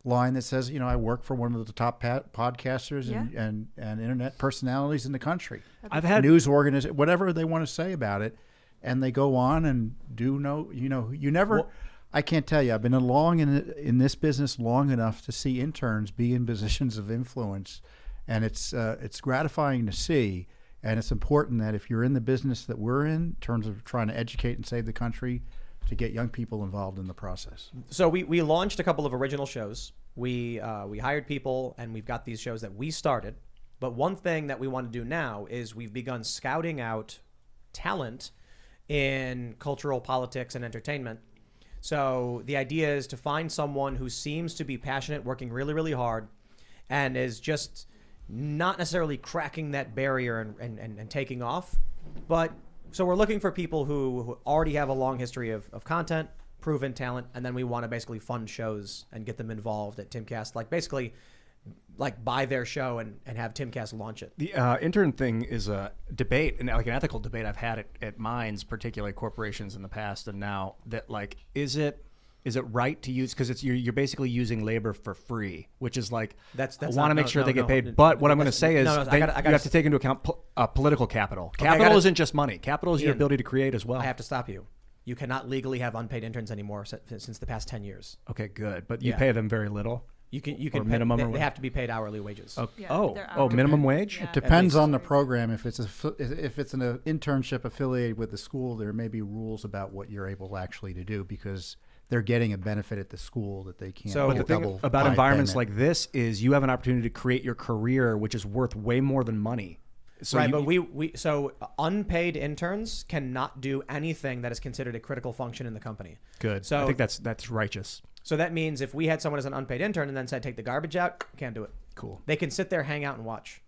line that says, you know, I work for one of the top podcasters and internet personalities in the country. I've had news organization, whatever they want to say about it, and they go on and you never. Well, I can't tell you. I've been along in this business long enough to see interns be in positions of influence, and it's gratifying to see. And it's important that if you're in the business that we're in terms of trying to educate and save the country, to get young people involved in the process. So we launched a couple of original shows. We hired people, and we've got these shows that we started. But one thing that we want to do now is we've begun scouting out talent in cultural politics and entertainment. So the idea is to find someone who seems to be passionate, working really, really hard, and is just not necessarily cracking that barrier and taking off. But so we're looking for people who already have a long history of content, proven talent, and then we want to basically fund shows and get them involved at Timcast. Like basically like buy their show and have Timcast launch it. The intern thing is a debate, and like an ethical debate I've had at mines, particularly corporations in the past and now, that like, is it right to use, because you're basically using labor for free, which is like, That's I want to make sure they get paid. But what I'm going to say is I gotta you have to take into account political capital. Capital isn't just money. Capital is your Ian, ability to create as well. I have to stop you. You cannot legally have unpaid interns anymore since the past 10 years. Okay, good. But you Yeah. pay them very little. You can Or minimum they, or they what? have to be paid hourly wages. Okay. Yeah, they're Oh, hourly. minimum wage? Yeah. Depends least. on the program. If it's an internship affiliated with the school, there may be rules about what you're able actually to do because they're getting a benefit at the school that they can't. So- But get the thing double about pay environments payment. like this is you have an opportunity to create your career, which is worth way more than money. So right, you- but so unpaid interns cannot do anything that is considered a critical function in the company. good. So I think that's righteous. So that means if we had someone as an unpaid intern and then said take the garbage out, can't do it. Cool. They can sit there, hang out, and watch.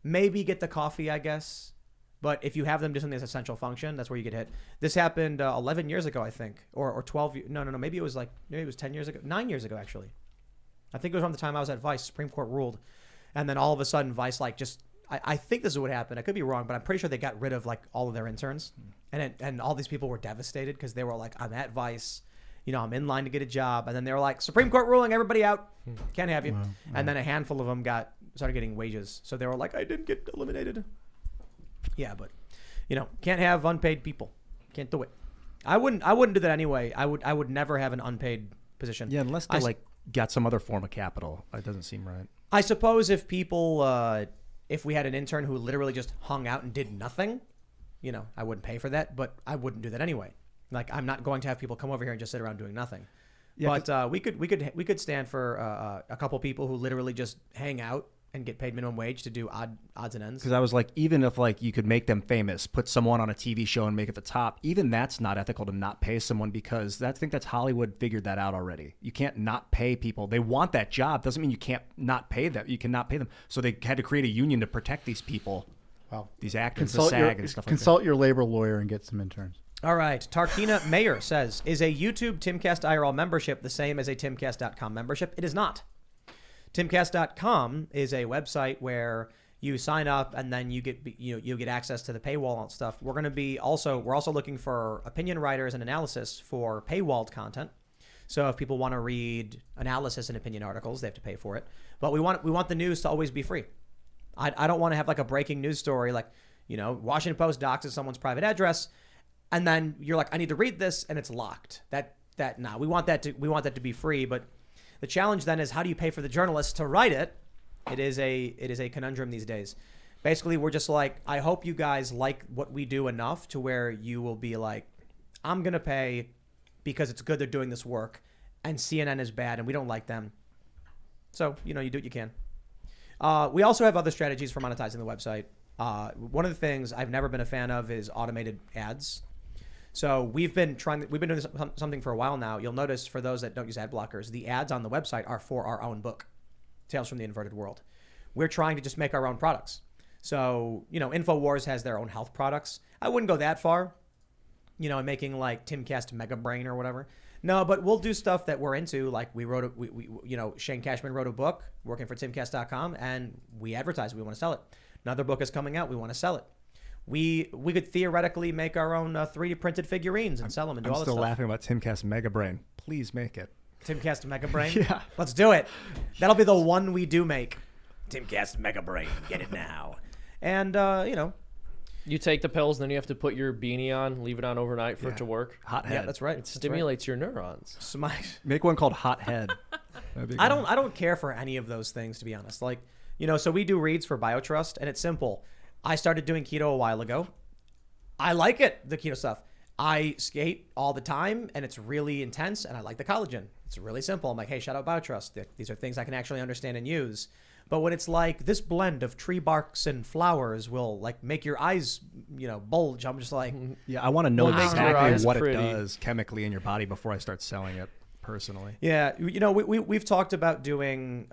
Maybe get the coffee, I guess. But if you have them do something that's essential function, that's where you get hit. This happened 11 years ago, I think, or 12. No. Maybe it was 10 years ago, 9 years ago actually. I think it was around the time I was at Vice. Supreme Court ruled, and then all of a sudden Vice like just. I think this is what happened. I could be wrong, but I'm pretty sure they got rid of like all of their interns, and all these people were devastated because they were like, I'm at Vice. I'm in line to get a job. And then they were like, Supreme Court ruling, everybody out. Can't have you. Wow. And then a handful of them started getting wages. So they were like, I didn't get eliminated. Yeah, but, can't have unpaid people. Can't do it. I wouldn't do that anyway. I would never have an unpaid position. Yeah, unless they got some other form of capital. It doesn't seem right. I suppose if people, if we had an intern who literally just hung out and did nothing, I wouldn't pay for that, but I wouldn't do that anyway. Like, I'm not going to have people come over here and just sit around doing nothing. Yeah, but we could stand for a couple people who literally just hang out and get paid minimum wage to do odds and ends. Because I was like, even if like you could make them famous, put someone on a TV show and make it the top, even that's not ethical to not pay someone, because I think that's Hollywood figured that out already. You can't not pay people. They want that job. Doesn't mean you can't not pay them. You cannot pay them. So they had to create a union to protect these people. Well, these actors, the SAG and stuff like that. Consult your labor lawyer and get some interns. All right. Tarkina Mayer says, is a YouTube Timcast IRL membership the same as a Timcast.com membership? It is not. Timcast.com is a website where you sign up and then you get access to the paywall and stuff. We're also looking for opinion writers and analysis for paywalled content. So if people want to read analysis and opinion articles, they have to pay for it. But we want the news to always be free. I don't want to have like a breaking news story like, Washington Post doxes someone's private address, and then you're like, I need to read this, and it's locked. We want that to be free. But the challenge then is, how do you pay for the journalists to write it? It is a conundrum these days. Basically, we're just like, I hope you guys like what we do enough to where you will be like, I'm gonna pay because it's good they're doing this work, and CNN is bad and we don't like them. So you do what you can. We also have other strategies for monetizing the website. One of the things I've never been a fan of is automated ads. So we've been doing something for a while now. You'll notice, for those that don't use ad blockers, the ads on the website are for our own book, Tales from the Inverted World. We're trying to just make our own products. So, InfoWars has their own health products. I wouldn't go that far, making like Timcast Mega Brain or whatever. No, but we'll do stuff that we're into. Like Shane Cashman wrote a book working for Timcast.com, and we advertise. We want to sell it. Another book is coming out. We want to sell it. We could theoretically make our own 3D printed figurines and sell them and do all that stuff. I'm still laughing about Timcast Mega Brain. Please make it. Timcast Mega Brain? Yeah. Let's do it. That'll be the one we do make. Timcast Mega Brain. Get it now. And, You take the pills, then you have to put your beanie on, leave it on overnight for it to work. Hot head. Yeah, that's right. It stimulates your neurons. Make one called Hot Head. I don't care for any of those things, to be honest. Like, so we do reads for Biotrust, and it's simple. I started doing keto a while ago. I like it, the keto stuff. I skate all the time, and it's really intense, and I like the collagen. It's really simple. I'm like, hey, shout out Biotrust. These are things I can actually understand and use. But when it's like, this blend of tree barks and flowers will like make your eyes, bulge, I'm just like, yeah, I want to know exactly what pretty. it does chemically in your body before I start selling it personally. Yeah, we've talked about doing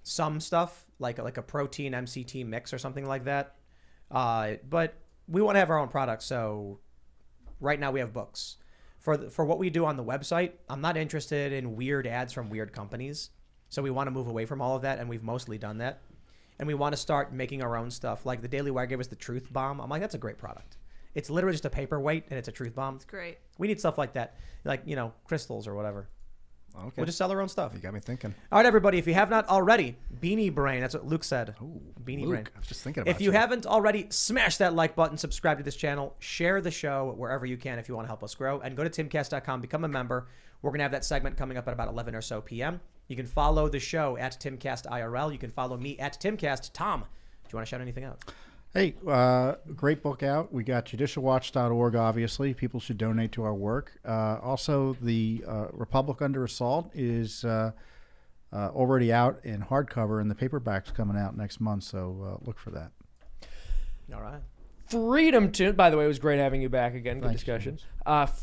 some stuff like a protein MCT mix or something like that. But we want to have our own products. So right now we have books. For what we do on the website, I'm not interested in weird ads from weird companies. So we want to move away from all of that, and we've mostly done that. And we want to start making our own stuff. Like the Daily Wire gave us the Truth Bomb. I'm like, that's a great product. It's literally just a paperweight, and it's a truth bomb. It's great. We need stuff like that, like, crystals or whatever. Okay. We'll just sell our own stuff. You got me thinking. All right, everybody, if you have not already, Beanie Brain. That's what Luke said. Ooh, Beanie Luke, Brain. I was just thinking about If you haven't already, smash that like button, subscribe to this channel, share the show wherever you can if you want to help us grow, and go to timcast.com, become a member. We're going to have that segment coming up at about 11 or so p.m. You can follow the show at Timcast IRL. You can follow me at Timcast. Tom, do you want to shout anything out? Hey, great book out. We got judicialwatch.org, obviously. People should donate to our work. Also, the Republic Under Assault is already out in hardcover, and the paperback's coming out next month, so look for that. All right. Freedom Tunes, by the way, it was great having you back again. Good Thanks, discussion.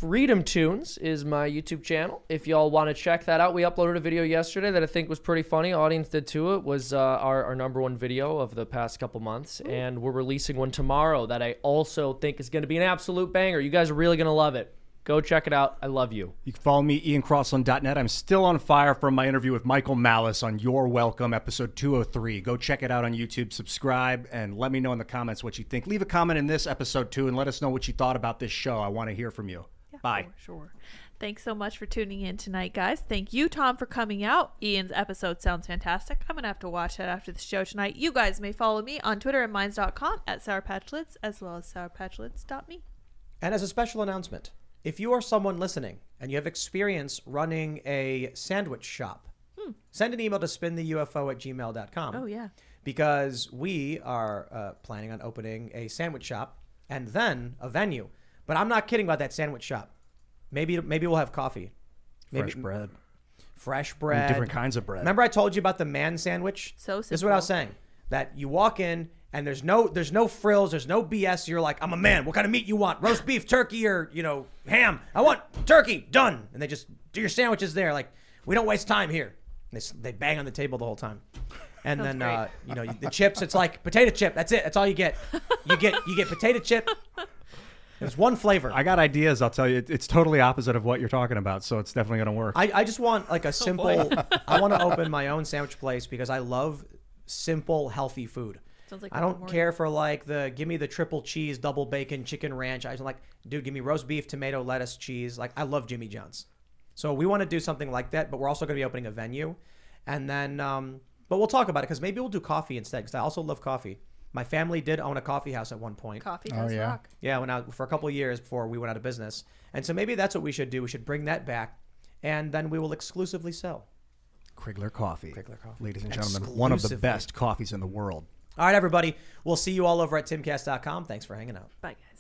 Freedom Tunes is my YouTube channel. If y'all want to check that out, we uploaded a video yesterday that I think was pretty funny. Audience did too. It was our number one video of the past couple months, and we're releasing one tomorrow that I also think is going to be an absolute banger. You guys are really going to love it. Go check it out. I love you. You can follow me, IanCrossland.net. I'm still on fire from my interview with Michael Malice on You're Welcome, episode 203. Go check it out on YouTube, subscribe, and let me know in the comments what you think. Leave a comment in this episode, too, and let us know what you thought about this show. I want to hear from you. Yeah, Bye. For sure. Thanks so much for tuning in tonight, guys. Thank you, Tom, for coming out. Ian's episode sounds fantastic. I'm going to have to watch that after the show tonight. You guys may follow me on Twitter and minds.com at sourpatchlids, as well as sourpatchlids.me. And as a special announcement, if you are someone listening and you have experience running a sandwich shop, send an email to spintheufo@gmail.com. Oh, yeah. Because we are planning on opening a sandwich shop and then a venue. But I'm not kidding about that sandwich shop. Maybe we'll have coffee. Fresh bread. fresh bread. different kinds of bread. Remember I told you about the man sandwich? So This is what I was simple. saying. That you walk in and there's no frills, there's no BS. You're like, I'm a man. What kind of meat you want? Roast beef, turkey, or ham? I want turkey. Done. And they just do your sandwiches there. Like, we don't waste time here. And they bang on the table the whole time. And Sounds then the chips. It's like potato chip. That's it. That's all you get. You get potato chip. There's one flavor. I got ideas. I'll tell you, it's totally opposite of what you're talking about. So it's definitely going to work. I just want like a simple. I want to open my own sandwich place because I love simple, healthy food. Sounds like I don't care for like give me the triple cheese, double bacon, chicken ranch. I'm like, dude, give me roast beef, tomato, lettuce, cheese. Like, I love Jimmy John's. So we want to do something like that, but we're also going to be opening a venue. And then, but we'll talk about it because maybe we'll do coffee instead because I also love coffee. My family did own a coffee house at one point. Coffee Oh, does yeah. rock. Yeah, for a couple of years before we went out of business. And so maybe that's what we should do. We should bring that back, and then we will exclusively sell. Krigler Coffee. Krigler Coffee. Ladies and gentlemen, one of the Exclusively. best coffees in the world. All right, everybody. We'll see you all over at timcast.com. Thanks for hanging out. Bye, guys.